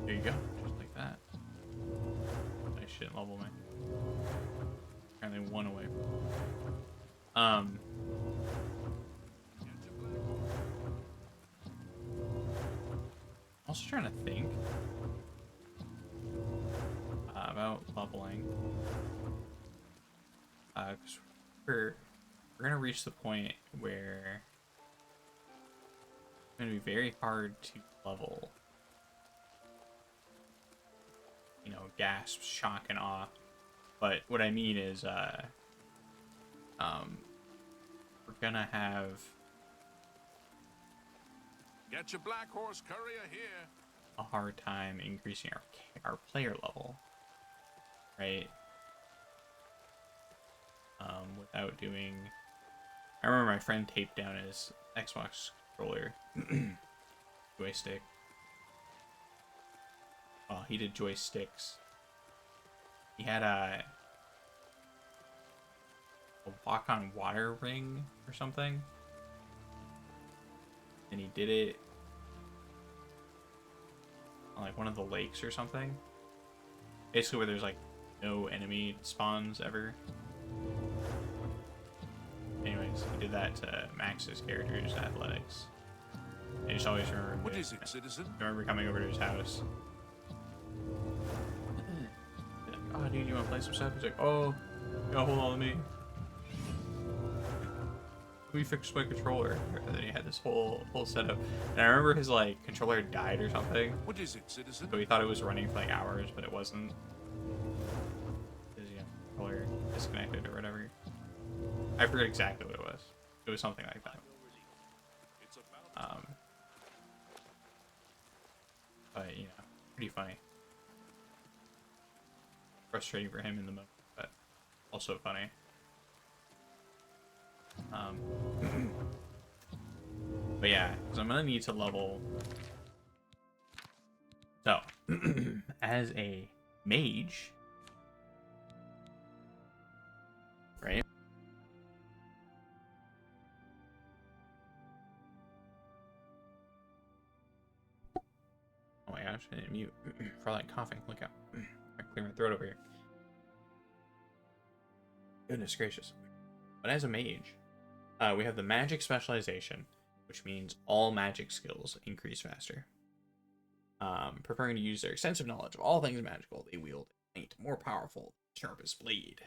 There you go, just like that. I shouldn't level me. Apparently one away. Also trying to think about leveling. 'Cause we're gonna reach the point where it's gonna be very hard to level. You know, gasp, shock, and awe. But what I mean is, we're gonna have Get your black horse courier here. a hard time increasing our player level, right? Without doing. I remember my friend taped down his Xbox controller joystick. Well, he did joysticks. He had a walk on water ring or something, and he did it on like one of the lakes or something. Basically, where there's like no enemy spawns ever. Anyways, he did that to max his character's athletics. I just always remember. What is it, citizen? I remember coming over to his house. Oh, dude, you want to play some stuff? He's like, oh, yeah, hold on to me. We fixed my controller. And then he had this whole setup. And I remember his like controller died or something. What is it, citizen? So he thought it was running for like hours, but it wasn't. His controller disconnected or whatever. I forget exactly what it was. It was something like that. But you know, pretty funny. Frustrating for him in the moment, but also funny. But yeah, because I'm gonna need to level. So, as a mage, right? Oh my gosh, I didn't mute for like coughing. Look out! I clear my throat over here. Goodness gracious! But as a mage, we have the magic specialization, which means all magic skills increase faster. Preferring to use their extensive knowledge of all things magical, they wield a might more powerful, sharpest blade.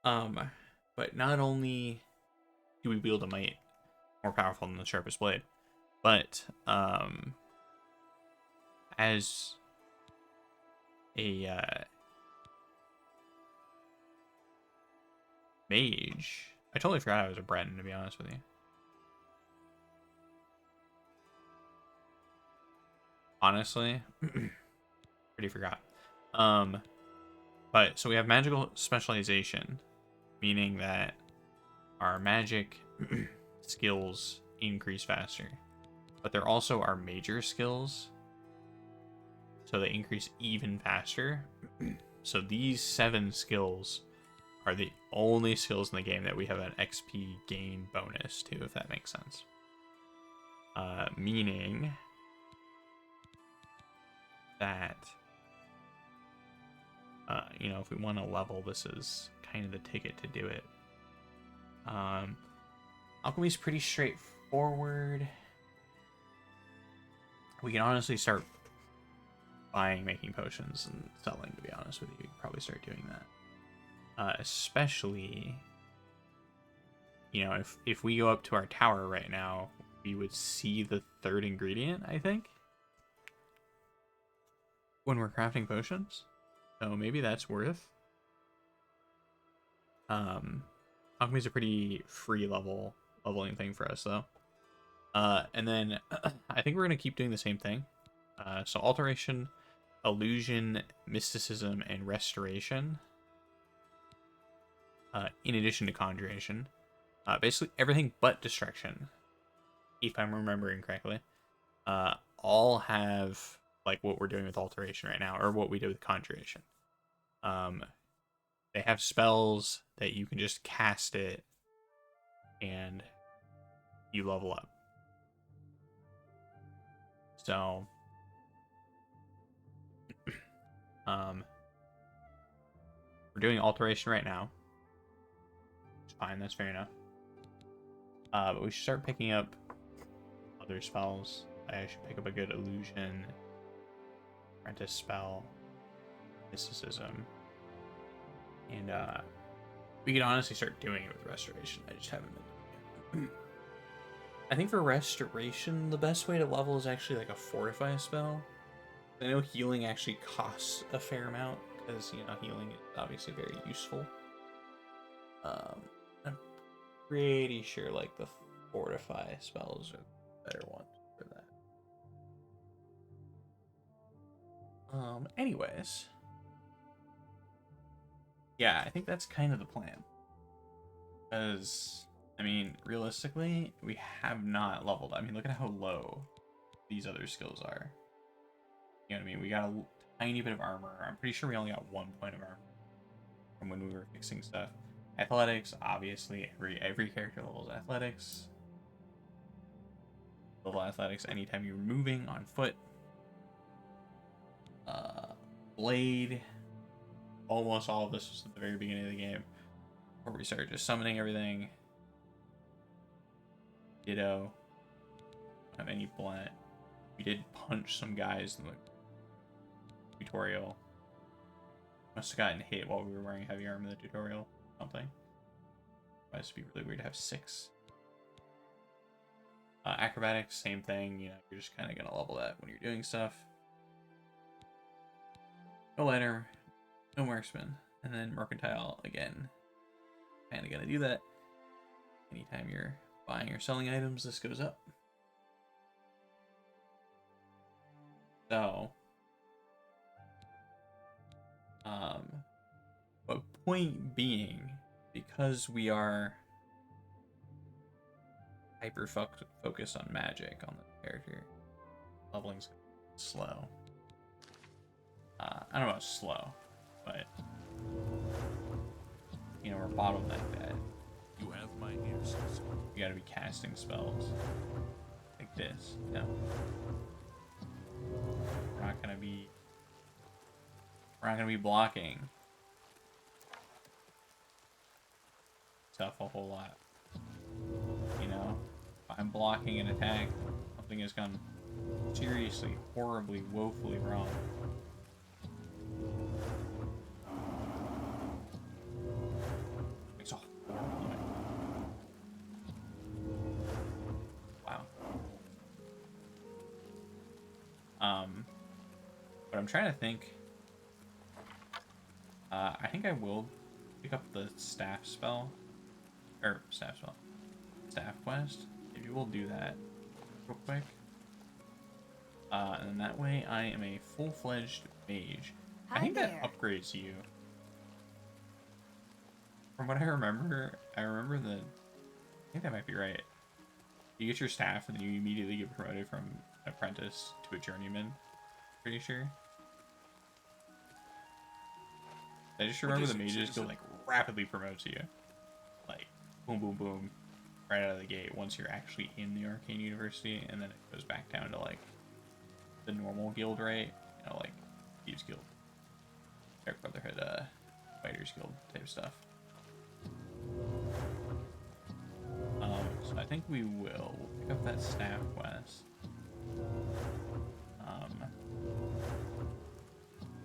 But not only do we wield a might more powerful than the sharpest blade, but as a mage, I totally forgot I was a Breton, to be honest with you. Honestly, pretty forgot. But so we have magical specialization, meaning that our magic skills increase faster, but there also are major skills, so they increase even faster. So these 7 skills are the only skills in the game that we have an XP gain bonus to, if that makes sense. Meaning that, you know, if we want to level, this is kind of the ticket to do it. Alchemy's pretty straightforward. We can honestly start buying, making potions, and selling, to be honest with you. We can probably start doing that. Especially, you know, if we go up to our tower right now, we would see the 3rd ingredient, I think, when we're crafting potions. So maybe that's worth. Alchemy's a pretty free level leveling thing for us though. And then I think we're gonna keep doing the same thing. So alteration, illusion, mysticism, and restoration. In addition to conjuration. Basically everything but distraction, if I'm remembering correctly. All have like what we're doing with alteration right now, or what we do with conjuration. They have spells that you can just cast it and you level up. So we're doing alteration right now. It's fine, that's fair enough. But we should start picking up other spells. I should pick up a good illusion, apprentice spell, mysticism, and we could honestly start doing it with restoration. I just haven't been doing it. I think for restoration, the best way to level is actually like a fortify spell. I know healing actually costs a fair amount because, you know, healing is obviously very useful. I'm pretty sure like the fortify spells are the better ones for that. Anyways. Yeah, I think that's kind of the plan. Because, I mean, realistically, we have not leveled. I mean, look at how low these other skills are. You know what I mean? We got a tiny bit of armor. I'm pretty sure we only got 1 point of armor from when we were fixing stuff. Athletics, obviously, every character levels athletics. Level athletics anytime you're moving on foot. Blade. Almost all of this was at the very beginning of the game, where we started just summoning everything. Ditto. Don't have any blunt. We did punch some guys in the tutorial. Must have gotten hit while we were wearing heavy armor in the tutorial. Something. Otherwise, it'd be really weird to have 6. Acrobatics, same thing. You know, you're just kind of gonna level that when you're doing stuff. No lighter, no marksman, and then mercantile again. Kind of gonna do that. Anytime you're buying or selling items, this goes up. So, but point being, because we are hyper focused on magic on the character, leveling's slow. I don't know about slow, but you know, we're bottlenecked at. You have my ears. You gotta be casting spells like this. No, we're not gonna be. We're not gonna be blocking stuff a whole lot. You know, if I'm blocking an attack, something has gone seriously, horribly, woefully wrong. It's a horrible. Wow. But I'm trying to think. I think I will pick up the staff spell. Or staff quest. Maybe we'll do that real quick. And that way I am a full-fledged mage. I think that upgrades you. From what I remember that, I think that might be right. You get your staff and then you immediately get promoted from apprentice to a journeyman. Pretty sure. I just remember the mages go like rapidly promotes you. Like boom boom boom right out of the gate once you're actually in the arcane university, and then it goes back down to like the normal guild rate, you know, like Thieves Guild, Dark Brotherhood, Fighters Guild type stuff. So I think we'll pick up that staff quest.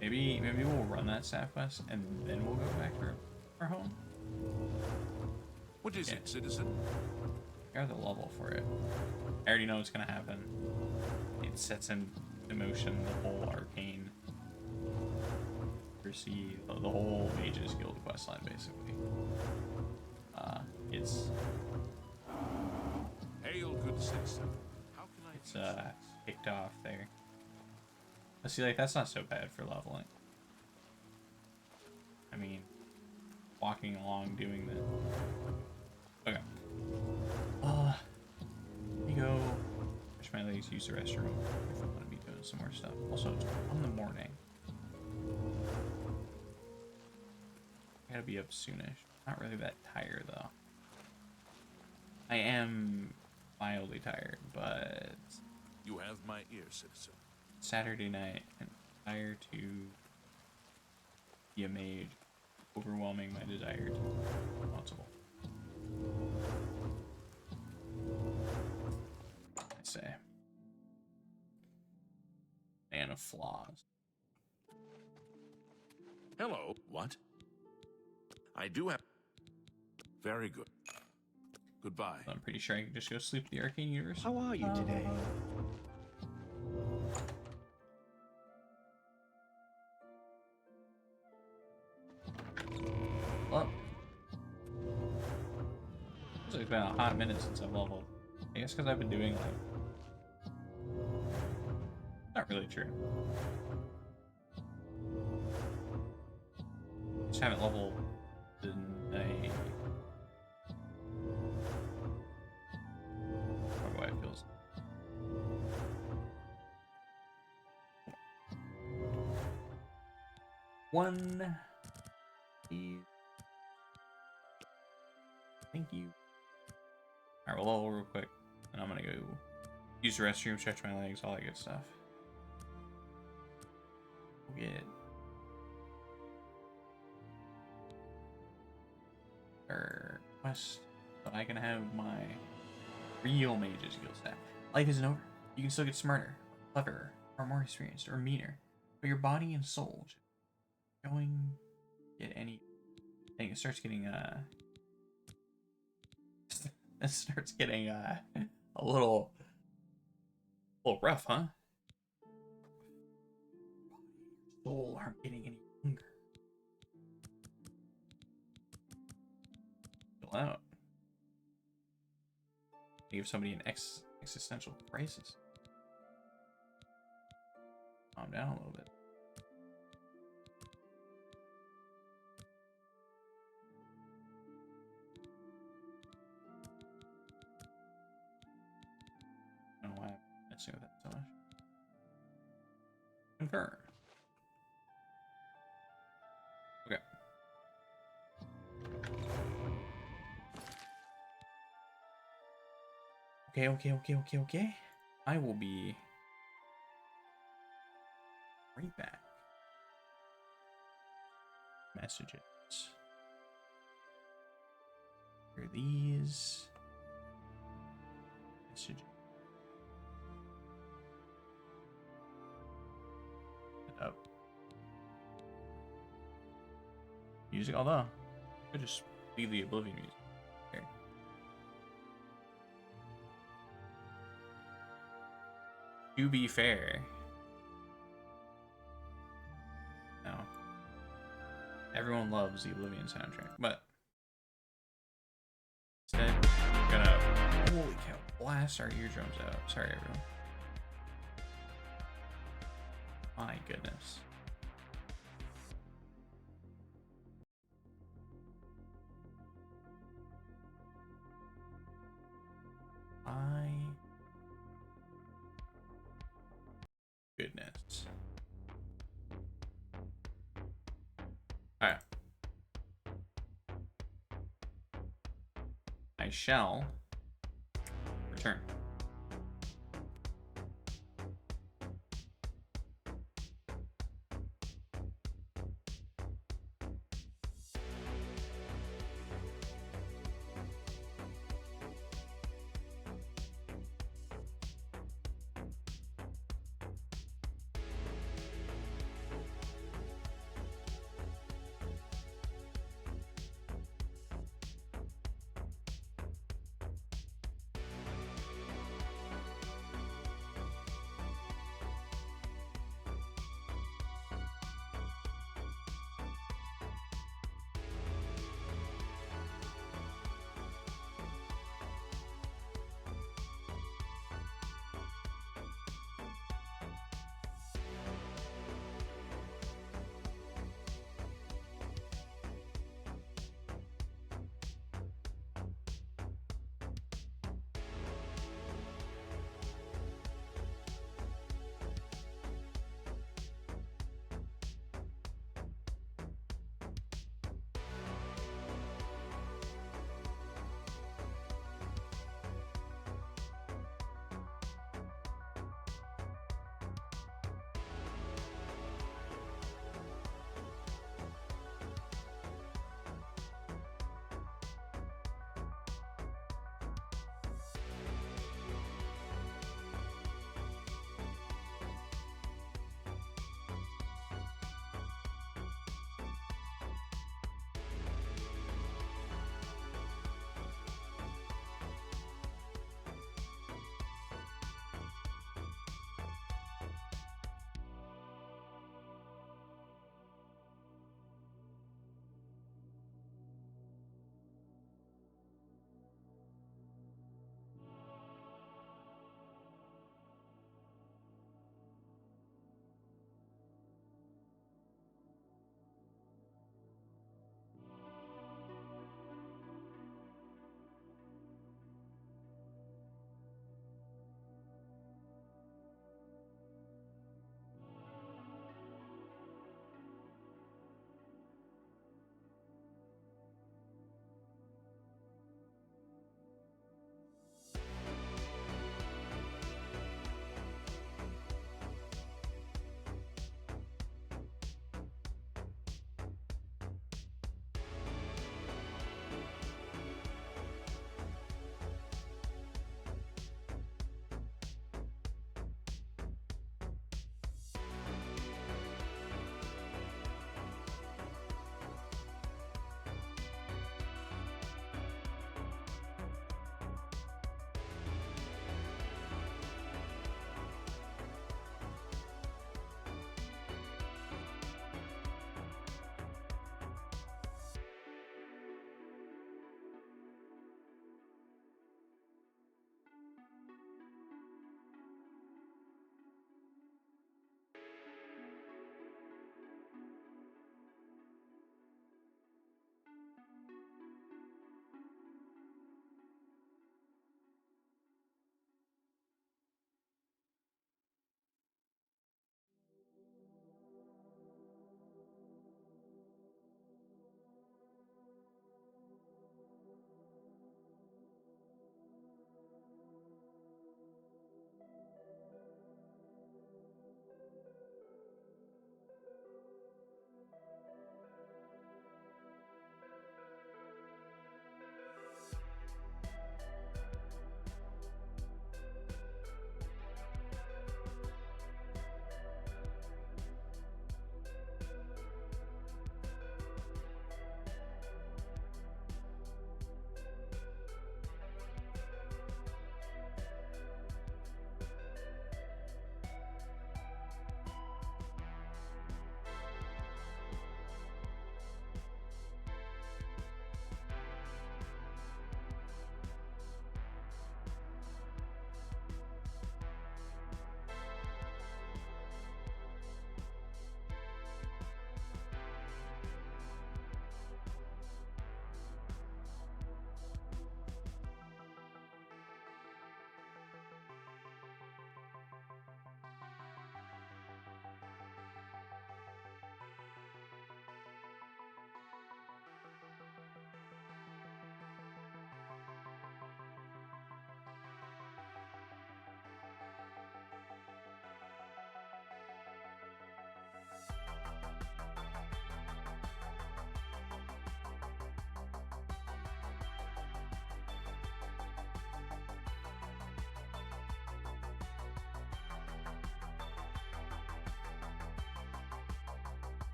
Maybe we'll run that staff quest and then we'll go back to our home. What is it, citizen? I got the level for it. I already know what's gonna happen. It sets in motion the whole arcane. See the whole Mages Guild questline basically. It's citizen. How can I It's kicked off there. Let's see, like that's not so bad for leveling. I mean, walking along doing that. Okay. Here you go. Push my legs, use the restroom if I want to be doing some more stuff. Also, it's in the morning. I gotta be up soonish. Not really that tired though. I am mildly tired, but You have my ear, citizen. Saturday night and desire to be a mage, overwhelming my desire to be responsible. I say. Man of flaws. Hello. What? I do have... Very good. Goodbye. I'm pretty sure I can just go sleep in the Arcane Universe. How are you today? Well, it's been a hot minute since I've leveled. I guess because I've been doing like... Not really true. Just haven't leveled in a... How it feels. One... Thank you. Alright, we'll level real quick. And I'm gonna go use the restroom, stretch my legs, all that good stuff. We'll get our quest so I can have my real mage's guild staff. Life isn't over. You can still get smarter, cleverer, or more experienced, or meaner. But your body and soul should going get any thing. It starts getting it starts getting a little rough, huh? Soul aren't getting any younger. Chill out. Give somebody an existential crisis. Calm down a little bit. I don't know why I'm messing with that so much. Confirm. Okay. I will be right back. Messages. Here are these messages. Up. Music, although I could just leave the Oblivion music. Here. To be fair, no, everyone loves the Oblivion soundtrack, but instead, we're gonna holy cow, blast our eardrums out. Sorry, everyone. My goodness. Goodness. Alright. I shall return.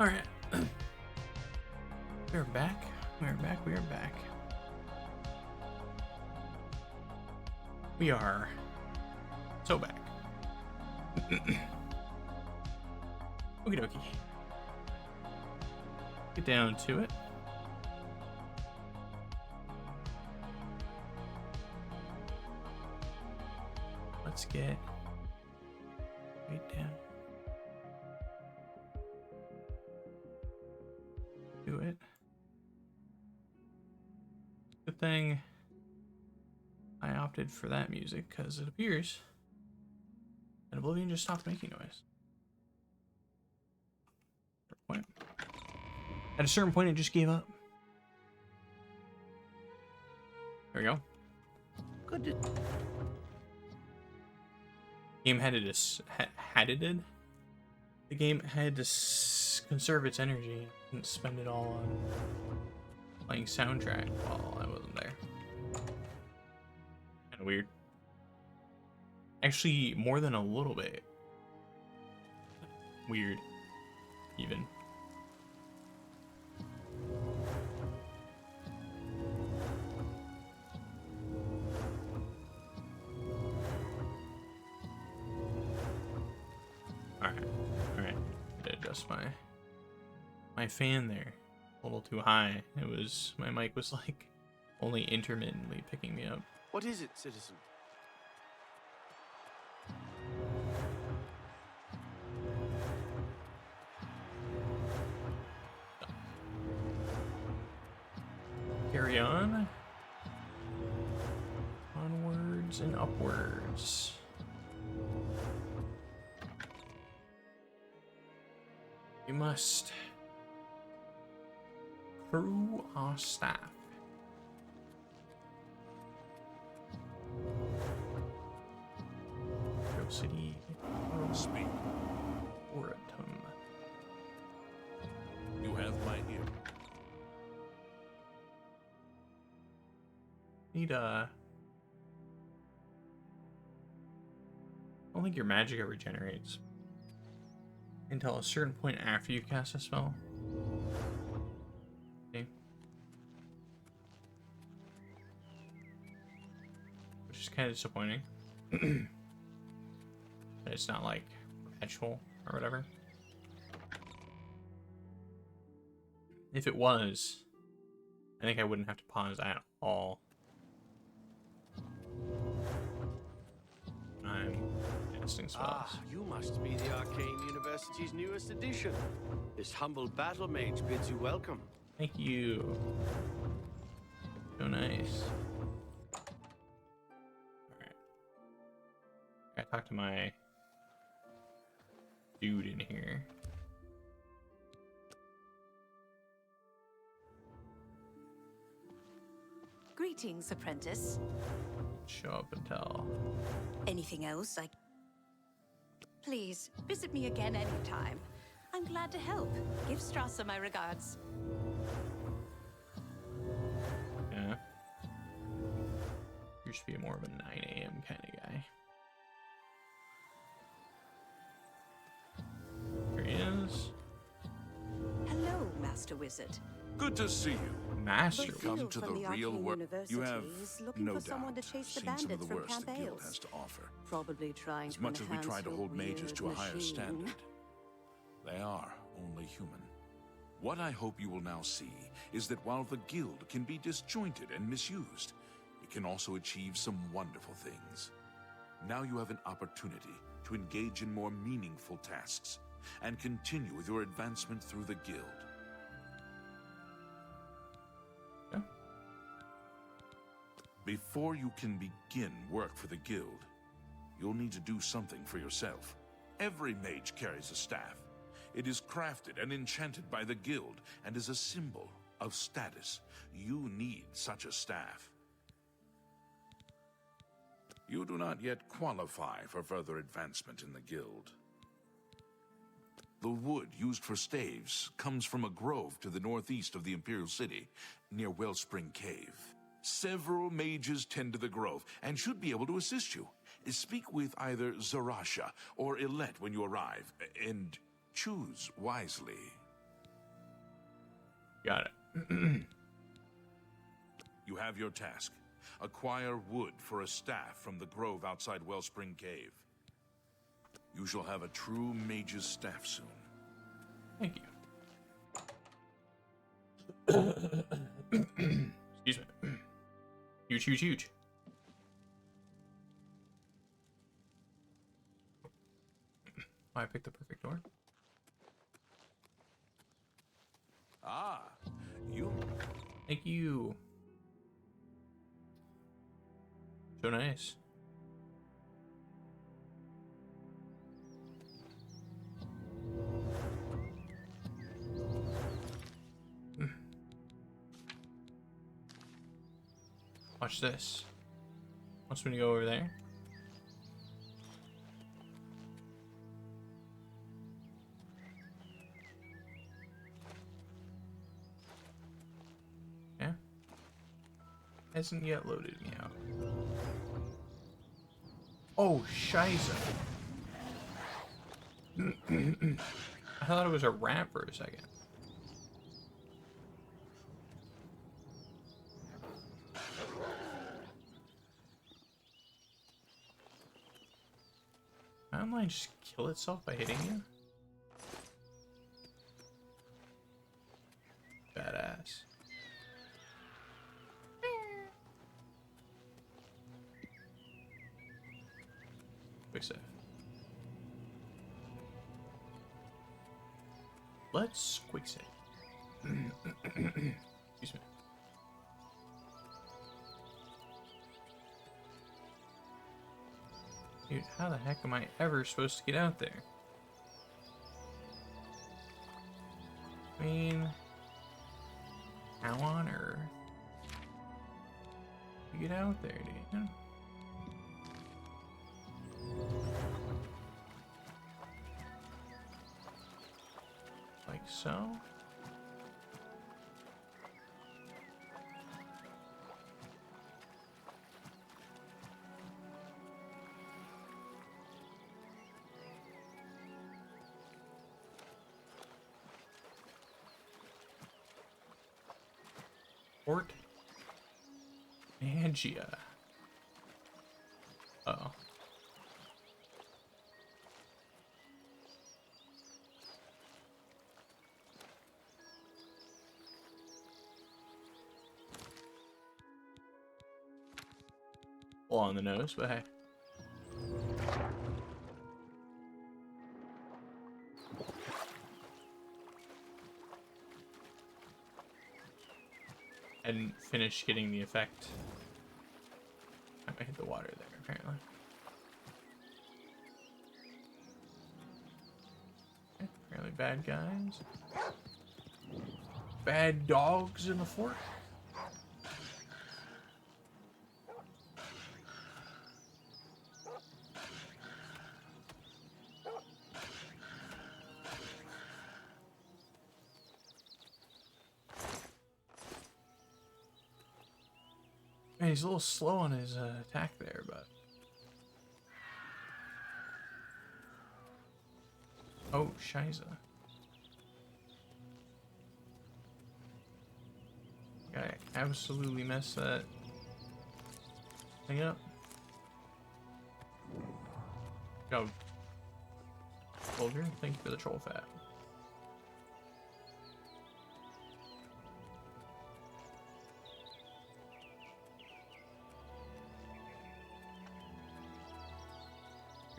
All right. We're back. We're back. We are back. We are so back. Okie dokie. Get down to it. Let's get right down to it. Good thing I opted for that music, because it appears that Oblivion just stopped making noise. At a certain point, it just gave up. There we go. Good. Game had to the game had to conserve its energy and spend it all on playing soundtrack while I wasn't there. Kind of weird. Actually, more than a little bit weird, even. Alright. Adjust my fan there. A little too high. My mic was like only intermittently picking me up. What is it, citizen? Carry on. Onwards and upwards. We must through our staff. Grove City. Speak. Oratum. You have my ear. Need I don't think your magic ever regenerates until a certain point after you cast a spell. Okay. Which is kind of disappointing. It's not like perpetual or whatever. If it was, I think I wouldn't have to pause at all. I'm casting spells. Ah, you must be the Arcane University's newest addition. This humble battle mage bids you welcome. Thank you. So nice. Alright. I talked to my dude in here. Greetings, apprentice. Show up and tell. Anything else? Please, visit me again anytime. I'm glad to help. Give Strasser my regards. Yeah. You should be more of a 9 a.m. kind of guy. Here he is. Hello, Master Wizard. Good to see you. Master, come to the real world. You have no for someone doubt to chase the seen some of bandits the from worst Camp the guild Ailes. has to offer. Probably trying As to much as we try enhance to your hold mages to a weird higher machine. standard, they are only human. What I hope you will now see is that while the guild can be disjointed and misused, it can also achieve some wonderful things. Now you have an opportunity to engage in more meaningful tasks and continue with your advancement through the guild. Before you can begin work for the guild, you'll need to do something for yourself. Every mage carries a staff. It is crafted and enchanted by the guild and is a symbol of status. You need such a staff. You do not yet qualify for further advancement in the guild. The wood used for staves comes from a grove to the northeast of the Imperial City, near Wellspring Cave. Several mages tend to the grove and should be able to assist you. Speak with either Zarasha or Ilette when you arrive, and choose wisely. Got it. You have your task. Acquire wood for a staff from the grove outside Wellspring Cave. You shall have a true mage's staff soon. Thank you. Excuse me. Huge, huge, huge. I picked the perfect door. Ah, you. Thank you. So nice. Watch this. Wants me to go over there. Yeah. Hasn't yet loaded me out. Oh, shiza. I thought it was a rat for a second. Can't mine just kill itself by hitting you? Badass. Quick save. Let's quick save. Excuse me. Dude, how the heck am I ever supposed to get out there? I mean, how on earth you get out there, dude? Like so? Port Angia. Uh-oh. Well, on the nose, but hey. I didn't finish getting the effect. I might hit the water there, apparently. Okay, apparently bad guys. Bad dogs in the fort. Man, he's a little slow on his attack there, but... Oh, shiza. I absolutely messed that thing up. Go. Soldier, thank you for the troll fat.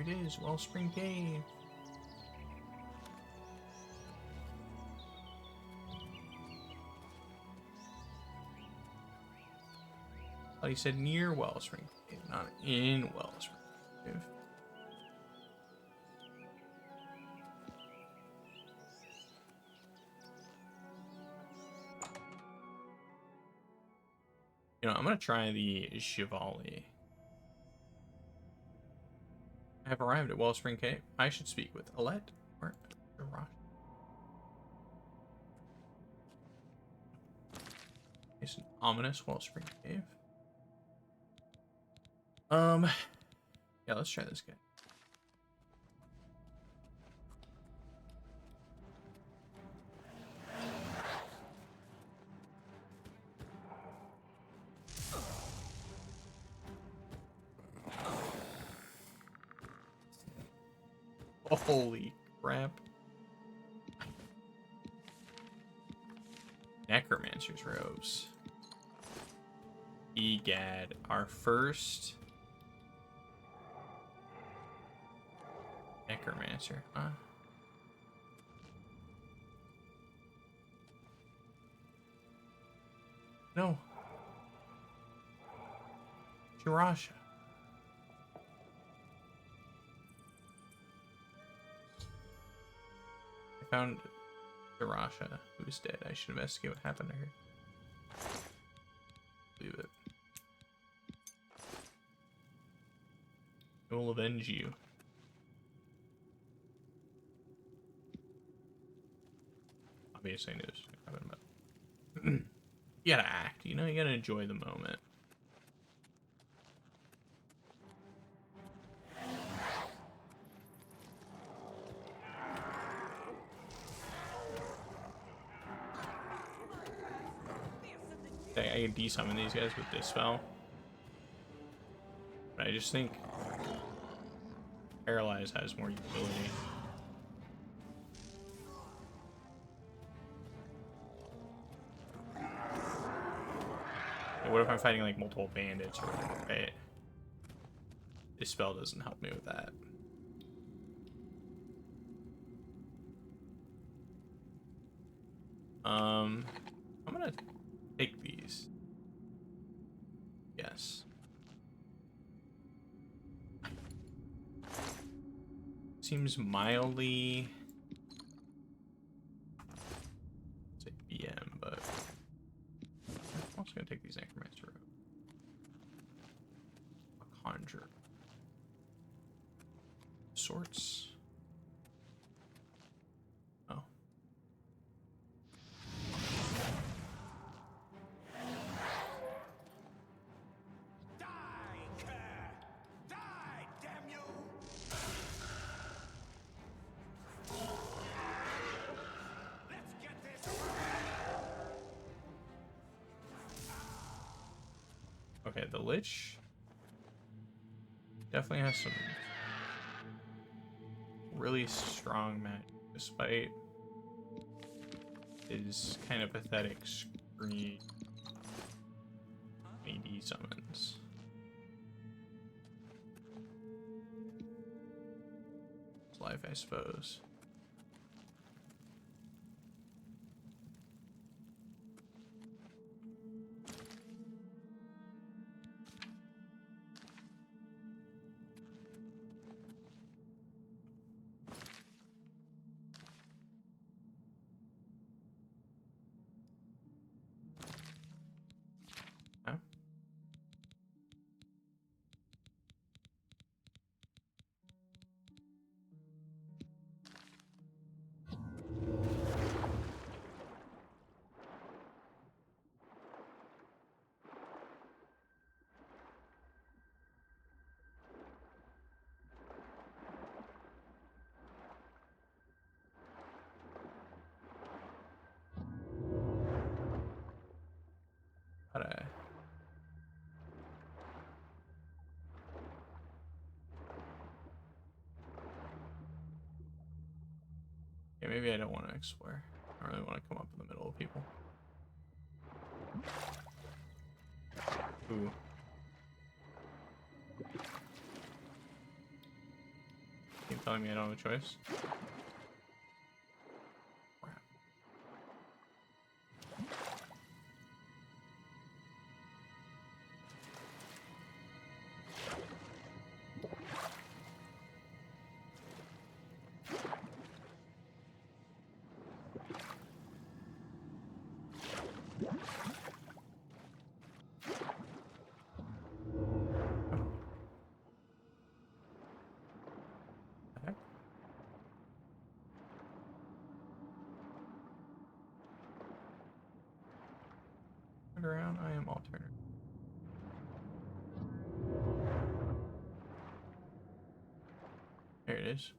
Here it is, Wellspring Cave. Oh, he said near Wellspring Cave, not in Wellspring Cave. You know, I'm gonna try the Chevalier. I have arrived at Wellspring Cave. I should speak with Alette or Rosh. It's an ominous Wellspring Cave. Yeah, let's try this guy. Holy crap. Necromancer's robes. Egad, our first necromancer, huh? No. Jirasha. I found Jirasha, who's dead. I should investigate what happened to her. Leave it. I will avenge you. Obviously I knew this was gonna happen, but you gotta act, you know, you gotta enjoy the moment. Okay, I can de-summon these guys with this spell. But I just think Paralyze has more utility. What if I'm fighting like multiple bandits or whatever, right? This spell doesn't help me with that. I'm gonna take these. Yes. Seems mildly, say BM, but I'm also gonna take these necromancer robes. A conjure. Sorts. Oh. Okay, the Lich definitely has some really strong magic, despite his kind of pathetic screen AD summons. It's life, I suppose. But yeah, maybe I don't want to explore. I don't really want to come up in the middle of people. Ooh. Keep telling me I don't have a choice. Around, I am alternate. There it is.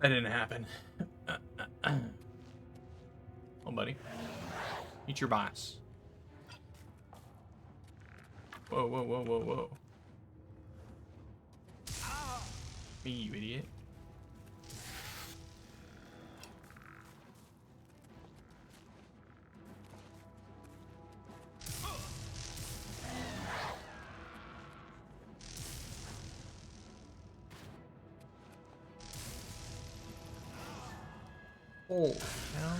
That didn't happen. Oh, buddy. Eat your boss. Whoa, whoa, whoa, whoa, whoa. Me, you idiot. Oh, hell.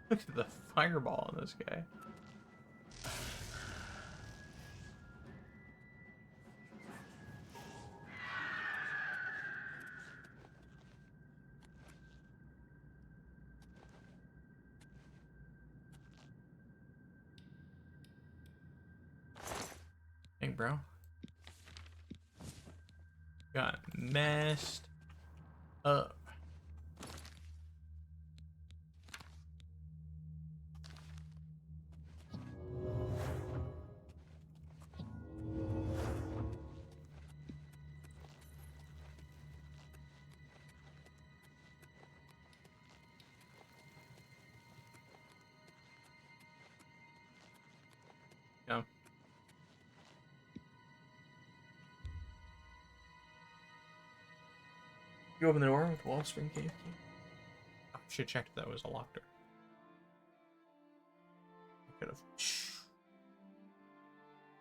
Look at the fireball on this guy. Dang, bro. Got messed up. Yeah. You open the door with Wellspring Cave key. Oh, should have checked if that was a locked door. I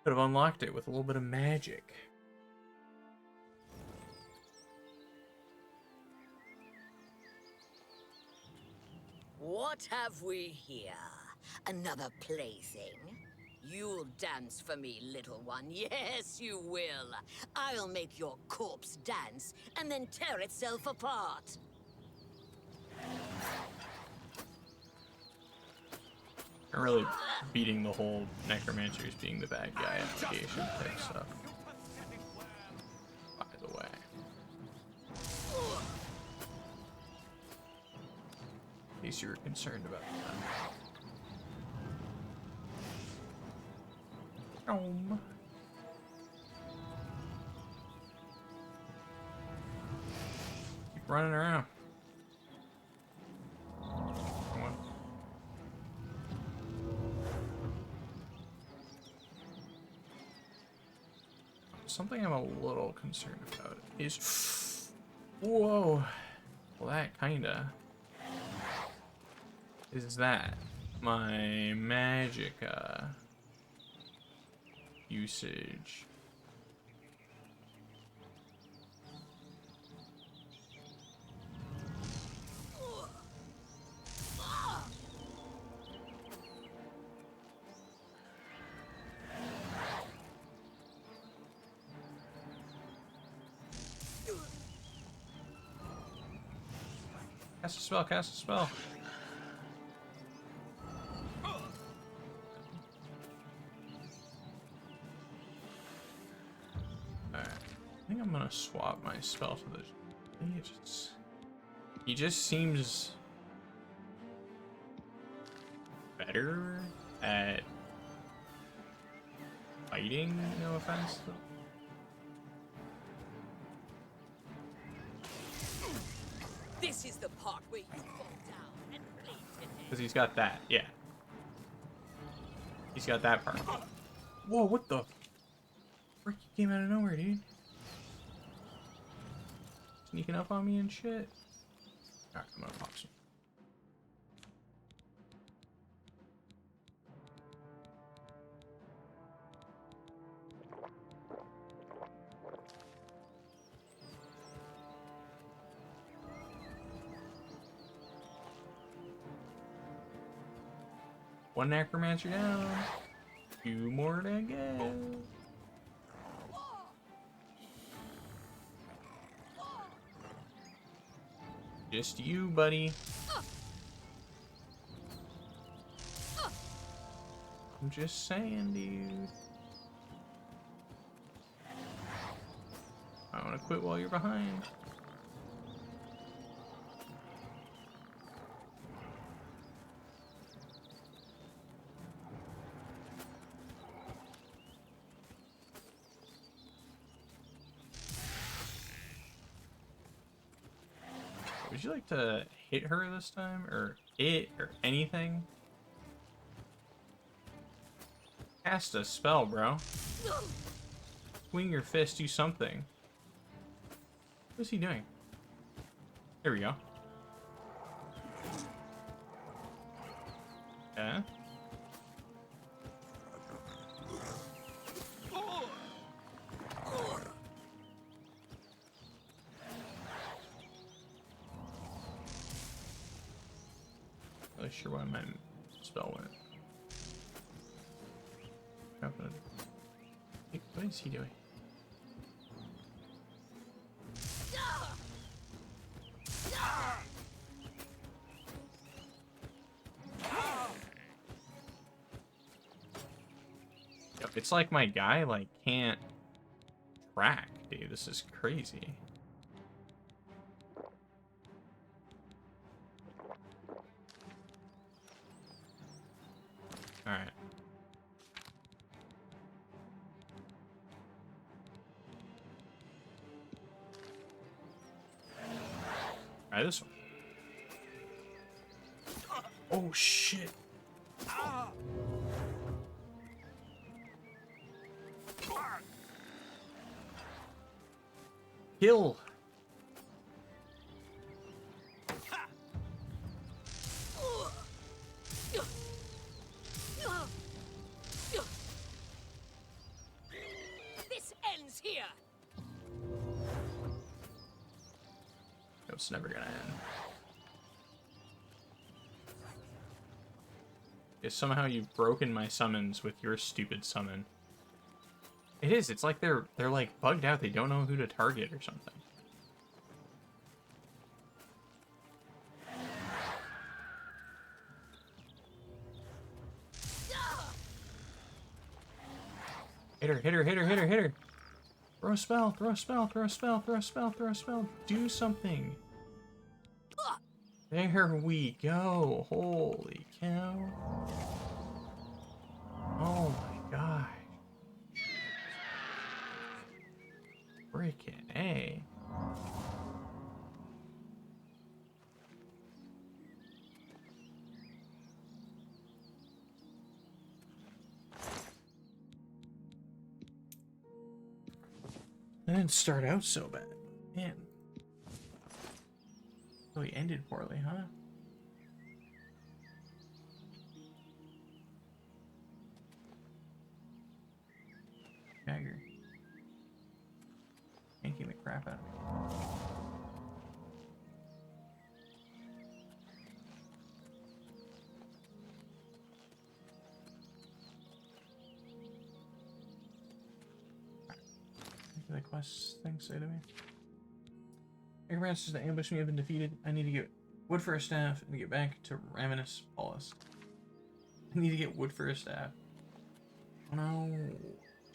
could have unlocked it with a little bit of magic. What have we here? Another plaything? You'll dance for me, little one. Yes, you will. I'll make your corpse dance and then tear itself apart. I'm really beating the whole necromancers being the bad guy allegation type stuff. By the way. In case you were concerned about that. Keep running around. Come on. Something I'm a little concerned about is... Whoa. Well, that kinda... is that my magic, usage. Cast a spell, cast a spell. I think I'm gonna swap my spell for this. He just seems better at fighting, no offense. This is the part where you fall down and bleed to death. Because he's got that, yeah. He's got that part. Whoa, what the frick? You came out of nowhere, dude. Sneaking up on me and shit. Alright, I'm gonna pop some. One necromancer down. Two more to go. Just you, buddy. I'm just saying, dude. I want to quit while you're behind. Would you like to hit her this time? Or it? Or anything? Cast a spell, bro. Swing your fist, do something. What is he doing? There we go. Yeah. Not really sure why my spell went. What is he doing? Yep, it's like my guy like can't track, dude. This is crazy. All right. Try this one. Oh shit. Kill. This ends here. It's never gonna end. If somehow you've broken my summons with your stupid summon. It is. It's like they're like bugged out. They don't know who to target or something. Hit her, hit her, hit her, hit her, hit her. Throw a spell, throw a spell, throw a spell, throw a spell, throw a spell. Do something. There we go. Holy cow. Oh my gosh. Freaking A. That didn't start out so bad. Man. Really ended poorly, huh? Jagger. Making the crap out of me. The quest thing say to me. Necromancers that ambush me have been defeated. I need to get wood for a staff and get back to Ravenous Paulus. I need to get wood for a staff. Oh no.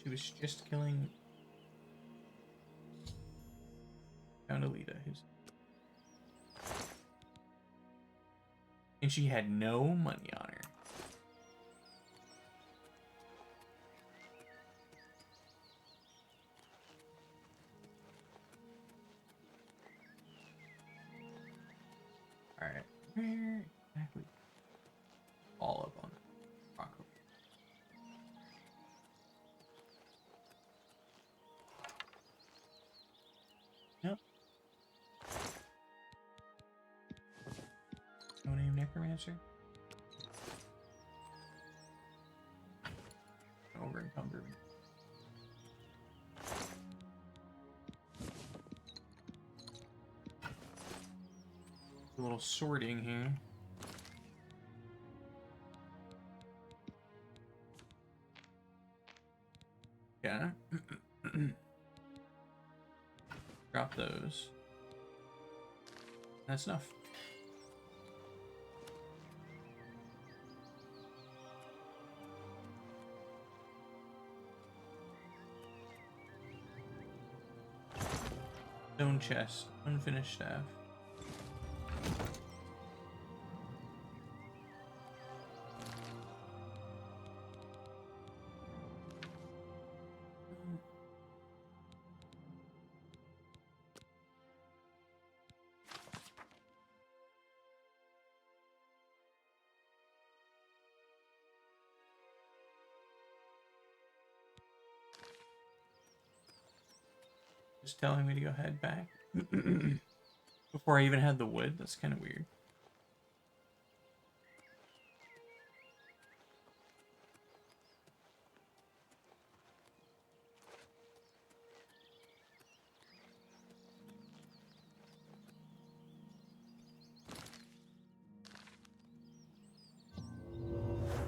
She was just killing Count Alita, who's and she had no money on her. Alright, where exactly? All up on that rock. Yep. No name Necromancer? Over encumbered. A little sorting here. Yeah. Drop those. That's enough. Stone chest, unfinished staff. Just telling me to go head back before I even had the wood. That's kind of weird.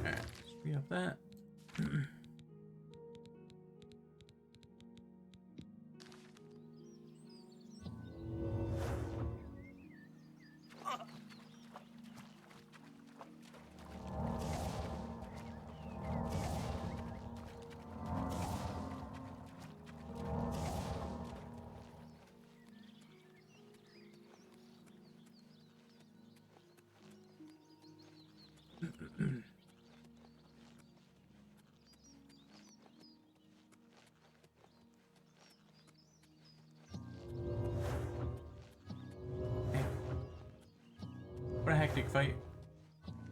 Alright, let's free up that. What a hectic fight. Do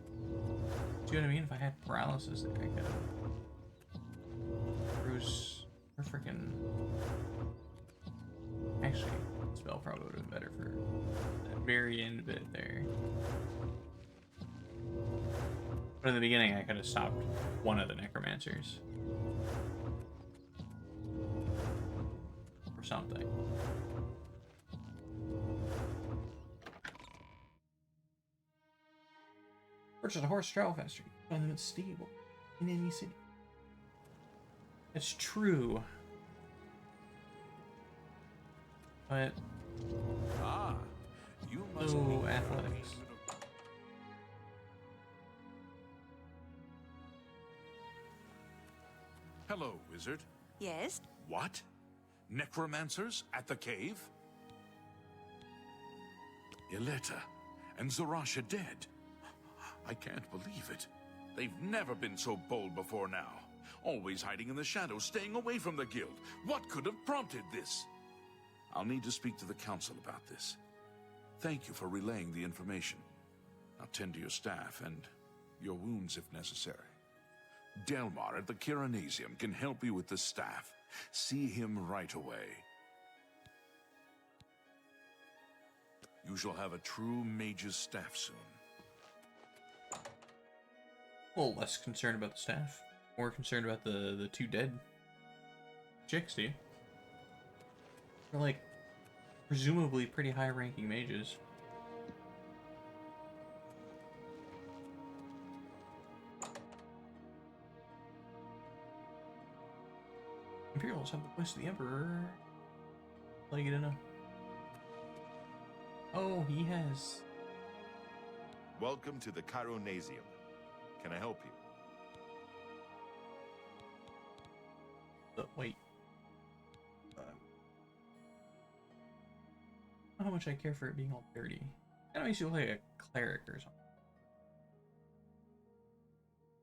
you know what I mean? If I had paralysis there, I could have. Bruce, or freaking. Actually, spell probably would have been better for that very end bit there. But in the beginning, I could have stopped one of the necromancers. Or something. Purchase a horse travel faster. Find them at stable in any city. It's true. But You must no athletics. Hello, wizard. Yes? What? Necromancers at the cave? Ileta and Zarasha dead. I can't believe it. They've never been so bold before now. Always hiding in the shadows, staying away from the guild. What could have prompted this? I'll need to speak to the council about this. Thank you for relaying the information. Now tend to your staff and your wounds if necessary. Delmar at the Kiranasium can help you with the staff. See him right away. You shall have a true mage's staff soon. A little less concerned about the staff. More concerned about the two dead chicks, dude. They're like presumably pretty high ranking mages. Imperials have the voice of the Emperor. Like, you don't know. Oh, he has. Welcome to the Chironasium. Can I help you? Wait. I don't know how much I care for it being all dirty. Kind of makes you look like a cleric or something.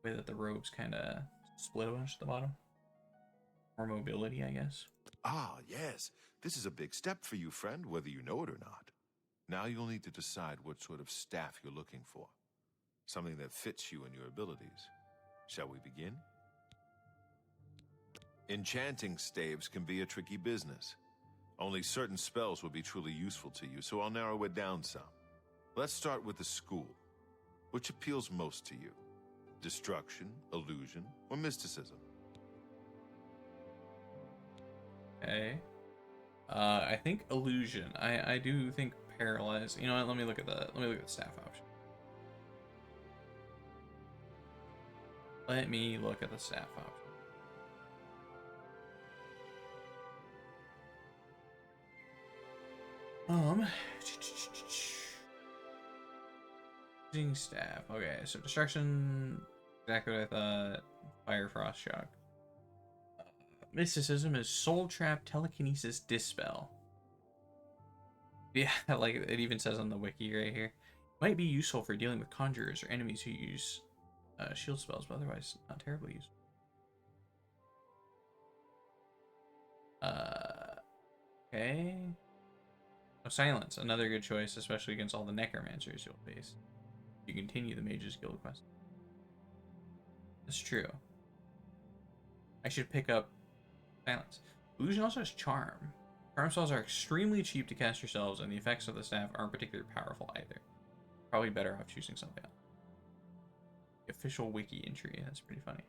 The way that the robes kind of split a bunch at the bottom. More mobility, I guess. Ah, yes. This is a big step for you, friend, whether you know it or not. Now you'll need to decide what sort of staff you're looking for. Something that fits you and your abilities. Shall we begin? Enchanting staves can be a tricky business. Only certain spells will be truly useful to you, so I'll narrow it down some. Let's start with the school. Which appeals most to you? Destruction, illusion, or mysticism? Okay. I think illusion. I do think paralyze. You know what? Let me look at the staff option. Let me look at the staff option. Using staff. Okay, so destruction. Exactly what I thought. Fire, frost, shock. Mysticism is soul trap, telekinesis, dispel. Yeah, like it even says on the wiki right here. Might be useful for dealing with conjurers or enemies who use shield spells, but otherwise not terribly useful. Okay. Oh, silence, another good choice, especially against all the necromancers you'll face. You continue the Mage's Guild quest. That's true. I should pick up silence. Illusion also has charm. Charm spells are extremely cheap to cast yourselves, and the effects of the staff aren't particularly powerful either. Probably better off choosing something else. The official wiki entry, that's pretty funny.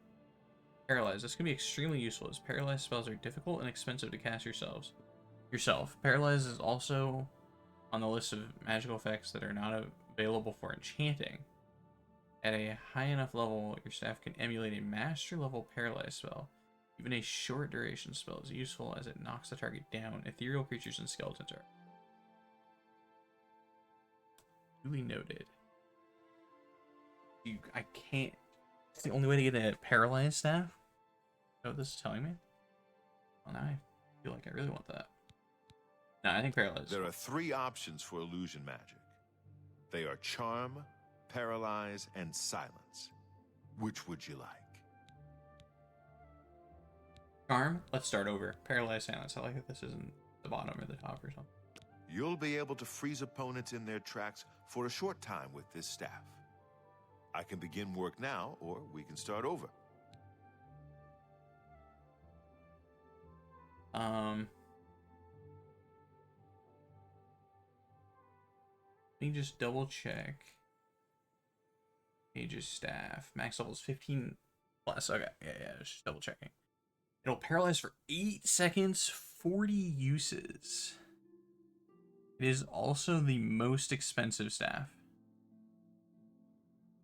Paralyze. This can be extremely useful, as paralyzed spells are difficult and expensive to cast yourself. Paralyze is also on the list of magical effects that are not available for enchanting. At a high enough level, your staff can emulate a master level paralyze spell. Even a short duration spell is useful as it knocks the target down. Ethereal creatures and skeletons are duly noted. I can't. It's the only way to get a paralyzed staff. Oh, this is telling me. Well, now I feel like I really want that. No, I think paralyzed. There are 3 options for illusion magic. They are charm, paralyze, and silence. Which would you like? Charm? Let's start over. Paralyze, silence. I like that this isn't the bottom or the top or something. You'll be able to freeze opponents in their tracks for a short time with this staff. I can begin work now, or we can start over. Let me just double check. Mage's staff. Max level is 15 plus. Okay, yeah, just double checking. It'll paralyze for 8 seconds, 40 uses. It is also the most expensive staff.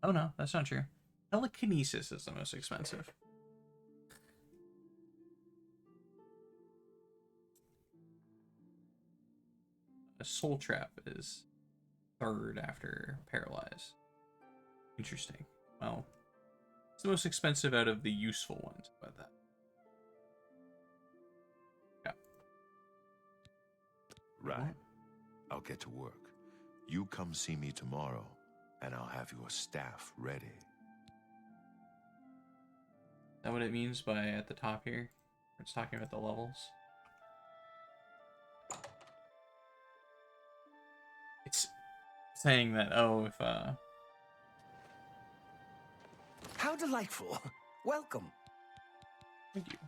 Oh no, that's not true. Telekinesis is the most expensive. A soul trap is 3rd after paralyze. Interesting. Well, it's the most expensive out of the useful ones. How about that? Yeah. Right. I'll get to work. You come see me tomorrow, and I'll have your staff ready. Is that what it means by at the top here? It's talking about the levels. It's saying that, oh, if, How delightful. Welcome. Thank you.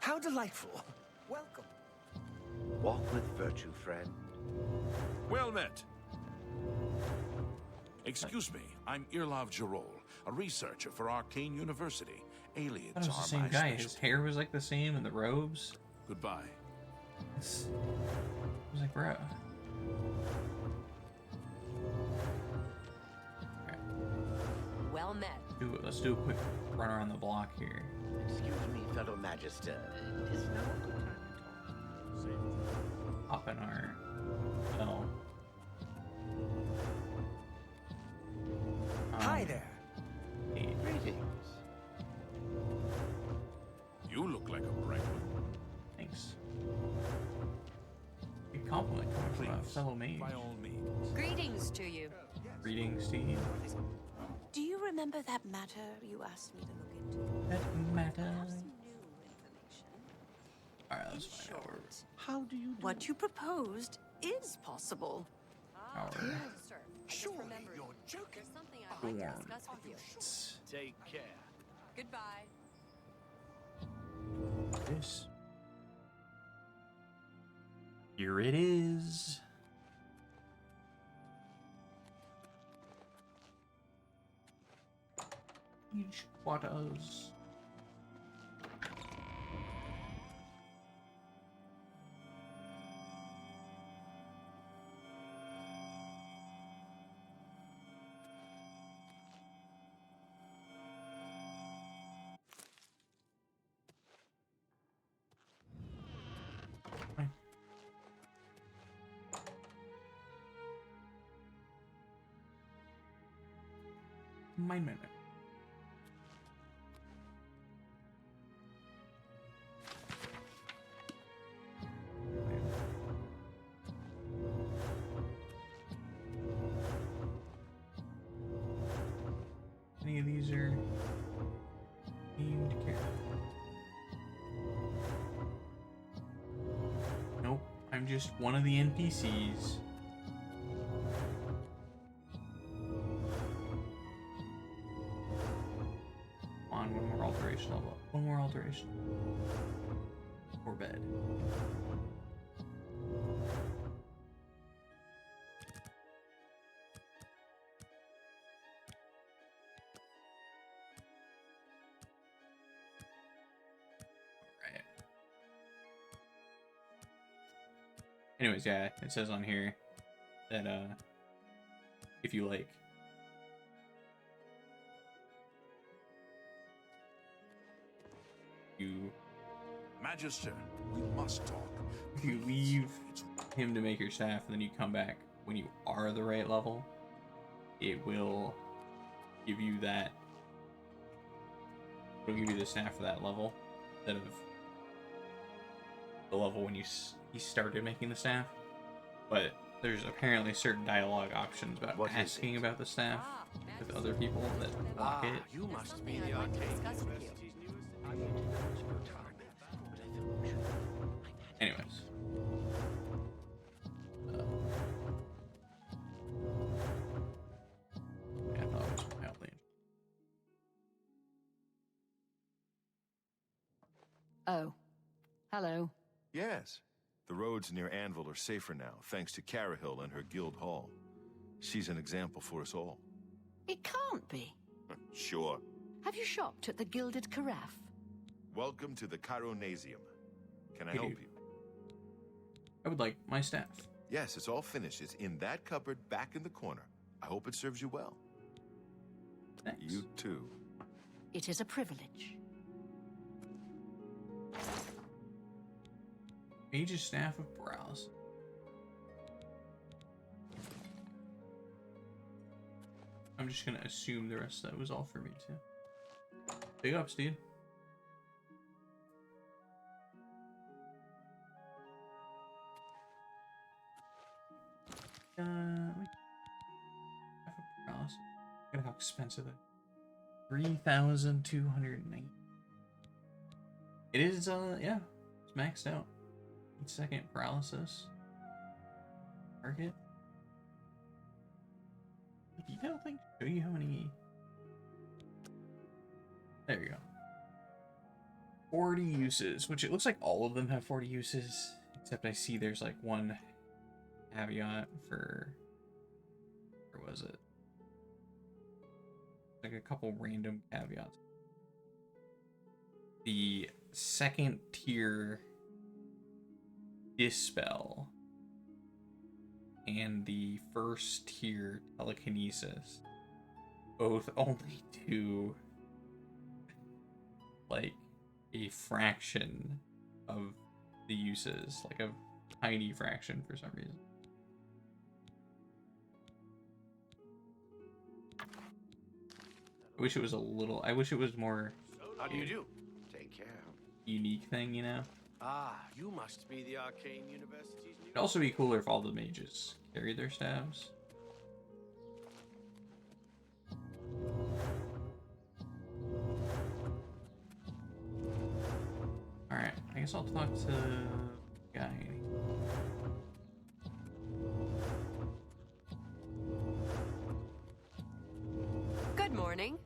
How delightful. Welcome. Walk with virtue, friend. Well met. Excuse me, I'm Irlav Jarol, a researcher for Arcane University. Aliens I thought it was the same guy. His hair was like the same and the robes. Goodbye. I was like, bro. Well met. Let's do a quick run around the block here. Excuse me, fellow Magister. Is now a good time to talk? Hop in our cell. Hi there. Hey. Greetings. You look like a bright one. Thanks. Big compliment coming from a fellow mage. By all means. Greetings to you. Greetings to you. Do you remember that matter you asked me to look into? That matter. Perhaps some new information. Alright, In let's find out. short, How do you do? what you proposed is possible. Our Sir, Surely remembered. you're joking. There's something I'd like to Dorm. discuss with you. Take care. Goodbye. this. Here it is. Each quarters. Mind minute. Any of these are named characters? Nope, I'm just one of the NPCs. One more alteration level. One more alteration. or bed. Alright. Anyways, yeah, it says on here that if you like Magister, we must talk. if you leave him to make your staff and then you come back when you are the right level, it will give you that. It'll give you the staff for that level instead of the level when you started making the staff. But there's apparently certain dialogue options about asking about the staff with other people that block it. You must be the arcane university's Anyways. I thought it was mildly. Oh. Hello. Yes. The roads near Anvil are safer now, thanks to Carahill and her guild hall. She's an example for us all. It can't be. Sure. Have you shopped at the Gilded Carafe? Welcome to the Chironasium. Can I help you? I would like my staff. Yes, it's all finished. It's in that cupboard back in the corner. I hope it serves you well. Thanks. You too. It is a privilege. Mage's Staff of Browse. I'm just gonna assume the rest of that was all for me too. Big ups, dude. Look at how expensive it is. 3,290. It is, yeah, it's maxed out. Second paralysis. Target. I don't think show you how many. There you go. 40 uses, which it looks like all of them have 40 uses, except I see there's like one caveat for. Where was it? Like a couple random caveats. The second tier Dispel and the first tier Telekinesis both only do like a fraction of the uses, like a tiny fraction for some reason. I wish it was a little, I wish it was more. How do you do? Take care. Unique thing, you know? You must be the arcane university's new. It'd also be cooler if all the mages carried their staves. Alright, I guess I'll talk to the guy. Good morning.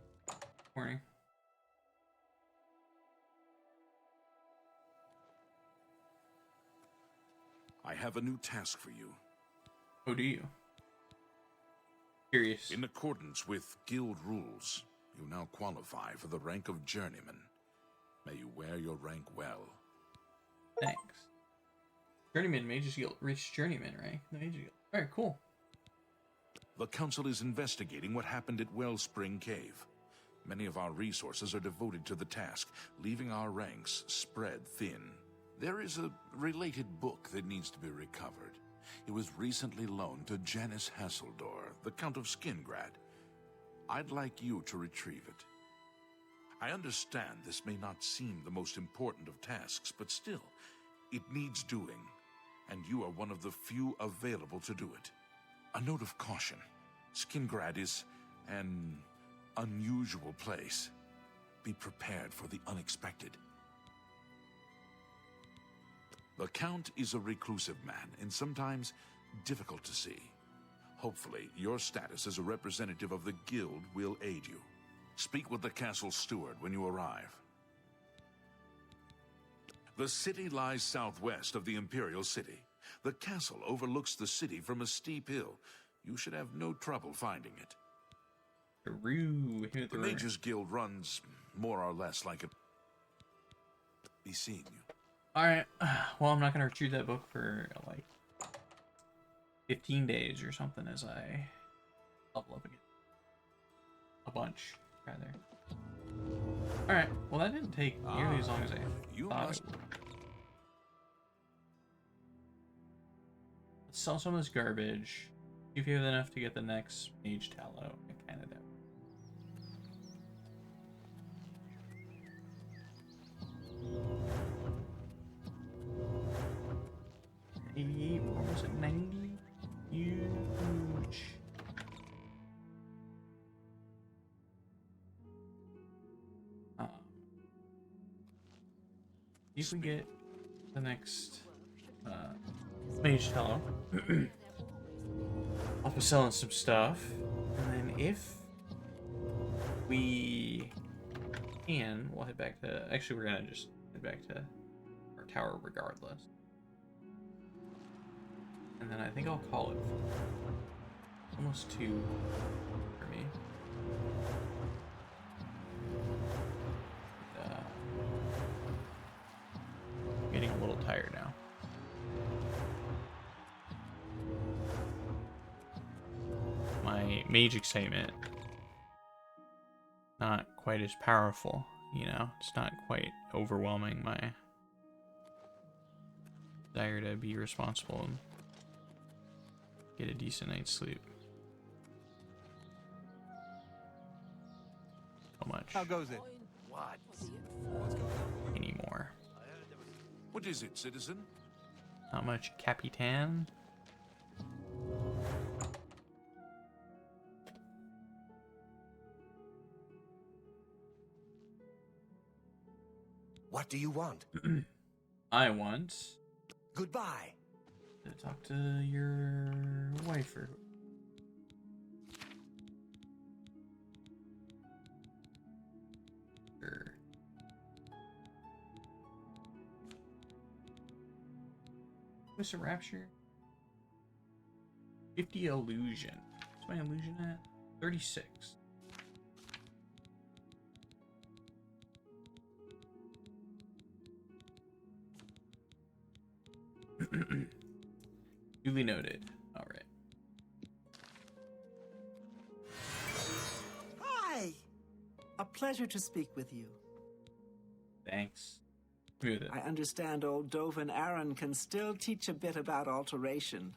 Morning. I have a new task for you. Oh, do you? Curious. In accordance with guild rules, you now qualify for the rank of journeyman. May you wear your rank well. Thanks. Journeyman, Mage's Guild. Reach Journeyman rank. The Mage's Guild. Alright, cool. The Council is investigating what happened at Wellspring Cave. Many of our resources are devoted to the task, leaving our ranks spread thin. There is a related book that needs to be recovered. It was recently loaned to Janice Hasseldor, the Count of Skingrad. I'd like you to retrieve it. I understand this may not seem the most important of tasks, but still, it needs doing, and you are one of the few available to do it. A note of caution. Skingrad is an unusual place. Be prepared for the unexpected. The Count is a reclusive man, and sometimes difficult to see. Hopefully, your status as a representative of the Guild will aid you. Speak with the castle steward when you arrive. The city lies southwest of the Imperial City. The castle overlooks the city from a steep hill. You should have no trouble finding it. The Mages Guild runs more or less like a... Be seeing you. Alright, well, I'm not going to retrieve that book for, like, 15 days or something as I level up again. A bunch, rather. Alright, well, that didn't take nearly as long as I thought it would. Let's sell some of this garbage. See if you have enough to get the next Mage Tallow. I kind of doubt. What was it, 90? Huge. If we get the next Mage Tallow, I'll be selling some stuff, and then if we can, we'll head back to. Actually, we're gonna just head back to our tower regardless. And then I think I'll call it almost 2 for me. I'm getting a little tired now. My mage excitement, not quite as powerful, you know? It's not quite overwhelming my desire to be responsible and get a decent night's sleep. So much. How goes it? What? Anymore. What is it, citizen? Not much, Capitan. What do you want? I want Goodbye. to talk to your wife or sure. What's a rapture? 50 illusion. What's my illusion at? 36. Duly noted. All right. Hi! A pleasure to speak with you. Thanks. Smooth it. I understand old Dovin Aaron can still teach a bit about alteration.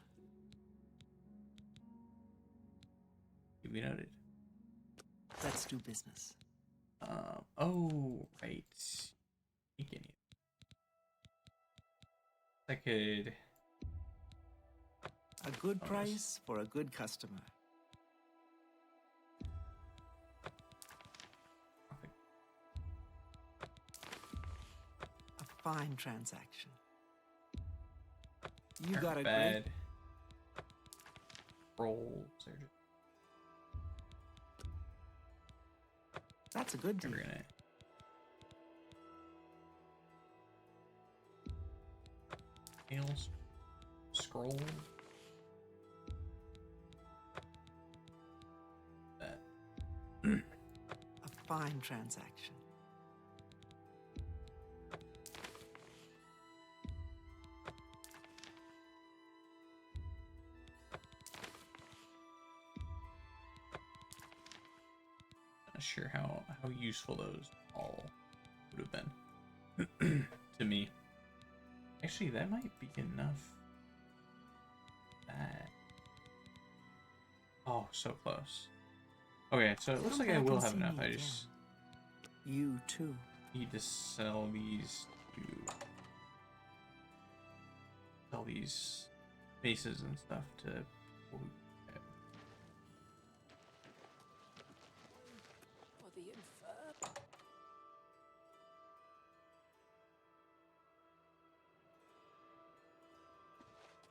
Duly noted. Let's do business. Oh, right. I could. A good price for a good customer. A fine transaction. You got a bad great roll. That's a good deal. We're gonna Nails, scroll. That. A fine transaction. Not sure how useful those all would have been to me. Actually, that might be enough. That. Oh, so close. Okay, so it looks like I will have enough. I just. You too. Need to sell these to. Sell these bases and stuff to people who.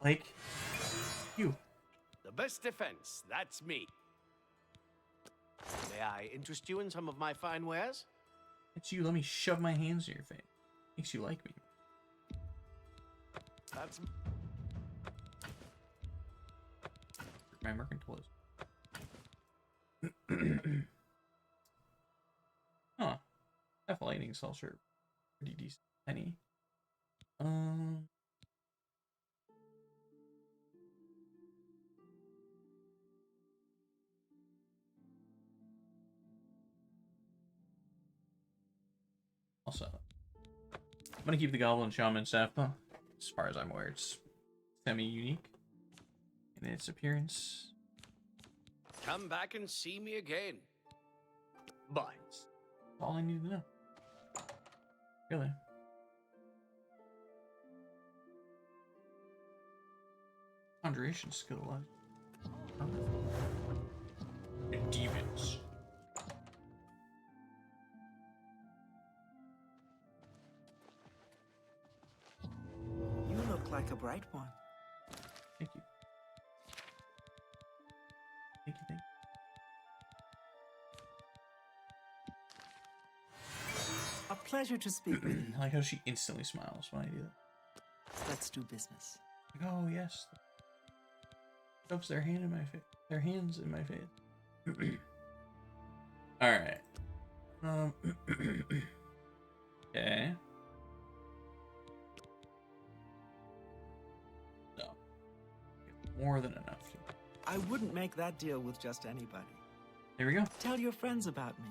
Like you. The best defense, that's me. May I interest you in some of my fine wares? It's you. Let me shove my hands in your face. Makes you like me. That's my mercantilist. Huh. That lightning cells are pretty decent. Penny. Also, I'm gonna keep the Goblin Shaman staff, huh? As far as I'm aware, it's semi-unique in its appearance. Come back and see me again. But that's all I need to know. Really. Conjuration skill. And demons. You look like a bright one. Thank you. Thank you, thank you. A pleasure to speak with you. I like how she instantly smiles when I do that. Let's do business. Like, oh yes. Shoves their hand in my face. Their hands in my face. All right. Okay. So, more than enough. I wouldn't make that deal with just anybody. There we go. Tell your friends about me.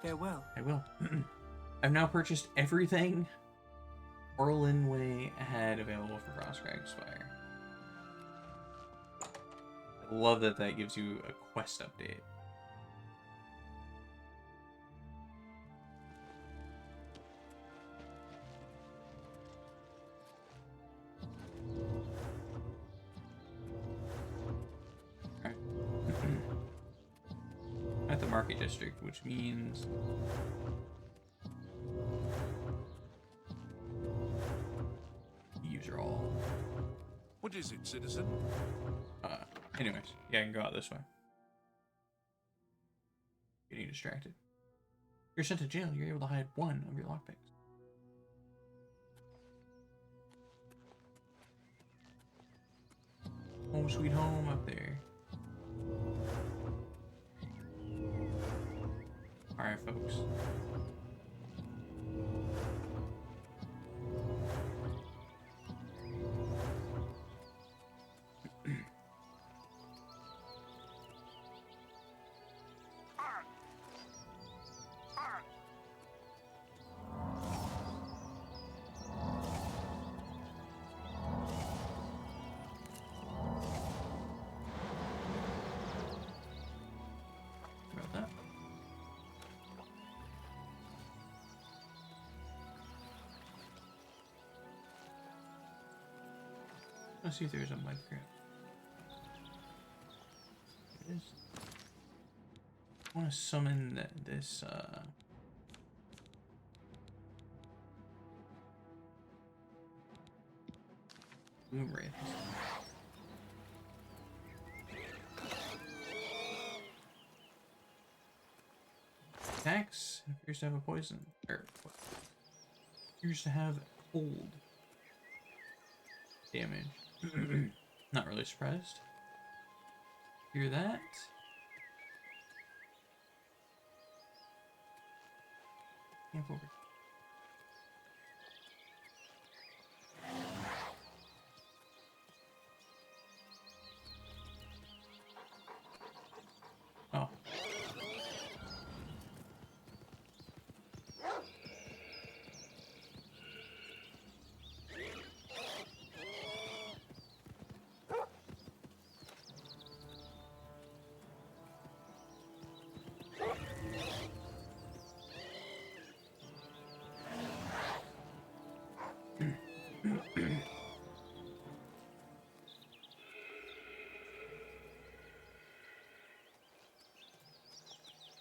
Farewell. I will. I've now purchased everything Orlin Way had available for Frostcrag Spire. I love that that gives you a quest update. Alright. At the market district, which means these are all. What is it, citizen? Anyways, yeah, I can go out this way. Getting distracted. You're sent to jail. You're able to hide one of your lockpicks. Home sweet home up there. Alright, folks. Let's see if there's a micro. It is. I want to summon this, Boom Wraith. Attacks appears to have a poison. Or appears to have cold damage. Not really surprised. Hear that? Camp over. Oh.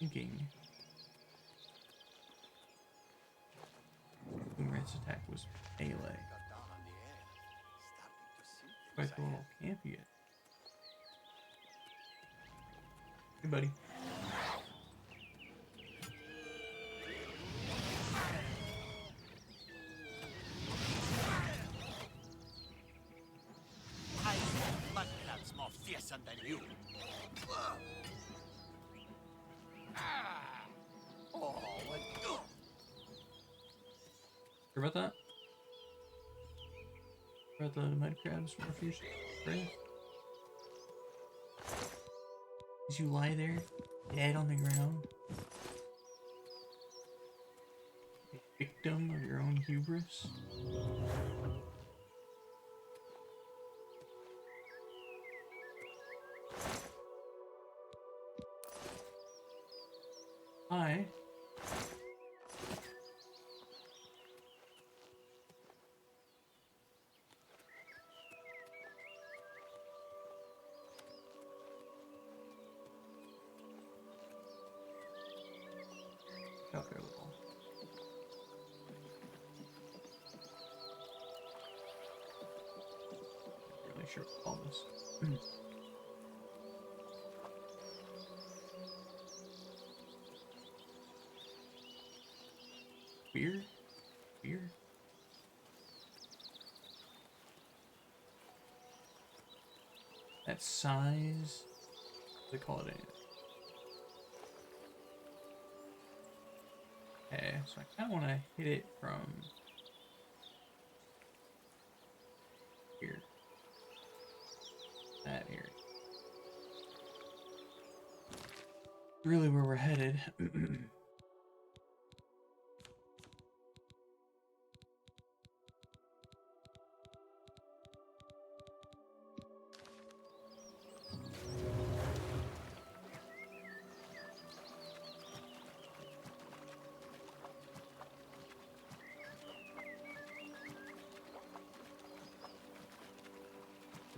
Thinking Boomrat's attack was melee. Quite a little camp yet. Hey, buddy. something new. Oh, what? Hear about that? About the mud crabs morpheus, right? As you lie there, dead on the ground, a victim of your own hubris. Hi. Out there a little. Not really sure what all this. Weird. Weird. That size. What do they call it? Okay, so I kind of want to hit it from here. That area. Really where we're headed.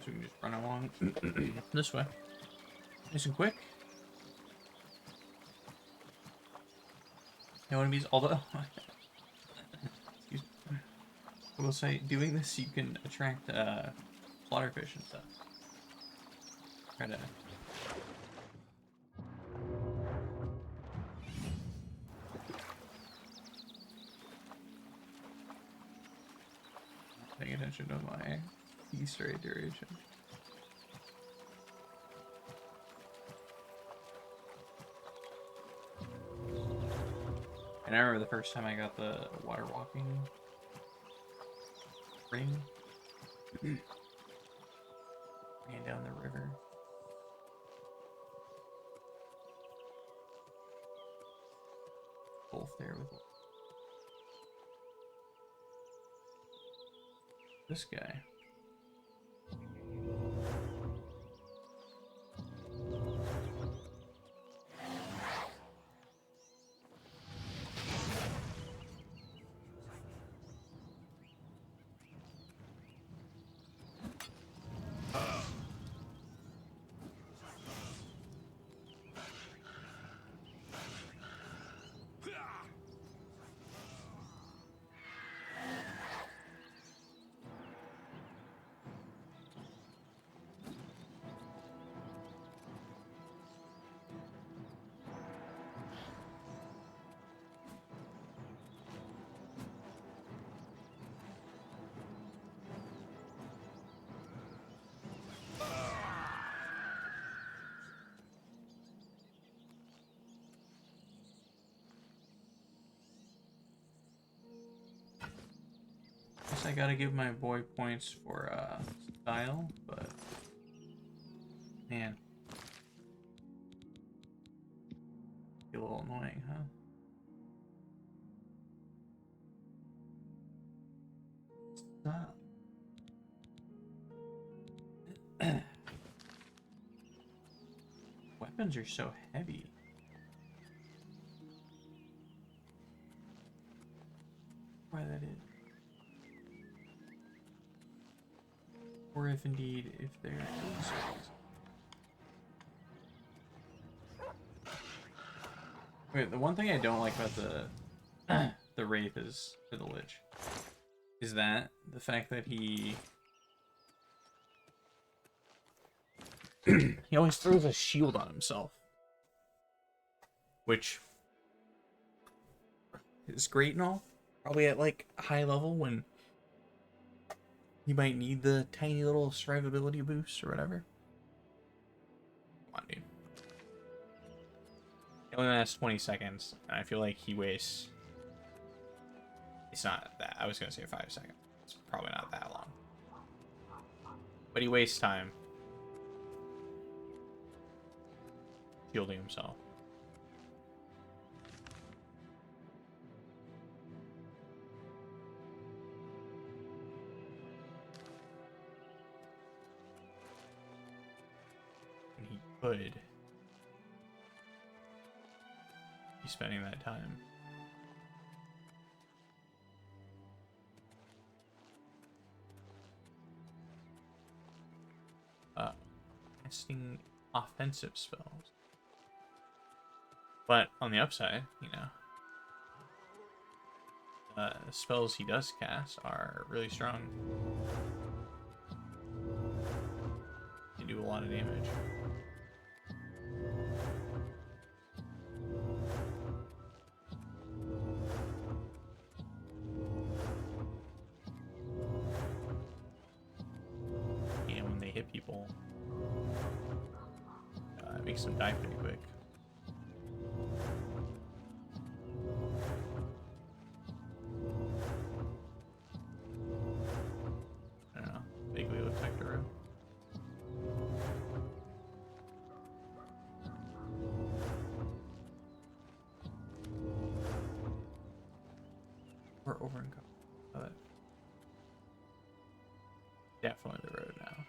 So we can just run along this way. Nice and quick. You want to be, although I will say, doing this you can attract slaughterfish and stuff. Try to paying attention to my Easter egg duration. And I remember the first time I got the water walking ring. Ran down the river. Both there with this guy. Guess I gotta give my boy points for style, but man, be a little annoying, huh? Stop. Weapons are so heavy. Why that is. Or if indeed, if there is. Wait, the one thing I don't like about the Wraith is, or the Lich, is that the fact that he he always throws a shield on himself, which is great and all, probably at like high level when you might need the tiny little survivability boost or whatever. Come on, dude. It only lasts 20 seconds, and I feel like he wastes... It's not that. I was going to say 5 seconds. It's probably not that long. But he wastes time shielding himself. And he could be spending that time. Casting offensive spells. But on the upside, you know, the spells he does cast are really strong. They do a lot of damage. And when they hit people, it makes them die pretty quick. I don't know. Vaguely looks like the road. We're over in cover. Definitely the road now.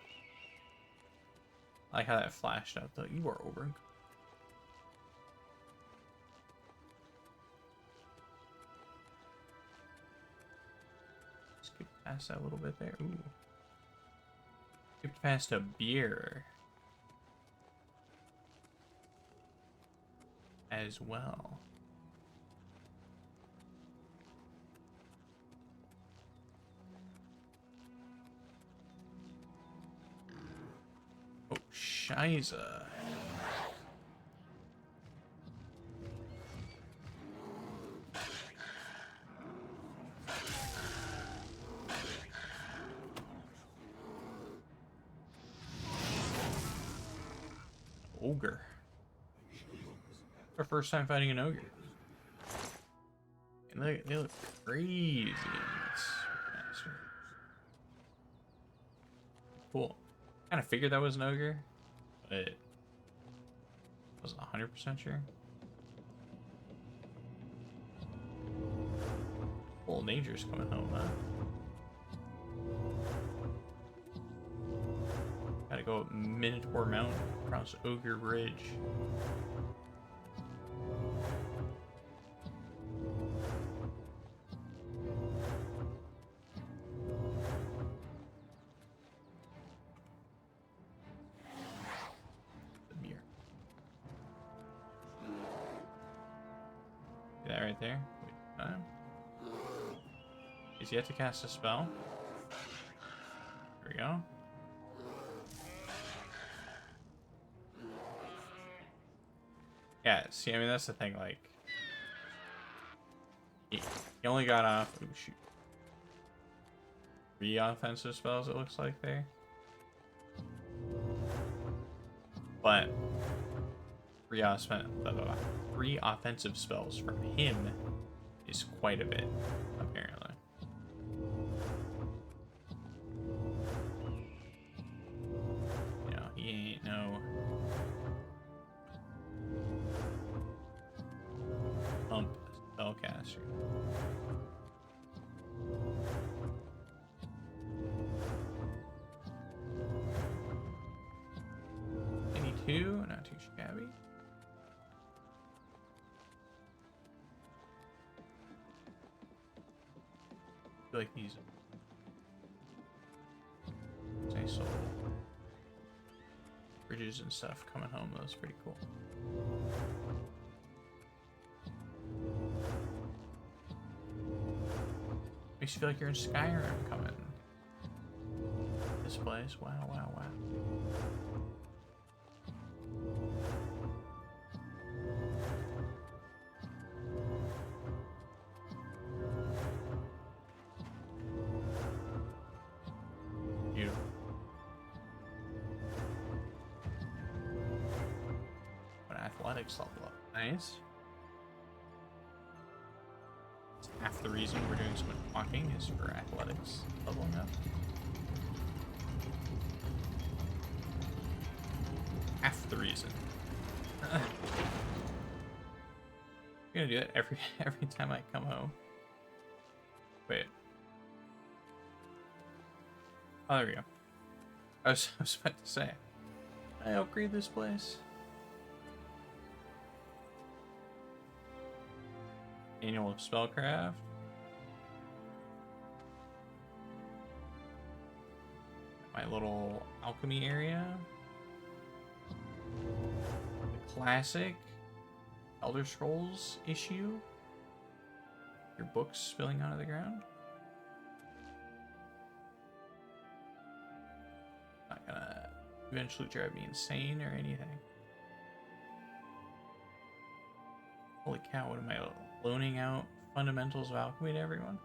I like how that flashed up though. You are over in cover. Skip past that a little bit there. Ooh. Skipped past a beer as well. Oh, Shiza. Ogre. Our first time fighting an ogre. And they look crazy in this master. Cool. Kind of figured that was an ogre, but wasn't 100% sure. Old Nature's coming home, huh? Gotta go up Minotaur Mountain across Ogre Bridge. The beer. See that right there? Wait, time. He's yet to cast a spell. Here we go. Yeah, see, I mean, that's the thing, like... He only got off... Ooh, shoot. 3 offensive spells, it looks like, there. But... 3 offensive spells from him is quite a bit, apparently. You know, he ain't no... spellcaster. $82, not too shabby. I feel like these nice little bridges and stuff coming home. That was pretty cool. Makes you feel like you're in Skyrim coming. This place, wow, wow, wow. Beautiful. athletics level up. Nice. Half the reason we're doing so much walking is for athletics leveling up. Half the reason. You're gonna do it every time I come home. Wait. Oh, there we go. I was about to say, I upgrade this place. Annual of Spellcraft. My little alchemy area. The classic Elder Scrolls issue. Your books spilling out of the ground. Not gonna eventually drive me insane or anything. Holy cow, what am I loaning out fundamentals of alchemy to everyone?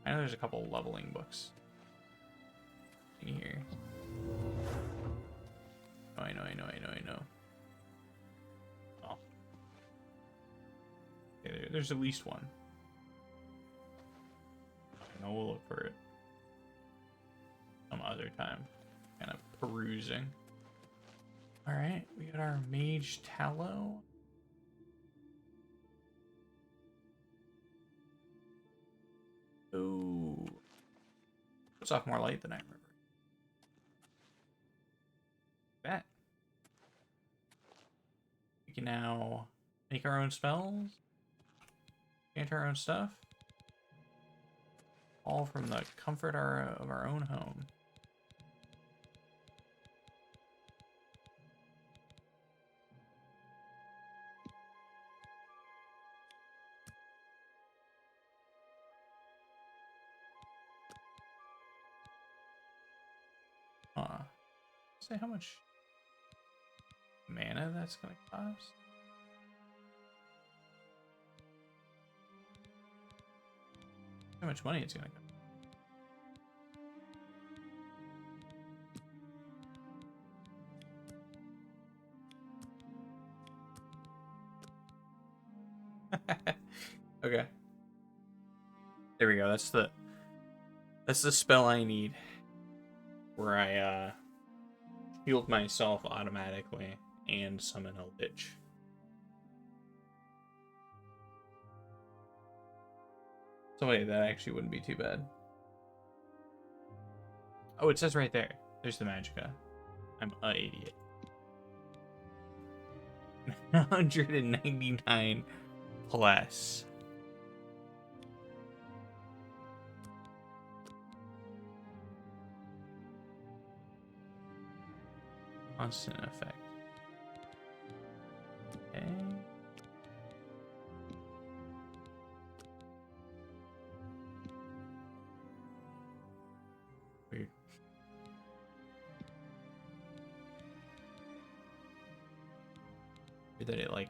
I know there's a couple leveling books in here. Oh, I know. Oh. Okay, there's at least one. I know we'll look for it some other time. Kind of perusing. Alright, we got our Mage Tallow. Ooh. Puts off more light than I remember. That. We can now make our own spells. Enchant our own stuff. All from the comfort of our own home. Say how much mana that's gonna cost. How much money it's gonna cost. Okay. There we go. That's the spell I need. Where I healed myself automatically and summon a lich. So wait, that actually wouldn't be too bad. Oh, it says right there. There's the magicka. I'm an idiot. 199 plus. Constant effect. Okay. Weird. Weird that it like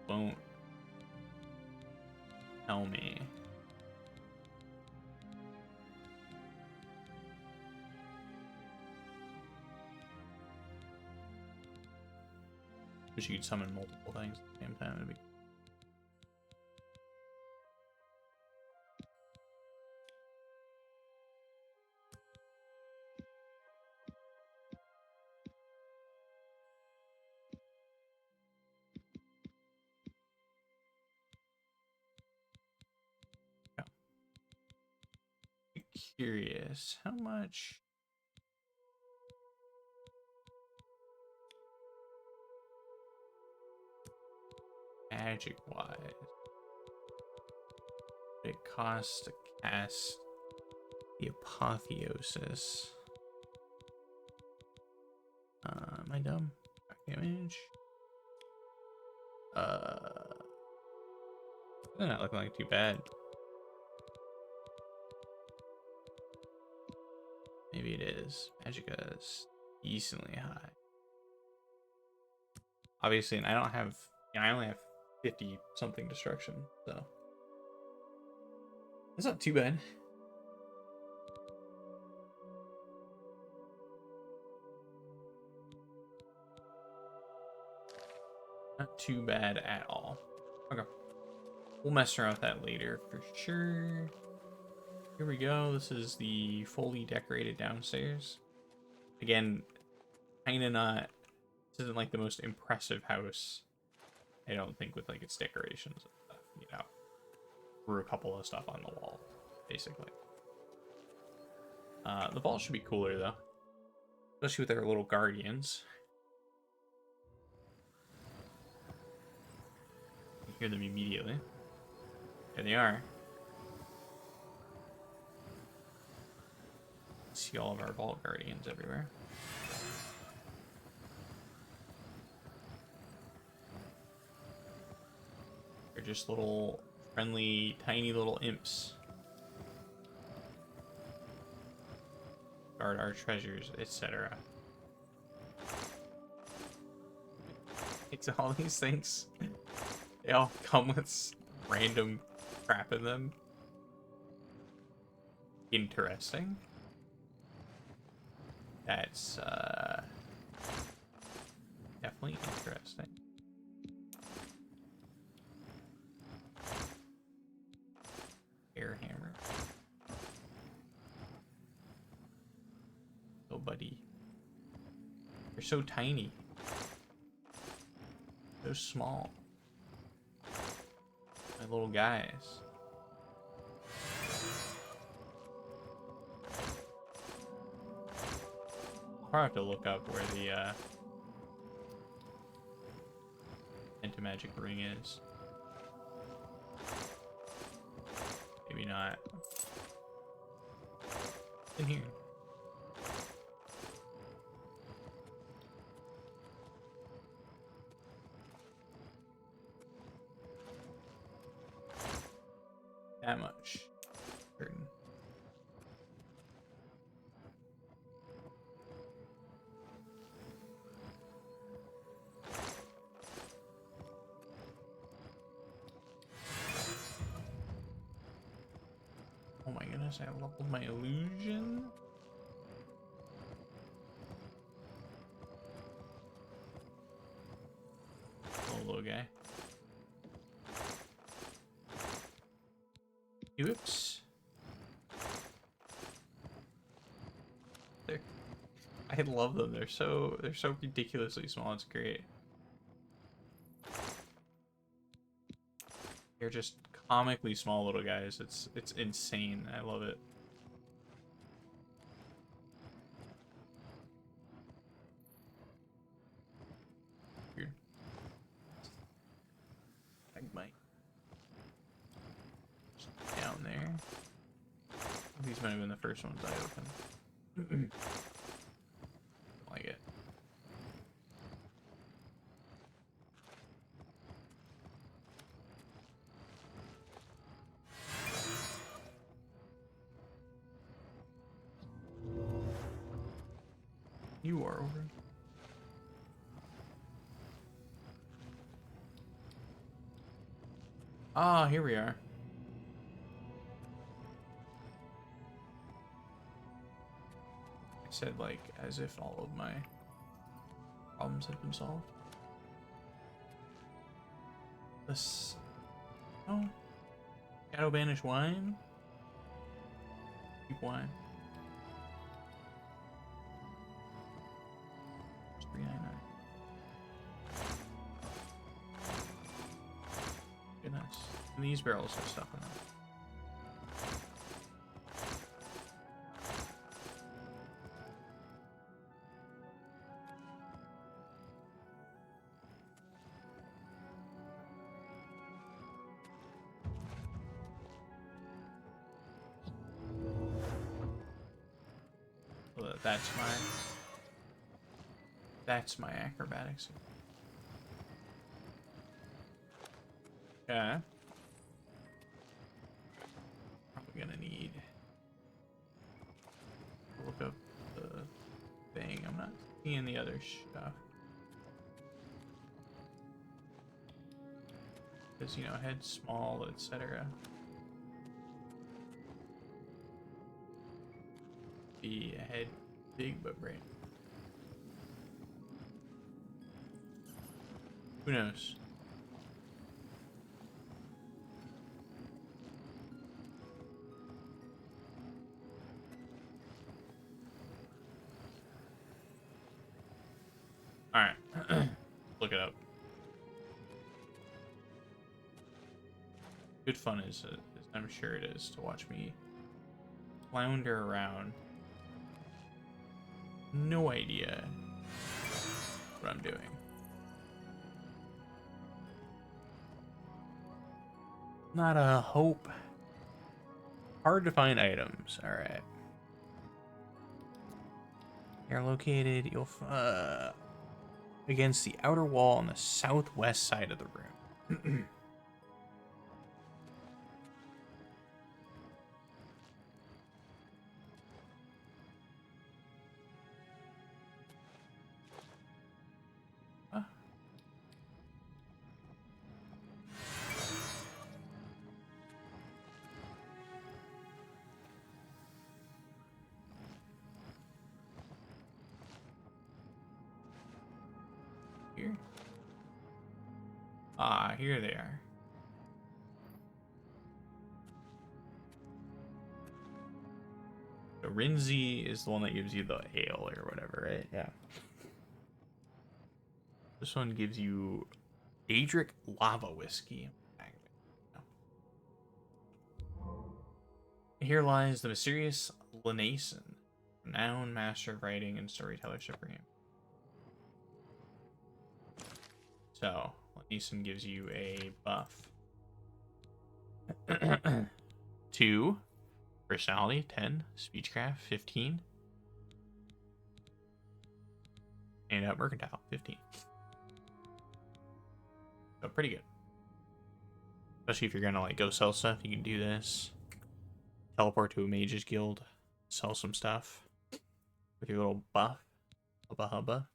won't tell me. Wish you could summon multiple things at the same time. It'd be... Curious, how much? Magic wise, it costs to cast the apotheosis. Am I dumb? Back image. They're not looking like too bad. Maybe it is. Magicka is decently high. Obviously, and I don't have. I only have 50 something destruction, so it's not too bad. Not too bad at all. Okay. We'll mess around with that later for sure. Here we go. This is the fully decorated downstairs. Again, kind of not... This isn't like the most impressive house, I don't think, with like its decorations and stuff, you know. Threw a couple of stuff on the wall, basically. The vault should be cooler though, especially with our little guardians. You hear them immediately. There they are. See all of our vault guardians everywhere. They're just little friendly, tiny little imps. Guard our treasures, etc. It's all these things. They all come with random crap in them. Interesting. That's definitely interesting. Air hammer. Oh, buddy. They're so tiny. So small. My little guys. I'll probably have to look up where the Magic ring is. Maybe not. In here. That much. Certain. Oh my goodness, I leveled my illusion. Oh, little guy. Oops. I love them. They're so ridiculously small. It's great. They're just comically small little guys. It's insane. I love it. Weird. Magmite. Down there. These might have been the first ones I opened. Like it. You are over. Ah, here we are. I said, like, as if all of my problems had been solved. This... Oh. Shadow Banish Wine? Keep wine. It's $3.99. Goodness. And these barrels have stuff in them. That's my acrobatics. Okay. Probably gonna need to look up the thing. I'm not seeing the other stuff. Because, you know, head small, etc. Be a head big but brain. Who knows? Alright. Look it up. Good fun as I'm sure it is to watch me flounder around. No idea what I'm doing. Not a hope. Hard to find items. Alright. You're located. You'll against the outer wall on the southwest side of the room. Here? Ah, here they are. So Rinzi is the one that gives you the ale or whatever, right? Yeah. This one gives you Daedric Lava Whiskey. Here lies the mysterious Linnaean, renowned master of writing and storyteller supreme. So, Linnaean gives you a buff. 2 personality, 10 speechcraft, 15, and mercantile, 15. So pretty good. Especially if you're gonna like go sell stuff, you can do this. Teleport to a mage's guild, sell some stuff with your little buff, hubba hubba.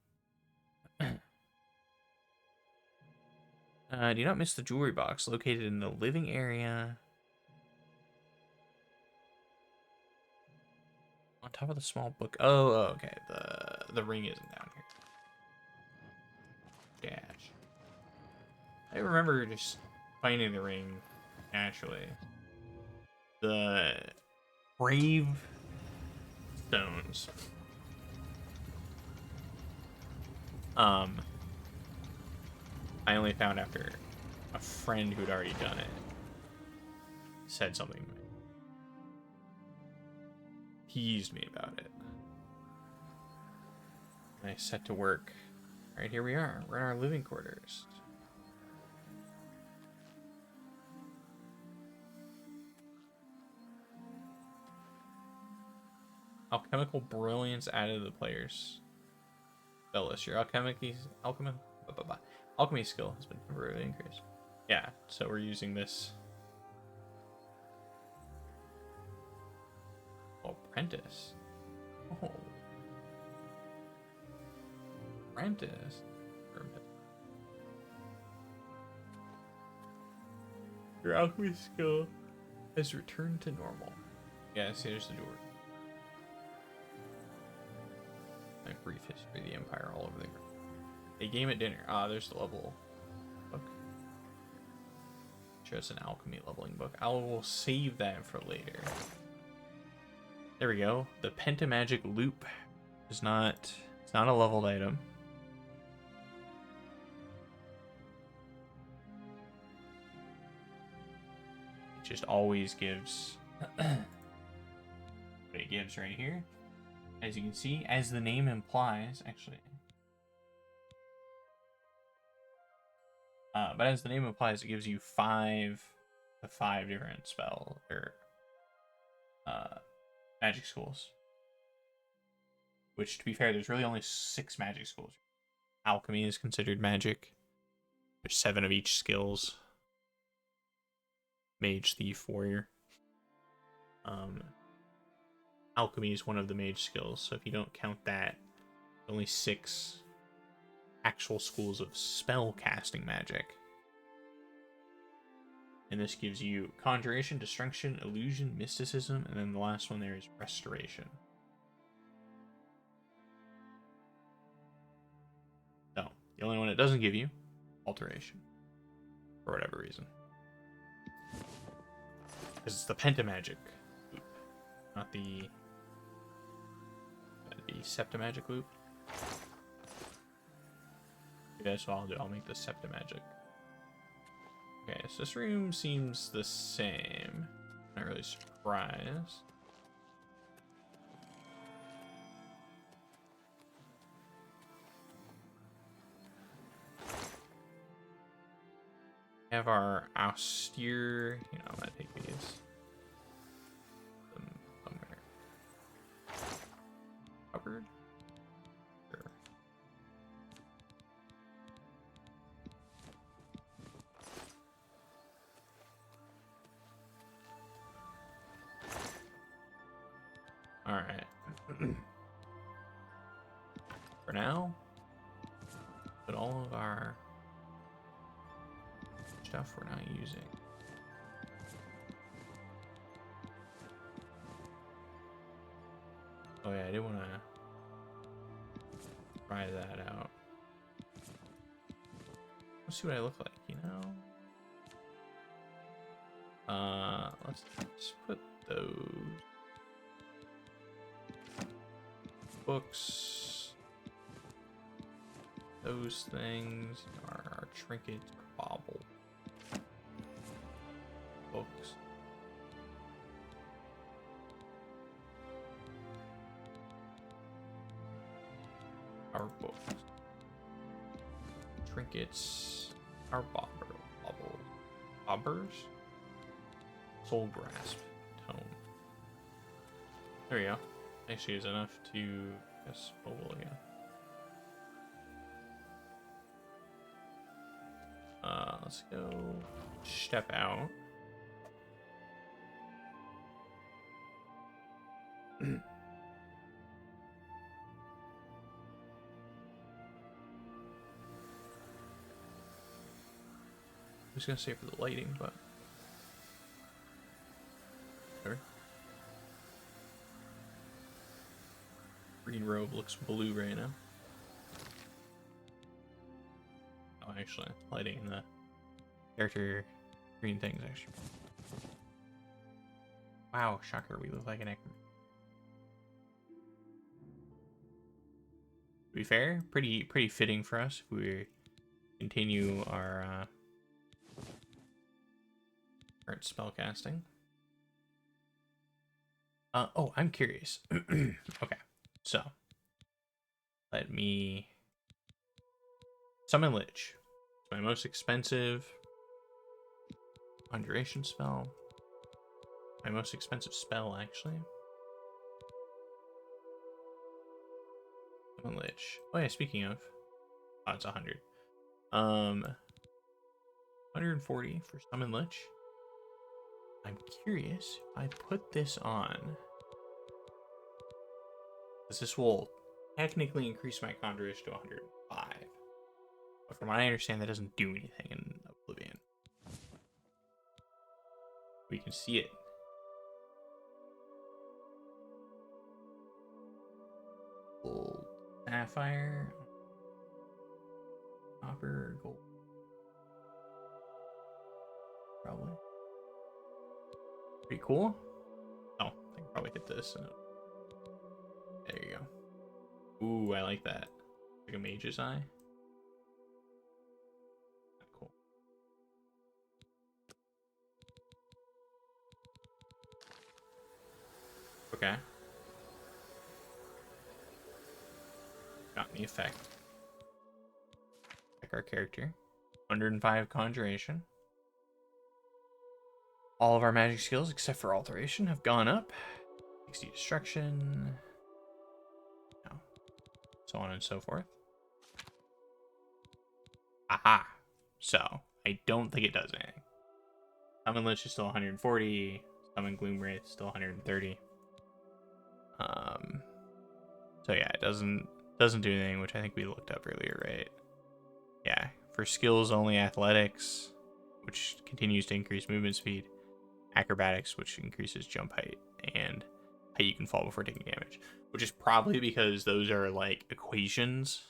Do not miss the jewelry box located in the living area on top of the small book. Oh, okay. The ring isn't down here. Dash. I remember just finding the ring naturally. The brave stones. I only found after a friend who'd already done it said something to me. Teased me about it. And I set to work. Alright, here we are. We're in our living quarters. Alchemical brilliance added to the player's spell list. Your alchemy skill has been temporarily increased. Yeah, so we're using this. Oh, apprentice. Oh. Apprentice. Your alchemy skill has returned to normal. Yeah, see, there's the door. My brief history of the Empire all over the ground. A game at dinner. Ah, there's the level book. Just an alchemy leveling book. I will save that for later. There we go. The Pentamagic Loop is not. It's not a leveled item. It just always gives what it gives right here. As you can see, as the name implies, actually. But as the name implies, it gives you 5 different spell or magic schools. Which, to be fair, there's really only 6 magic schools. Alchemy is considered magic. There's 7 of each skills. Mage, thief, warrior. Alchemy is one of the mage skills, so if you don't count that, only 6 actual schools of spell casting magic. And this gives you conjuration, destruction, illusion, mysticism, and then the last one there is restoration. So, the only one it doesn't give you, alteration for whatever reason. Because it's the pentamagic loop, not the septamagic loop. Okay, so I'll make the septamagic. Okay, so this room seems the same. Not really surprised. We have our austere, I'm gonna take these. Somewhere. Cupboard? Sure. Alright. For now, put all of our stuff we're not using. Oh yeah, I did want to try that out. Let's see what I look like, let's put those books, those things, our trinkets, our bauble. Books. Our books. Trinkets. Our bobbers. Soul grasp tome. There we go. Actually is enough to guess mobile again. Let's go step out. I'm just gonna say for the lighting, but sorry. Green robe looks blue right now. Oh, actually, lighting in the character green things actually. Wow, shocker! We look like an actor. To be fair, pretty fitting for us if we continue our current spell casting. Oh, I'm curious. Okay, so let me summon Lich. It's my most expensive conjuration spell. My most expensive spell, actually. Summon Lich. Oh yeah, speaking of, oh, it's 100. 140 for summon Lich. I'm curious if I put this on, because this will technically increase my conjuration to 105. But from what I understand, that doesn't do anything in Oblivion. We can see it. Gold, sapphire, copper, gold. Probably. Pretty cool. Oh, I can probably hit this. There you go. Ooh, I like that. Like a mage's eye. Cool. Okay. Got the effect. Check our character. 105 conjuration. All of our magic skills, except for alteration, have gone up. 60 destruction. No. So on and so forth. Aha. So, I don't think it does anything. Summon Lich is still 140. Summon Gloomwraith is still 130. So yeah, it doesn't do anything, which I think we looked up earlier, right? Yeah, for skills only athletics, which continues to increase movement speed, acrobatics, which increases jump height, and height you can fall before taking damage, which is probably because those are like equations.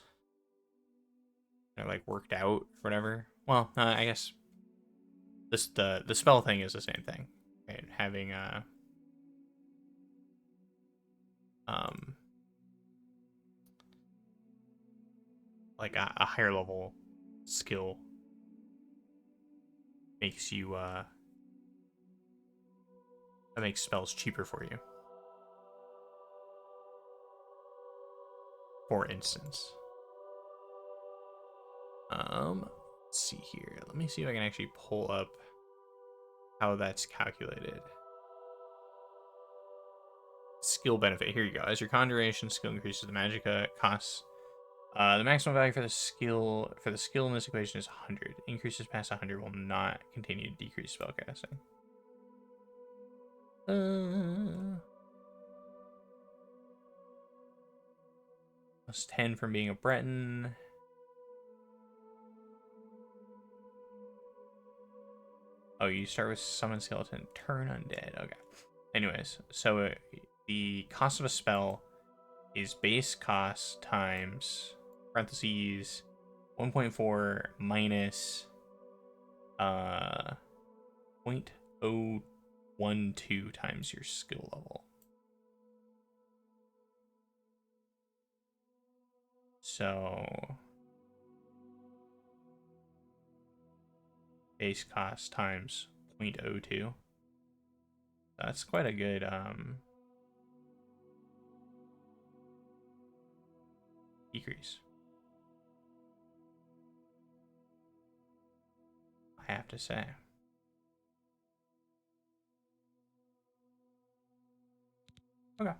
they're like worked out or whatever. Well, I guess the spell thing is the same thing, right? Having like a higher level skill makes you that makes spells cheaper for you. For instance. Let's see here. Let me see if I can actually pull up how that's calculated. Skill benefit. Here you go. As your conjuration skill increases, the magicka costs. The maximum value for the skill in this equation is 100. Increases past 100 will not continue to decrease spellcasting. Plus 10 from being a Breton. Oh, you start with summon skeleton, turn undead. Okay. Anyways, so the cost of a spell is base cost times parentheses 1.4 minus 0.012 times your skill level. So base cost times 0.02. That's quite a good decrease, I have to say. Okay.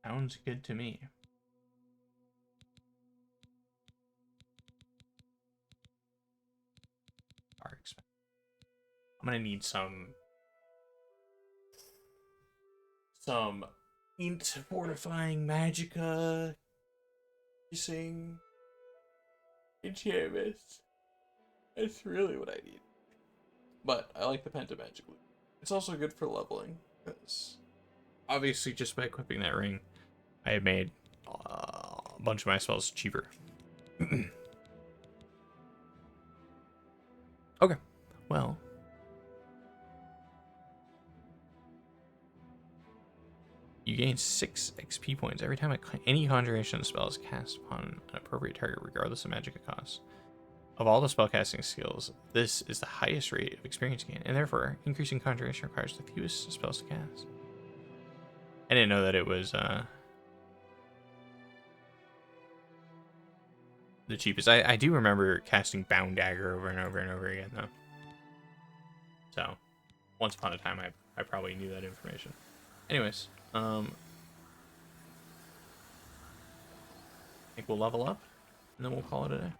Sounds good to me. I'm gonna need some int fortifying magicka using enchantments. That's really what I need. But I like the Pentamagic loot. It's also good for leveling, because obviously just by equipping that ring, I have made a bunch of my spells cheaper. Okay, well. You gain 6 XP points every time any conjuration spell is cast upon an appropriate target, regardless of magicka cost. Of all the spellcasting skills, this is the highest rate of experience gain, and therefore, increasing conjuration requires the fewest spells to cast. I didn't know that it was the cheapest. I do remember casting Bound Dagger over and over and over again, though. So, once upon a time, I probably knew that information. Anyways, I think we'll level up, and then we'll call it a day.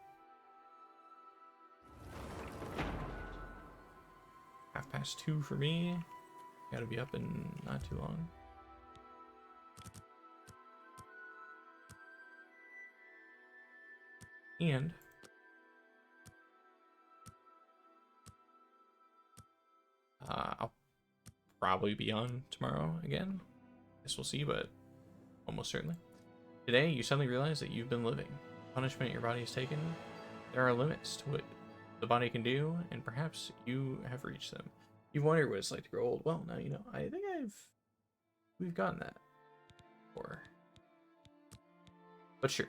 2:30 for me. Gotta be up in not too long. And I'll probably be on tomorrow again. Guess we'll see, but almost certainly. Today, you suddenly realize that you've been living. Punishment your body has taken, there are limits to what the body can do, and perhaps you have reached them. You wonder what it's like to grow old. Well, now you know. I think we've gotten that before. But sure.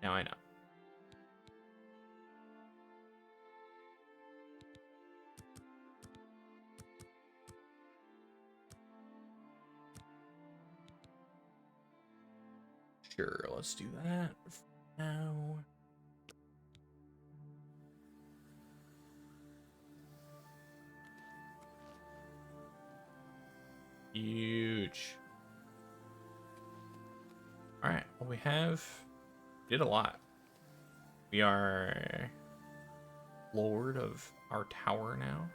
Now I know. Sure, let's do that for now. Huge. Alright, well we did a lot. We are Lord of our tower now.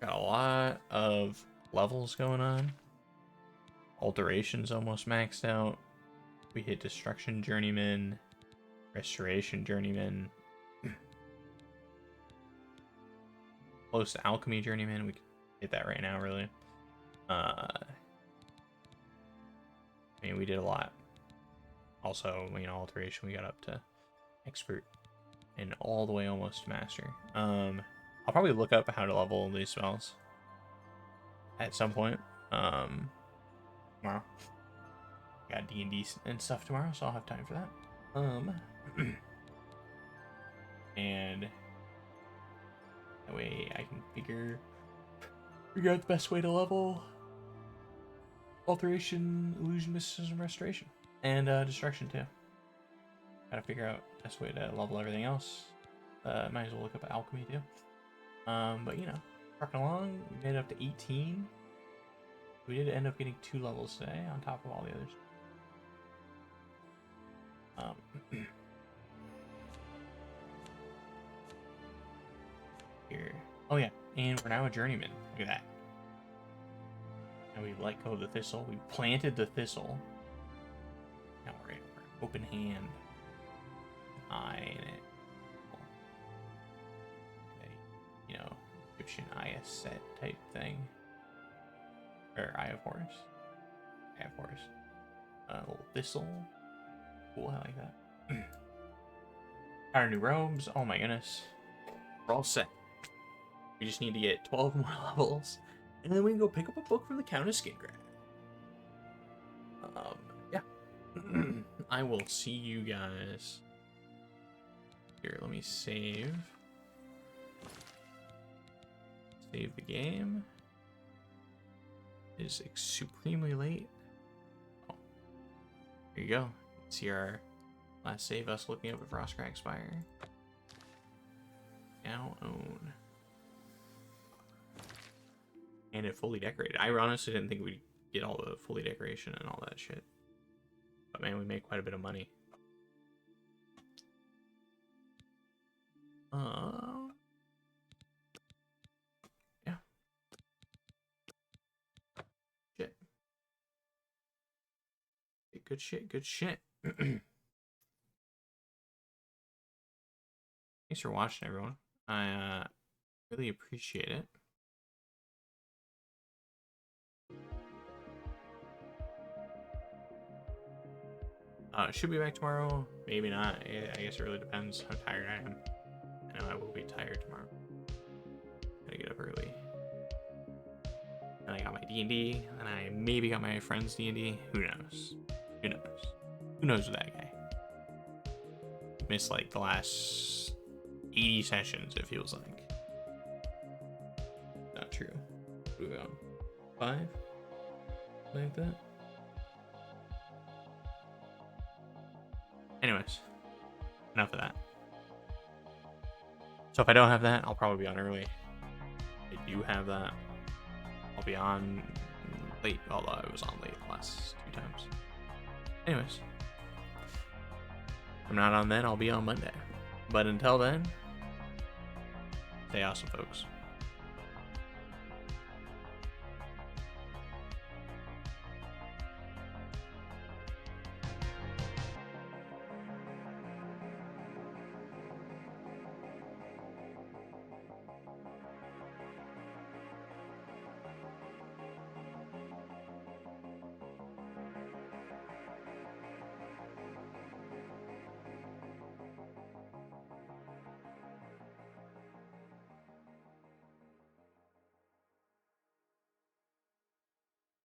Got a lot of levels going on. Alteration's almost maxed out. We hit Destruction Journeyman, Restoration Journeyman, close to Alchemy Journeyman. We can hit that right now, really. I mean, we did a lot. Also, you know, alteration, we got up to expert and all the way almost to master. I'll probably look up how to level these spells at some point. Tomorrow. Got D&D and stuff tomorrow, so I'll have time for that. And that way I can figure out the best way to level alteration, illusion, mysticism, restoration, and destruction too. Gotta figure out the best way to level everything else. Might as well look up alchemy too. But you know, trucking along, we made it up to 18. We did end up getting 2 levels today on top of all the others. Here. Oh yeah, and we're now a journeyman. Look at that. And we let go of the thistle. We planted the thistle. Now we're in open hand. Eye in it. You know, Egyptian Eye of Set type thing. Or Eye of Horus. Eye of Horus. A little thistle. Cool, I like that. Our new robes. Oh my goodness. We're all set. We just need to get 12 more levels. And then we can go pick up a book from the Countess Skingrad. Yeah. I will see you guys. Here, let me save. Save the game. It is supremely late. Oh. Here you go. See our last save, us looking up at Frostcrack Spire. Now own. And it fully decorated. I honestly didn't think we'd get all the fully decoration and all that shit. But man, we made quite a bit of money. Yeah. Shit. Good shit, good shit. Thanks for watching, everyone. I really appreciate it. Should be back tomorrow. Maybe not. I guess it really depends how tired I am. I know I will be tired tomorrow. Gotta get up early. And I got my D&D, and I maybe got my friend's D&D. Who knows? Who knows? Who knows with that guy? Missed like the last 80 sessions, it feels like. Not true. What are we on? 5? Like that? Anyways, enough of that. So if I don't have that, I'll probably be on early. If I do have that, I'll be on late, although I was on late the last 2 times. Anyways, if I'm not on then, I'll be on Monday. But until then, stay awesome, folks.